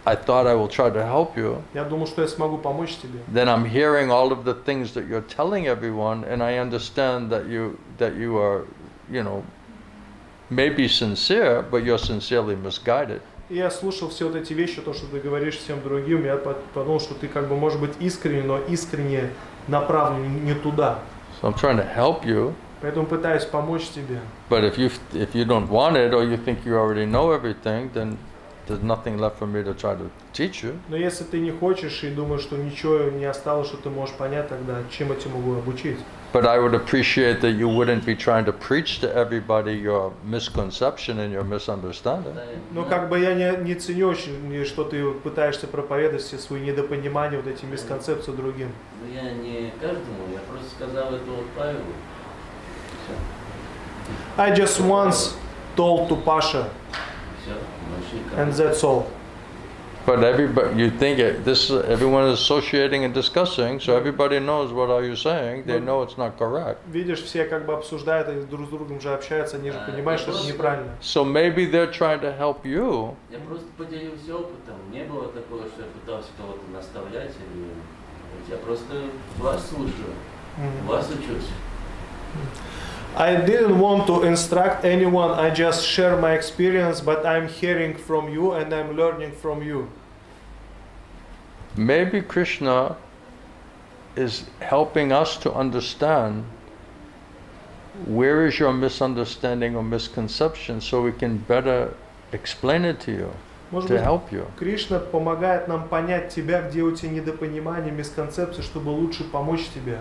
I thought I will try to help you. я думал, что я смогу помочь тебе. Then I'm hearing all of the things that you're telling everyone, and I understand that you are, maybe sincere, but you're sincerely misguided. И я слушал все вот эти вещи, то, что ты говоришь всем другим, я подумал, что ты как бы может быть искренне, но искренне направлен не туда. So I'm trying to help you. Поэтому пытаюсь помочь тебе. But if you don't want it, or you think you already know everything, then there's nothing left for me to try to teach you. Но если ты не хочешь и думаешь, что ничего не осталось, что ты можешь понять, тогда чем я тебя могу обучить? But I would appreciate that you wouldn't be trying to preach to everybody your misconception and your misunderstanding. Но как бы я не ценю очень, что ты пытаешься проповедовать все свои недопонимания, вот эти мисконцепции другим. Я не каждому, я просто сказал это вот Павелу. I just once told to Pasha, Все, больше and никому. that's all. But you think everyone is associating and discussing, so everybody knows what are you saying. They know it's not correct. Видишь, все как бы обсуждают и друг с другом же общаются, они же понимают, что это неправильно. So maybe they're trying to help you. Я просто поделился опытом. Не было такого, что я пытался кого-то наставлять. Я просто вас слушаю, вас учусь. I didn't want to instruct anyone, I just share my experience, but I'm hearing from you and I'm learning from you. Maybe Krishna is helping us to understand where is your misunderstanding or misconception so we can better explain it to you, Может to быть, help you. Кришна помогает нам понять тебя, где у тебя недопонимание, мисконцепции, чтобы лучше помочь тебе.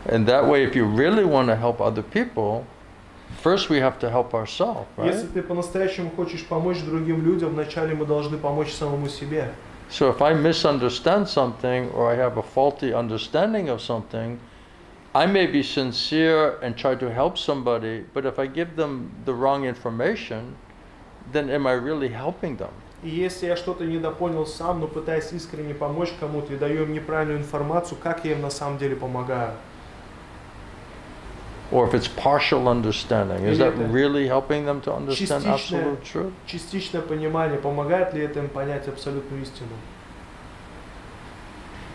And that way, if you really want to help other people, first we have to help ourselves, right? Если ты по-настоящему хочешь помочь другим людям, вначале мы должны помочь самому себе. So if I misunderstand something or I have a faulty understanding of something, I may be sincere and try to help somebody, but if I give them the wrong information, then am I really helping them? И если я что-то недопонял сам, но пытаюсь искренне помочь кому-то и даю им неправильную информацию, как я им на самом деле помогаю? Or if it's partial understanding, is that really helping them to understand absolute truth? Частичное понимание, помогает ли это им понять абсолютную истину?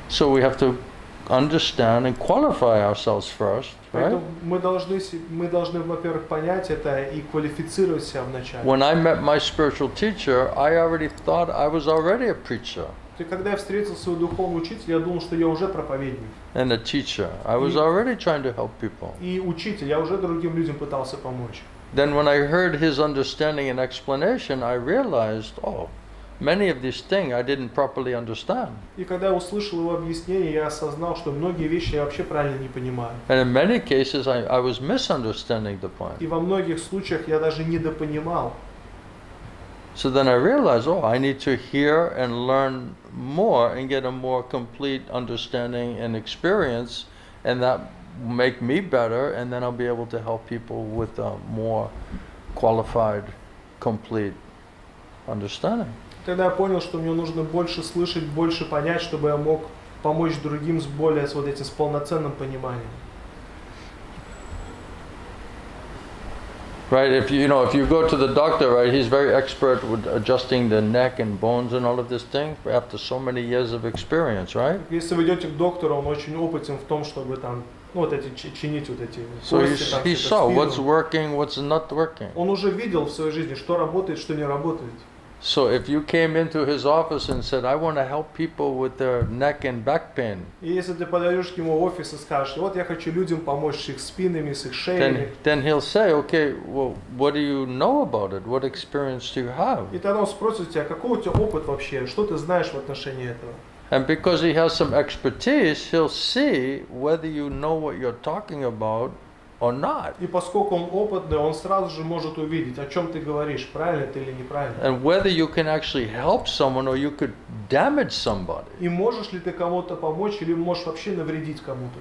So we have to understand and qualify ourselves first, right? Поэтому мы должны, во-первых, понять это и квалифицировать себя вначале. When I met my spiritual teacher, I already thought I was already a preacher И когда я встретил своего духовного учителя, я думал, что я уже проповедник. and a teacher. I was already trying to help people. И учитель, я уже другим людям пытался помочь. Then when I heard his understanding and explanation, I realized, oh, many of these things I didn't properly understand. И когда я услышал его объяснение, я осознал, что многие вещи я вообще правильно не понимаю. And in many cases, I was misunderstanding the point. И во многих случаях я даже недопонимал. So then I realized, oh, I need to hear and learn more and get a more complete understanding and experience, and that will make me better, and then I'll be able to help people with a more qualified, complete understanding. Тогда я понял, что мне нужно больше слышать, больше понять, чтобы я мог помочь другим с более с вот этим с полноценным пониманием. Right, if you go to the doctor, right, he's very expert with adjusting the neck and bones and all of this thing after so many years of experience, right? Если вы идете к доктору, он очень опытен в том, чтобы там Ну, вот эти, чинить вот эти So кости, там, he всё saw это, what's спину. working, what's not working. Он уже видел в своей жизни, что работает, что не работает. So if you came into his office and said, I want to help people with their neck and back pain, И если ты подойдешь к нему в офис и скажешь, вот я хочу людям помочь с их спинами, с их шеями, then he'll say, okay, well, what do you know about it? What experience do you have? и тогда он спросит тебя, какой у тебя опыт вообще, что ты знаешь в отношении этого. And because he has some expertise, he'll see whether you know what you're talking about or not. И поскольку он опытный, он сразу же может увидеть, о чем ты говоришь, правильно ты или неправильно. And whether you can actually help someone or you could damage somebody. И можешь ли ты кому-то помочь, или можешь вообще навредить кому-то.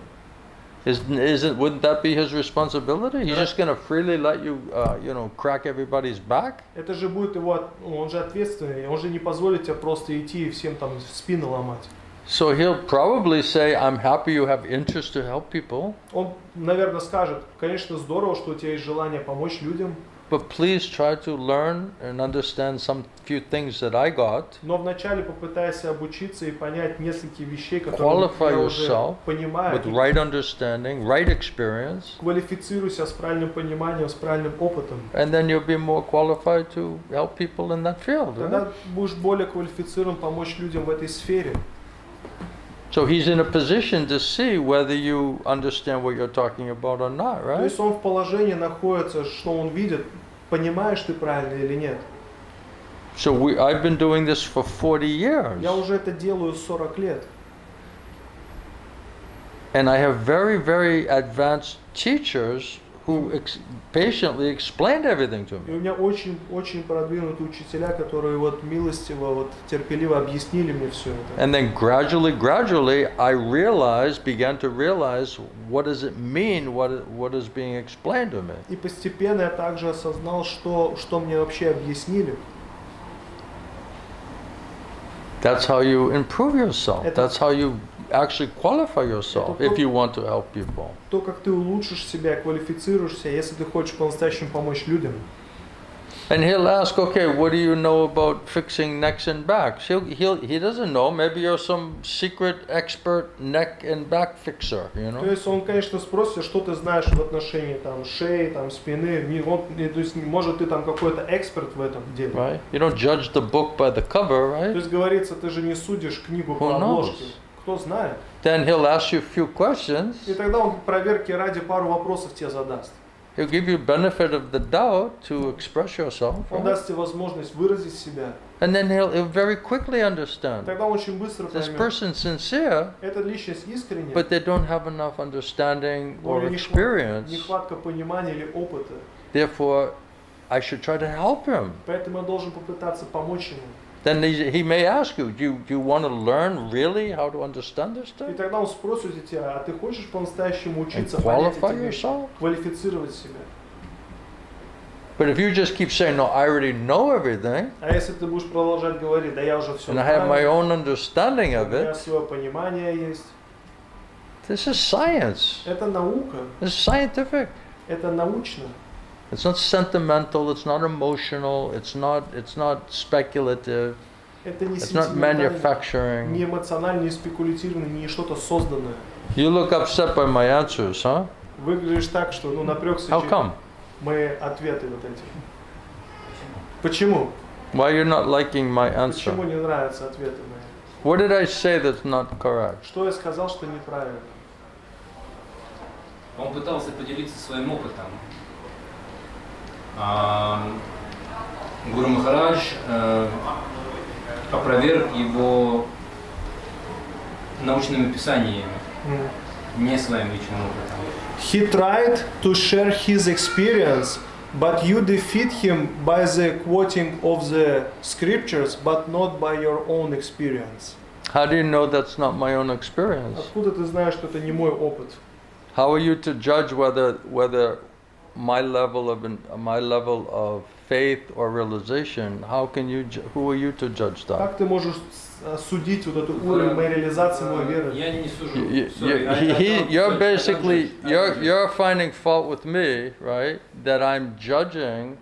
Wouldn't that be his responsibility? He's just going to freely let you, crack everybody's back? Это же будет его, он же ответственный, он же не позволит тебе просто идти и всем там спину ломать. So he'll probably say, I'm happy you have interest to help people, Он, наверное, скажет, конечно, здорово, что у тебя есть желание помочь людям, but please try to learn and understand some few things that I got. но вначале попытайся обучиться и понять несколько вещей, которые Qualify я уже yourself понимаю. with right understanding, right experience, Квалифицируйся с правильным пониманием, с правильным опытом. and then you'll be more qualified to help people in that field. Right? Тогда будешь более квалифицирован помочь людям в этой сфере. So he's in a position to see whether you understand what you're talking about or not, То right? есть он в положении находится, что он видит, понимаешь ты правильно или нет. So I've been doing this for 40 years. Я уже это делаю 40 лет. And I have very, very advanced teachers who patiently explained everything to И me. у меня очень продвинутые учителя, которые вот милостиво, вот терпеливо объяснили мне все это. And then gradually, I began to realize what does it mean, what is being explained to me. И постепенно я также осознал, что мне вообще объяснили. That's how you improve yourself. Это- That's how you actually qualify yourself if you want to help people. То, как ты улучшишь себя, квалифицируешься, если ты хочешь по-настоящему помочь людям. And he'll ask, okay, what do you know about fixing necks and backs? He doesn't know. Maybe you're some secret expert neck and back fixer, you То know? есть он, конечно, спросит, что ты знаешь в отношении там шеи, там спины. То есть, может, ты там какой-то эксперт в этом деле. Right? You don't judge the book by the cover, То right? есть говорится, ты же не судишь книгу Who по обложке. knows? Кто знает? Then he'll ask you a few questions. И тогда он проверки ради пару вопросов тебе задаст. He'll give you benefit of the doubt to express yourself. Он Right? даст тебе возможность выразить себя. And then he'll very quickly understand. Тогда он очень быстро This поймет. person sincere, Эта личность искренняя, but they don't have enough understanding но у or него experience. нехватка понимания или опыта. Therefore, I should try to help him. Поэтому я должен попытаться помочь ему. Then he may ask you, do you want to learn really how to understand this И stuff? тогда он спросит у тебя, а ты хочешь по-настоящему And учиться понять qualify эти вещи, yourself? квалифицировать себя. But if you just keep saying, no, I already know everything, А если ты будешь продолжать говорить, да я уже все and I have my знаю, own understanding у of меня it, свое понимание есть. this is science. Это наука, This is scientific. это научно. It's not sentimental, it's not emotional, it's not speculative, Это не it's not сентиментально, не manufacturing. эмоционально, не спекулятивно, не что-то созданное. You look upset by my answers, huh? Выглядишь так, что напрягся How come? мои ответы вот эти. Почему? Why you're not liking my Почему answer? не нравятся ответы мои? What did I say that's not correct? Что я сказал, что неправильно? Он пытался поделиться своим опытом. Гуру Махарадж опроверг его научными писаниями, не своим личным опытом. He tried to share his experience, but you defeat him by the quoting of the scriptures, but not by your own experience. How do you know that's not my own experience? Откуда ты знаешь, что это не мой опыт? How are you to judge whether my level of faith or realization? Who are you to judge that? Как ты можешь судить вот этот уровень моей реализации, моей веры? Я не сужу. Sorry, You're basically I don't judge. you're finding fault with me, right? That I'm judging,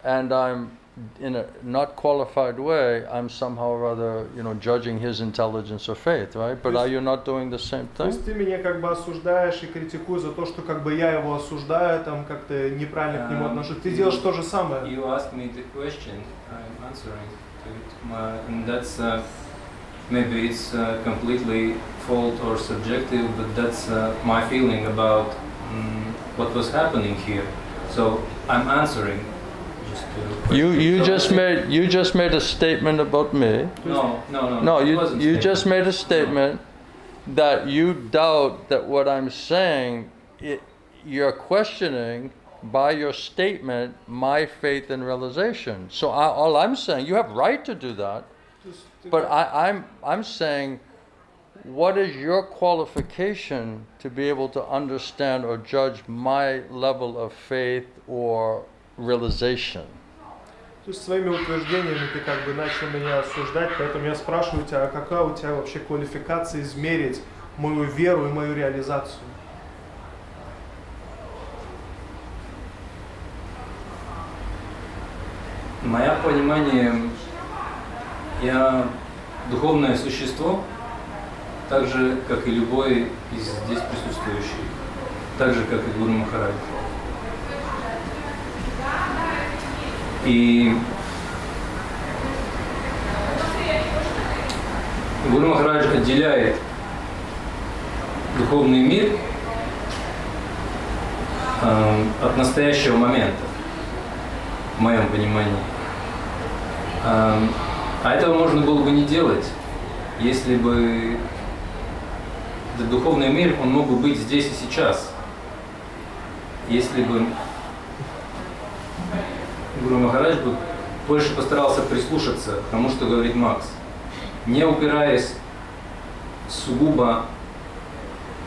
and I'm in a not qualified way, I'm somehow or other, judging his intelligence or faith, right? But are you not doing the same То thing? есть ты меня как бы осуждаешь и критикуешь за то, что как бы я его осуждаю, там как-то неправильно к нему отношусь. Ты делаешь то же самое. You asked me the question, I'm answering to it. And that's maybe it's completely fault or subjective, but that's my feeling about what was happening here. So I'm answering. You just made a statement about me. No. You just made a statement that you doubt that what I'm saying, you're questioning by your statement my faith and realization. So all I'm saying, you have right to do that, but I'm saying, what is your qualification to be able to understand or judge my level of faith or realization? То есть своими утверждениями ты как бы начал меня осуждать, поэтому я спрашиваю тебя, а какая у тебя вообще квалификация измерить мою веру и мою реализацию? Мое понимание, я духовное существо, так же, как и любой из здесь присутствующих, так же, как и Гуру Махарадж. И Гуру Махарадж отделяет духовный мир от настоящего момента, в моем понимании. А этого можно было бы не делать, если бы этот духовный мир, он мог бы быть здесь и сейчас. Если бы Гуру Махарадж бы больше постарался прислушаться к тому, что говорит Макс, не упираясь сугубо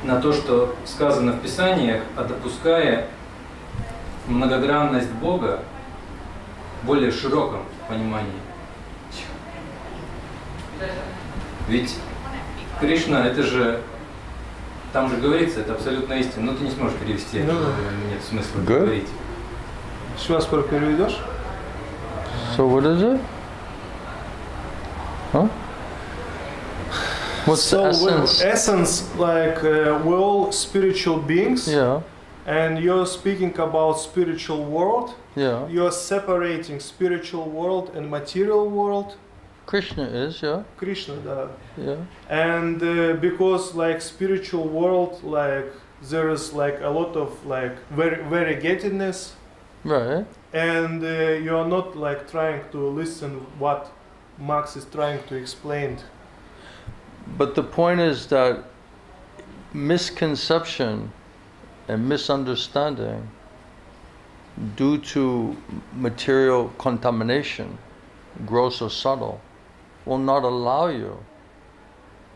на то, что сказано в Писаниях, а допуская многогранность Бога в более широком понимании. Ведь Кришна, это же, там же говорится, это абсолютно истина, но ты не сможешь перевести, нет смысла говорить. Еще раз переведешь? So what is it? Huh? What's the essence? Essence, like we're all spiritual beings. Yeah. And you're speaking about spiritual world. Yeah. You're separating spiritual world and material world. Krishna is, yeah. Krishna, да. Yeah. And because like spiritual world, like there is like a lot of like variegatedness. Right. And you are not like trying to listen what Max is trying to explain. But the point is that misconception and misunderstanding due to material contamination, gross or subtle, will not allow you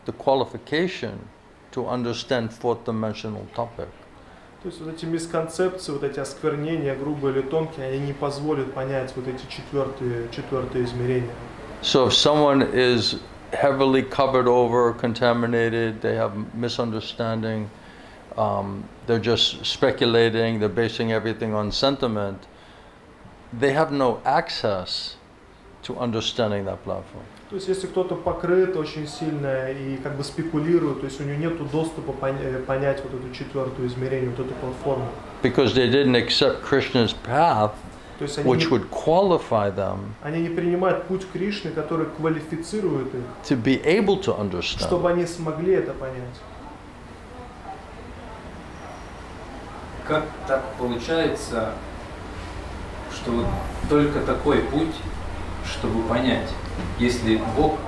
the qualification to understand fourth dimensional topic. То есть вот эти мисконцепции, вот эти осквернения, грубые или тонкие, они не позволят понять вот эти четвертые измерения. So if someone is heavily covered over, contaminated, they have misunderstanding, they're just speculating, they're basing everything on sentiment, they have no access to understanding that platform. То есть если кто-то покрыт очень сильно и как бы спекулирует, то есть у него нет доступа понять вот эту четвертую измерение, вот эту платформу. Because they didn't accept Krishna's path, which would qualify them они не принимают путь Кришны, который квалифицирует их, to be able to understand. чтобы они смогли это понять. Как так получается, что вот только такой путь, чтобы понять, если Бог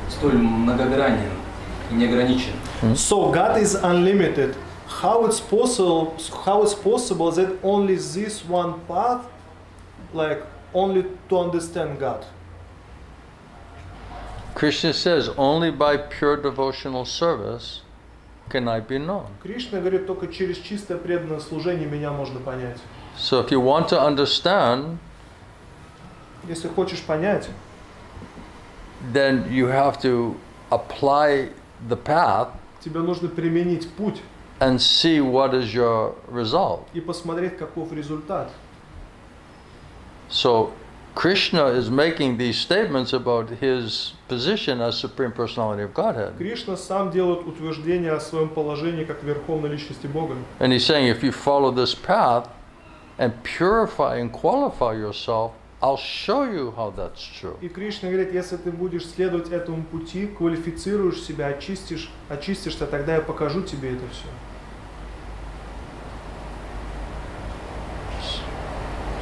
столь многогранен и неограничен? So God is unlimited. How it's possible that only this one path, like only to understand God? Krishna says, only by pure devotional service can I be known. Кришна говорит, только через чистое преданное служение меня можно понять. So if you want to understand, если хочешь понять, then you have to apply the path тебе нужно применить путь and see what is your result. и посмотреть, каков результат. So Krishna is making these statements about his position as Supreme Personality of Godhead. Кришна сам делает утверждение о своем положении как Верховной Личности Бога. And he's saying, if you follow this path and purify and qualify yourself, I'll show you how that's true. И Кришна говорит, если ты будешь следовать этому пути, квалифицируешь себя, очистишься, тогда я покажу тебе это все.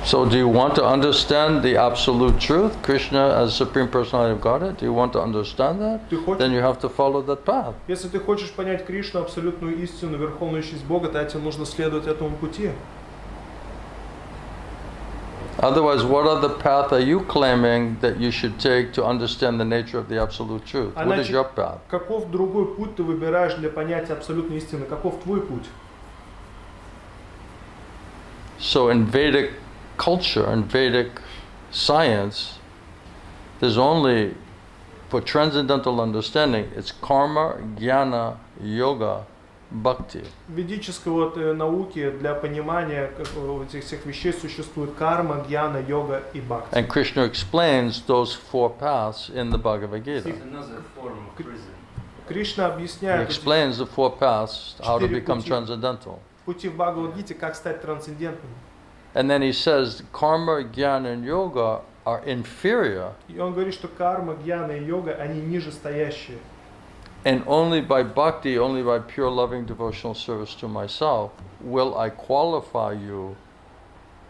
So do you want to understand the absolute truth, Krishna as Supreme Personality of Godhead? Do you want to understand that? Then you have to follow that path. Если ты хочешь понять Кришну, абсолютную истину, Верховную Личность Бога, то тебе нужно следовать этому пути. Otherwise, what other path are you claiming that you should take to understand the nature of the absolute truth? What is your path? Каков другой путь ты выбираешь для понятия абсолютной истины? Каков твой путь? So in Vedic culture and Vedic science, there's only, for transcendental understanding, it's karma, jnana, yoga, bhakti. В ведической науке для понимания этих всех вещей существует карма, гьяна, йога и бхакти. And Krishna explains those four paths in the Bhagavad Gita. It's another form of prison. Кришна He объясняет explains the four paths, how to become transcendental. пути в Бхагавад-гите, как стать трансцендентным. And then he says karma, jnana, and yoga are inferior. И он говорит, что карма, гьяна и йога, они нижестоящие. And only by bhakti, only by pure loving devotional service to myself, will I qualify you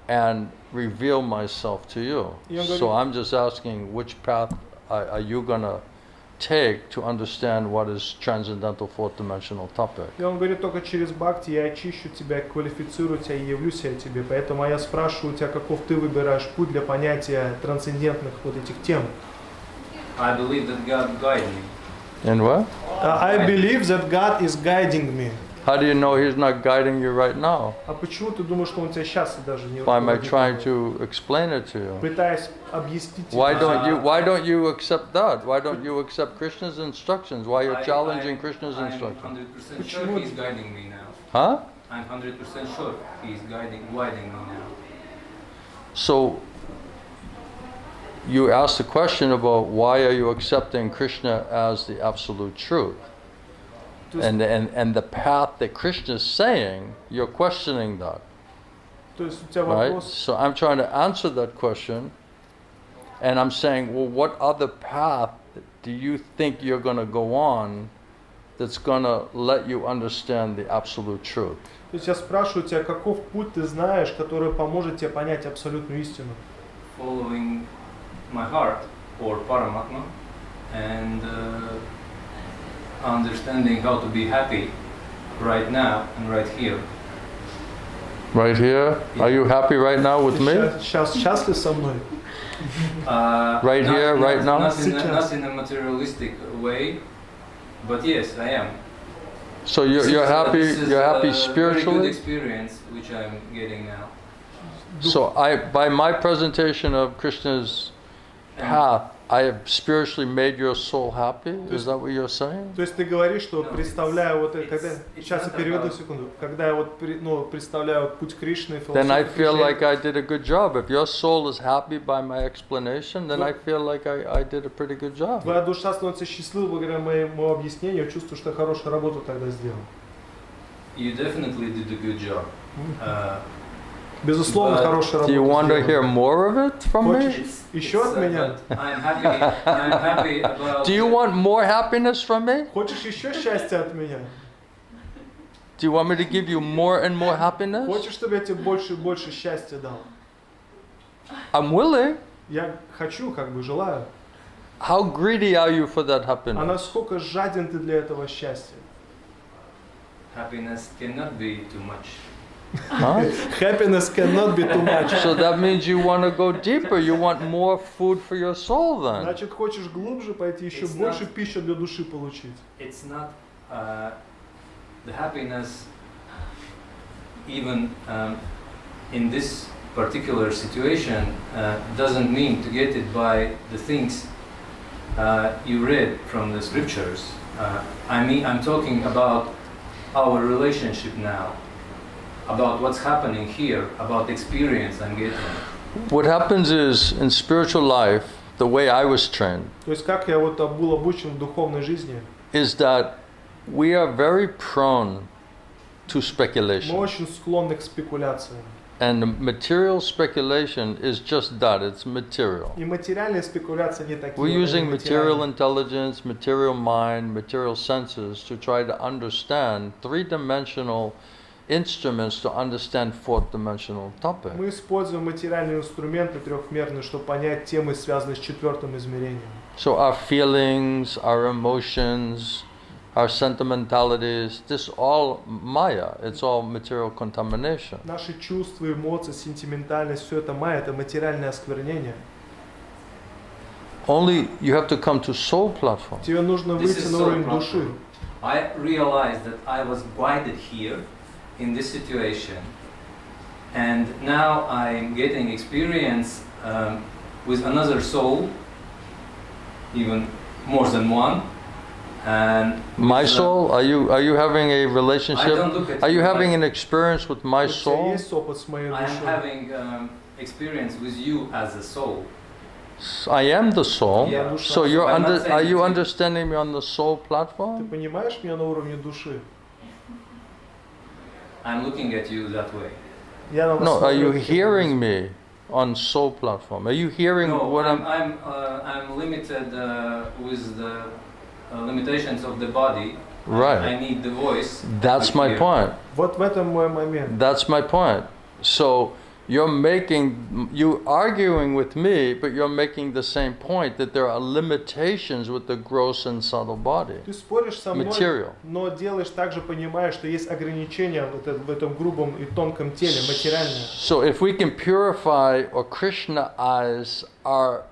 and reveal myself to you. So I'm just asking, which path are you going to take to understand what is transcendental fourth dimensional topic? И он говорит, только через бхакти я очищу тебя, квалифицирую тебя и явлюсь я тебе. Поэтому я спрашиваю тебя, каков ты выбираешь путь для понятия трансцендентных вот этих тем. I believe that God guided me. And what? I believe that God is guiding me. How do you know He's not guiding you right now? А почему ты думаешь, что он тебя сейчас даже не By my руководит? trying to explain it to you. Пытаясь объяснить тебе. Why don't you accept that? Why don't you accept Krishna's instructions? Why you're challenging Krishna's I'm instructions? 100% sure He's guiding me now. Huh? I'm 100% sure He's guiding me now. So you asked the question about why are you accepting Krishna as the absolute truth? And the path that Krishna is saying, you're questioning that. То есть у тебя Right? вопрос, So I'm trying to answer that question, and I'm saying, well, what other path do you think you're going to go on that's going to let you understand the absolute truth? то есть я спрашиваю тебя, каков путь ты знаешь, который поможет тебе понять абсолютную истину? Following my heart, or Paramatma, and understanding how to be happy right now and right here. Right here? Are you happy right now with me? Сейчас счастлив со мной? Right here, right now? Not in a materialistic way, but yes, I am. So you're happy. This is You're happy a very good spiritually. experience which I'm getting now. So by my presentation of Krishna's path, I have spiritually made your soul happy. Is that what you're saying? То есть ты говоришь, что No, представляя вот it's- когда it's сейчас я not переведу about- секунду, когда я вот представляю вот путь Кришны, Then I философию feel Кришны, like I did a good job. If your soul is happy by my explanation, then I feel like I did a pretty good job. твоя душа становится счастливой благодаря моему объяснению, я чувствую, что я хорошую работу тогда сделал. You definitely did a good job. Безусловно, But хорошая Do you работа want to hear сделана. more of it from me? Хочешь еще от меня? But I'm happy about. Do you want more happiness from me? Хочешь еще счастья от меня? Do you want me to give you more and more happiness? Хочешь, чтобы я тебе больше и больше счастья дал? I'm willing. Я хочу, как бы желаю. How greedy are you for that А happiness? насколько жаден ты для этого счастья? Happiness cannot be too much. Huh? Happiness cannot be too much. So that means you want to go deeper. You want more food for your soul then. Значит, хочешь глубже пойти, еще It's больше not- пищи для души получить. It's not the happiness, even in this particular situation, doesn't mean to get it by the things you read from the scriptures. I'm talking about our relationship now, about what's happening here, about the experience I'm getting. What happens is, in spiritual life, the way I was trained, То есть как я вот был обучен в духовной жизни, is that we are very prone to мы speculation. очень склонны к спекуляциям. And the material speculation is just that, it's material. И материальные спекуляции не такие. We're они using material материальные. intelligence, material mind, material senses to try to understand three-dimensional instruments to understand fourth-dimensional topic. Мы используем материальные инструменты трехмерные, чтобы понять темы, связанные с четвертым измерением. So our feelings, our emotions, our sentimentalities, this all Maya, it's all material contamination. Наши чувства, эмоции, сентиментальность, все это майя, это материальное осквернение. Only you have to come to soul platform. Тебе нужно This выйти is на so уровень proper. души. I realized that I was guided here in this situation, and now I'm getting experience with another soul, even more than one. And My with, soul, are you having a I relationship? don't look at Are you you having like- an experience with my У тебя soul? есть опыт с моей I am душой. having experience with you as a soul. I am the soul. Yeah. So you're I'm not under, saying are you that you- understanding me on the soul Ты platform? понимаешь меня на уровне души? I'm looking at you that way. Я на вас No, are смотрю you таким hearing образом. me on soul platform? Are you hearing No, what I'm limited with the limitations of the body. I Right. need the voice. That's my here. point. Вот в этом мой момент. That's my point. So you're arguing with me, but you're making the same point that there are limitations with the gross and subtle body. Ты споришь со мной, Material. но делаешь также понимаешь, что есть ограничения в этом грубом и тонком теле, материальное. So if we can purify or Krishna-ize our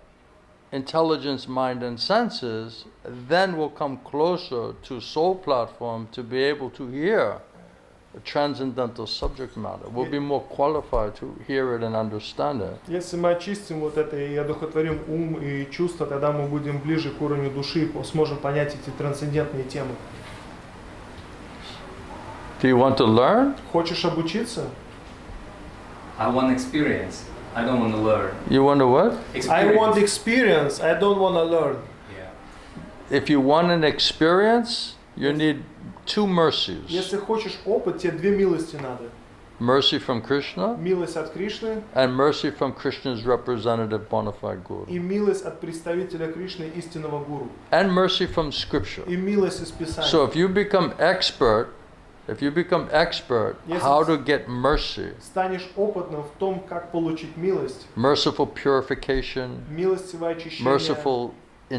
intelligence, mind, and senses, then we'll come closer to soul platform to be able to hear a transcendental subject matter. We'll be more qualified to hear it and understand it. Если мы очистим вот это и одухотворим ум и чувства, тогда мы будем ближе к уровню души и сможем понять эти трансцендентные темы. Do you want to learn? Хочешь обучиться? I want experience. I don't want to learn. You want to what? I want experience, I don't want to learn. Yeah. If you want an experience, you need two mercies. Если хочешь опыт, тебе две милости надо. Mercy from Krishna Милость от Кришны and mercy from Krishna's representative bona fide guru. и милость от представителя Кришны, истинного гуру. And mercy from scripture. И милость из Писания. So if you become expert Yes, how it's- to get mercy, Станешь опытным в том, как получить милость, merciful purification, милостивое очищение, merciful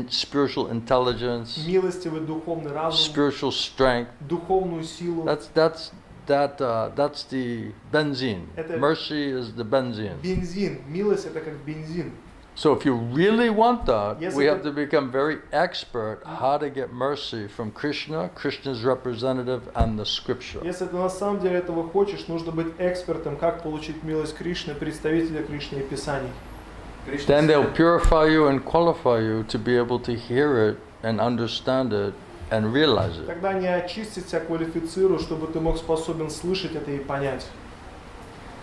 spiritual intelligence, милостивый духовный разум, spiritual strength, духовную силу. that's the benzene. Это- Mercy is the benzene. Бензин. Милость это как бензин. So if you really want that, Yes, we it have is. to become very expert how to get mercy from Krishna, Krishna's representative, and the scripture. Если ты на самом деле этого хочешь, нужно быть экспертом, как получить милость Кришны, представителя Кришны и Писаний. Krishna Then they'll said, purify you and qualify you to be able to hear it and understand it and realize it. Тогда они очистят тебя, квалифицируют, чтобы ты мог способен слышать это и понять.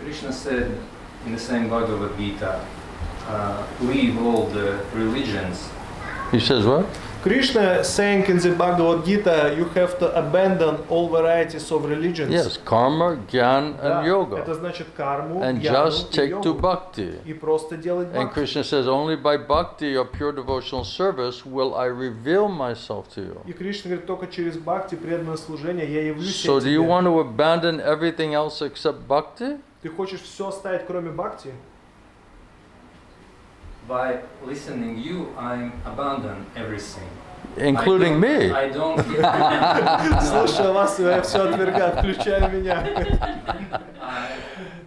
Krishna said in the same Bhagavad Gita, leave all the religions. He says what? Krishna saying in the Bhagavad Gita, you have to abandon all varieties of religions. Yes, karma, gyan, Да, and yoga. это значит карму, And гьяну just и take йогу. to bhakti. И просто делать And бхакти. Krishna says, only by bhakti or pure devotional service will I reveal myself to you. И Кришна говорит, только через бхакти, преданное служение, я явлюсь So do you тебе. want to abandon everything else except bhakti? Ты хочешь все оставить, кроме бхакти? By listening you, I abandon everything. Including me. I don't Слушая вас, я все отвергаю, включая меня.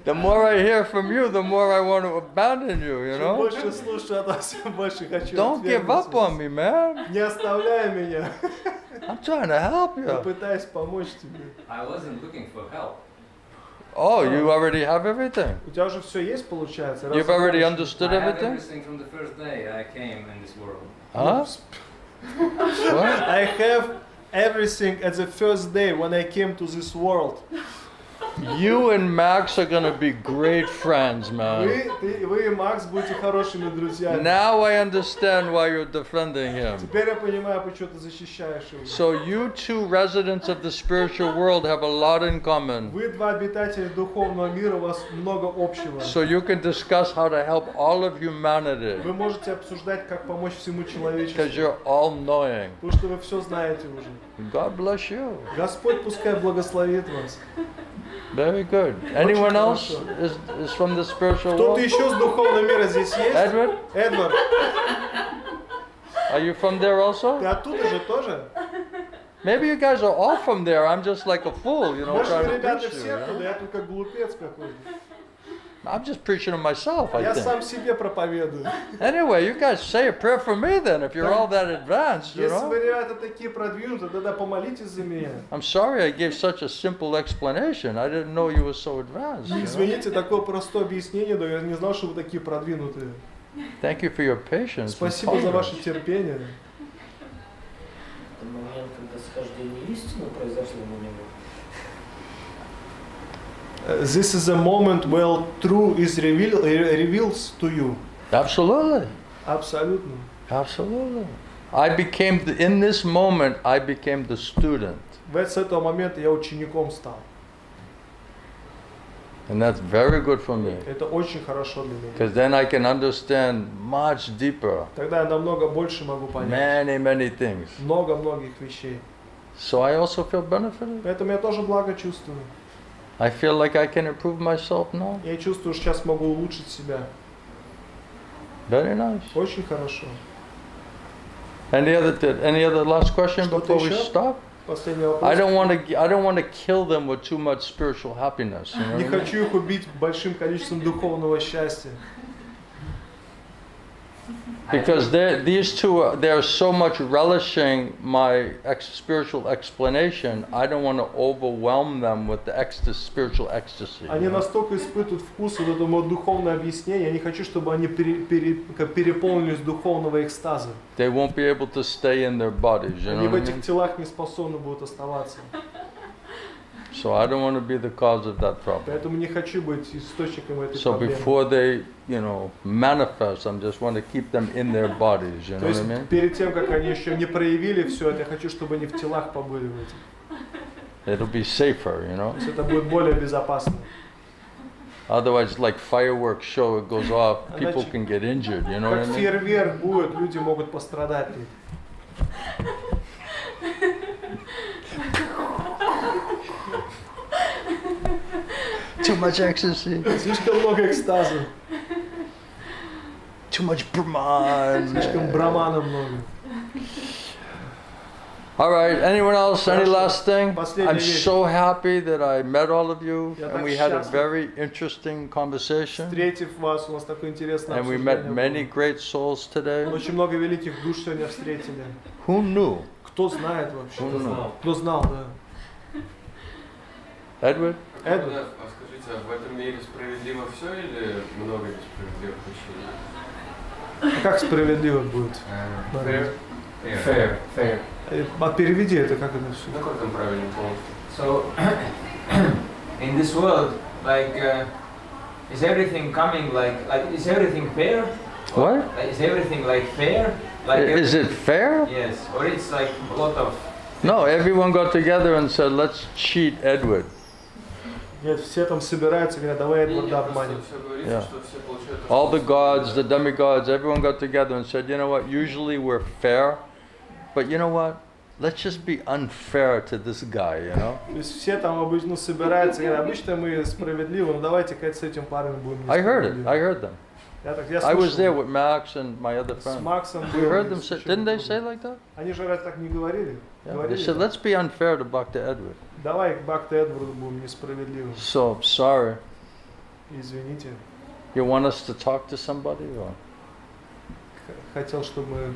The more I hear from you, the more I want to abandon you, you Чем know? больше слушаю от вас, тем больше хочу Don't give отвергнуть up вас. on me, man. Не оставляй меня. I'm trying to help Я you. пытаюсь помочь тебе. I wasn't looking for help. Oh, you already have everything. У тебя уже все есть, получается? You've already Разобрались? understood I had everything? everything from the first day I came in this world. Huh? What? I have everything at the first day when I came to this world. You and Max are gonna be great friends, man. Вы и Макс будете хорошими друзьями. Now I understand why you're defending him. Теперь я понимаю, почему ты защищаешь его. So you two residents of the spiritual world have a lot in common. Вы два обитателя духовного мира, у вас много общего. So you can discuss how to help all of humanity. Вы можете обсуждать, как помочь всему человечеству. Because you're all knowing. Потому что вы все знаете уже. God bless you. Господь пускай благословит вас. Very good. Anyone else is from the spiritual Кто-то world? еще с духовного мира здесь есть? Edward, Эдвард, are you from there also? ты оттуда же тоже? Maybe you guys are all from there. I'm just like a fool, you know, Может, trying вы, to ребята, preach you. все оттуда, я только глупец какой-то. I'm just preaching to myself, I Я сам think. себе проповедую. Anyway, you guys say a prayer for me then, if you're all that advanced, you Если вы, know. ребята, такие продвинутые, тогда помолитесь за меня. I'm sorry I gave such a simple explanation. I didn't know you were so advanced. You know? Извините, такое простое объяснение, но я не знал, что вы такие продвинутые. Thank you for your patience. and Спасибо за ваше tolerance. терпение. Это момент, когда схождение истины произошло на него. This is a moment where truth is reveals to you. Absolutely. Абсолютно. Absolutely. In this moment, I became the student. С этого момента я учеником стал. And that's very good for me. Это очень хорошо для меня. Because then I can understand much deeper, Тогда я намного больше могу понять. many things. Много многих вещей. So I also feel benefited. Поэтому я тоже благо чувствую. I feel like I can improve myself now. Я чувствую, что сейчас могу улучшить себя. Very nice. Очень хорошо. Any other last question Что-то before we еще? stop? Последний вопрос. I don't want to kill them with too much spiritual happiness. You know Не what I mean? хочу их убить большим количеством духовного счастья. Because these two, they're so much relishing my spiritual explanation. I don't want to overwhelm them with the spiritual ecstasy. Они настолько испытывают вкус вот этому духовного объяснения, я не хочу, чтобы они переполнились духовного экстаза. They won't be able to stay in their bodies. You know Они в what I этих mean? телах не способны будут оставаться. So I don't want to be the cause of that problem. Поэтому не хочу быть источником этой So проблемы. before they, manifest, I just want to keep them in their bodies. You know То what есть I mean? перед тем, как они еще не проявили все это, я хочу, чтобы они в телах побыли в этих. It'll be safer, То есть это будет более безопасно. Otherwise, like fireworks show, it goes off, people Иначе, can get injured. You know what I Как mean? фейерверк будет, люди могут пострадать. Too much ecstasy, Слишком много экстаза, too much Brahman. слишком брамана много. All right, anyone else? Any Хорошо. last thing? Последняя I'm вещь. so happy that I met all of you Я and так we had a счастлив. very interesting conversation Встретив вас, у нас такое интересное and we met обсуждение many было. great souls today. Очень много великих душ сегодня встретили. Who knew? Кто знает вообще? Кто знал? Кто знал, да. Edward? Эдвард, А скажите, а в этом мире справедливо все или много несправедливых вещей? а как справедливо будет? Fair. Fair. А переведи это, как это все. Ну как там правильно полностью? So, in this world, is everything coming is everything fair? What? Is everything fair? Is it fair? Yes, or it's like a lot of. No, everyone got together and said, let's cheat Edward. Нет, все там собираются, говорят, давай Эдварда обманем. Все говорится, Yeah. что все получают... All the gods, the demigods, everyone got together and said, you know what, usually we're fair, but you know what, let's just be unfair to this guy, you know? То есть все там обычно собираются, говорят, обычно мы справедливы, но давайте-ка с этим парнем будем I heard it, несправедливы. I heard them. Я I was there слышал. with Max and my other С friend. Максом We был, heard them с say, еще didn't they другом. say like that? Они же раз так не говорили? Yeah, they Говорили said, так. let's be unfair to Bhakti Edward. Давай к Бхакти Эдварду будем несправедливы. So, sorry. Извините. You want us to talk to somebody? Or? Хотел, чтобы мы...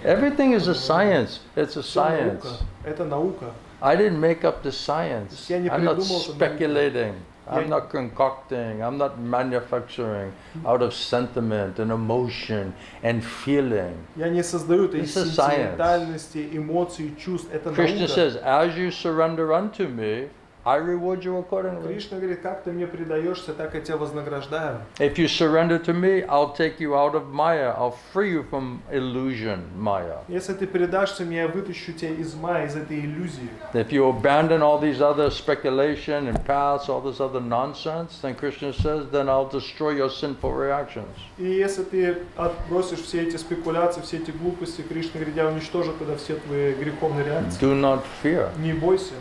Everything is a science. It's a Всё science. наука. Это наука. I didn't make up the science. Я не I'm not придумал эту науку. speculating. I'm Я- not concocting. I'm not manufacturing out of sentiment and emotion and feeling. Я не создаю этой This is сентиментальности, эмоций, чувств. Это Krishna наука. says, as you surrender unto me, I reward you accordingly. Кришна говорит, как ты мне предаешься, так я тебя вознаграждаю. If you surrender to me, I'll take you out of Maya. I'll free you from illusion, Maya. Если ты предашься мне, я вытащу тебя из майя, из этой иллюзии. If you abandon all these other speculation and paths, all this other nonsense, then Krishna says, then I'll destroy your sinful reactions. И если ты отбросишь все эти спекуляции, все эти глупости, Кришна говорит, я уничтожу тогда все твои греховные реакции. Do not fear. Не бойся.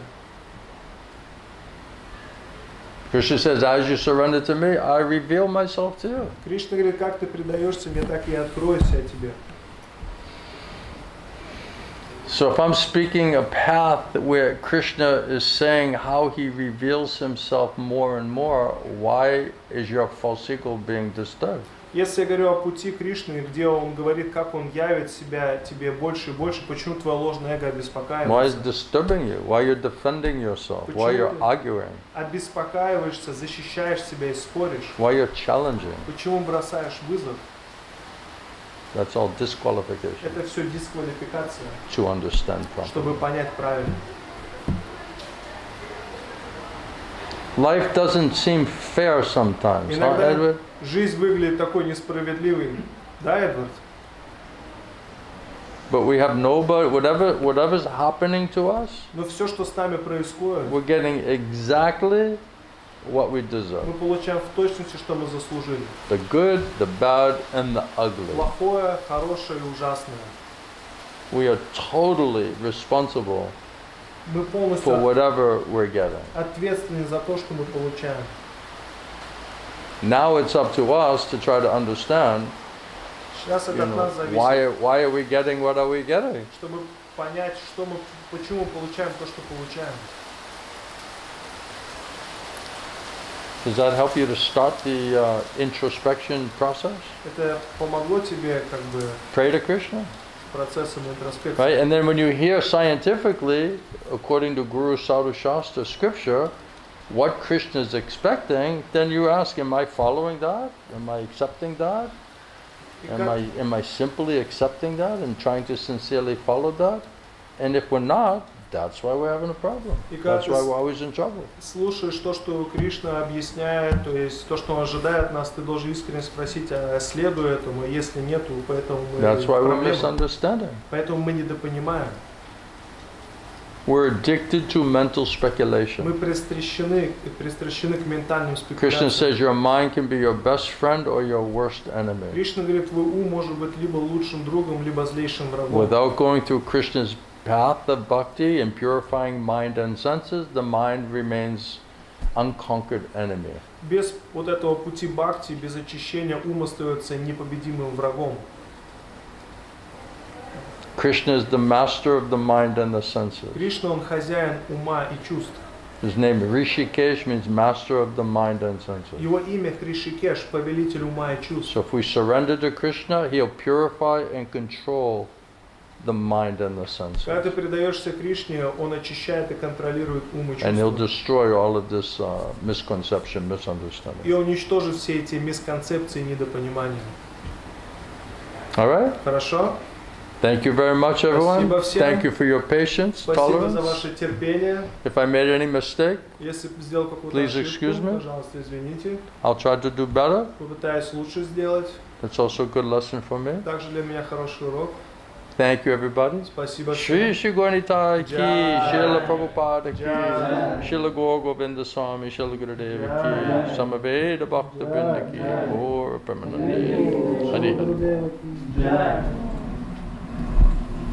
Krishna says, as you surrender to me, I reveal myself to you. Кришна говорит, как ты предаешься мне, так и откроюсь я тебе. So if I'm speaking a path where Krishna is saying how he reveals himself more and more, why is your false ego being disturbed? Если я говорю о пути Кришны, где он говорит, как он явит себя тебе больше и больше, почему твое ложное эго Why is обеспокаивается? disturbing you? Why you're defending yourself? Why you're arguing? Обеспокаиваешься, защищаешь себя и споришь. Why you're challenging? Почему бросаешь вызов? That's all disqualification Это все дисквалификация, to understand чтобы properly. понять правильно. Life doesn't seem fair sometimes, huh, Иногда Edward? жизнь выглядит такой несправедливой. Да, Эдвард? But we have nobody, whatever's happening to us, Но все, что с нами происходит, we're getting exactly what we deserve. мы получаем в точности, что мы заслужили. The good, the bad, and the ugly. Плохое, хорошее и ужасное. We are totally responsible Мы for полностью whatever we're getting. ответственны за то, что мы получаем. Now it's up to us to try to understand, Сейчас you это от know, нас зависит, why are we getting what are we getting? чтобы понять, что мы, почему мы получаем то, что получаем. Does that help you to start the introspection process? Это помогло тебе как бы Pray to Krishna, с процессом интроспекции. right? And then when you hear scientifically, according to Guru Sadhu Shastra scripture, what Krishna is expecting, then you ask, am I following that? Am I accepting that? И Am I simply accepting that and trying to sincerely follow that? And if we're not, that's why we're having a problem. И как That's ты why we're always in trouble. слушаешь то, что Кришна объясняет, то есть то, что он ожидает от нас, ты должен искренне спросить, а следуй этому, если нету, поэтому мы That's why we're проблема. misunderstanding. Поэтому мы недопонимаем. We're addicted to mental speculation. Мы пристращены к ментальным Krishna спекуляциям. says your mind can be your best friend or your worst enemy. Кришна говорит, твой ум может быть либо лучшим другом, либо злейшим врагом. Without going through Krishna's path of bhakti and purifying mind and senses, the mind remains unconquered enemy. Без вот этого пути бхакти, без очищения, ум остается непобедимым врагом. Krishna is the master of the mind and the senses. Кришна, он хозяин ума и чувств. His name Rishikesh means master of the mind and senses. Его имя Кришикеш, повелитель ума и чувств. So if we surrender to Krishna, he'll purify and control the mind and the senses. Когда ты предаешься Кришне, он очищает и контролирует ум и And he'll чувства. destroy all of this misconception, misunderstanding. И он уничтожит все эти мисконцепции и недопонимания. All right? Хорошо? Thank you very much, everyone. Спасибо всем. Thank you for your patience, Спасибо за tolerance. ваше терпение. If I made any mistake, Если сделал какую-то Please ошибку, excuse me. пожалуйста, извините. I'll try to do better. Попытаюсь лучше сделать. It's also a good lesson for me. Также для меня хороший урок. Thank you, everybody. Спасибо Shri всем. Shri Gauranitai ki, Jai. Srila Prabhupada ki, Jai. Srila Gaur Govinda Swami, Srila Gurudeva ki, Samaveda Bhakta Vrinda ki, Gaur Premanande. Hari Hari.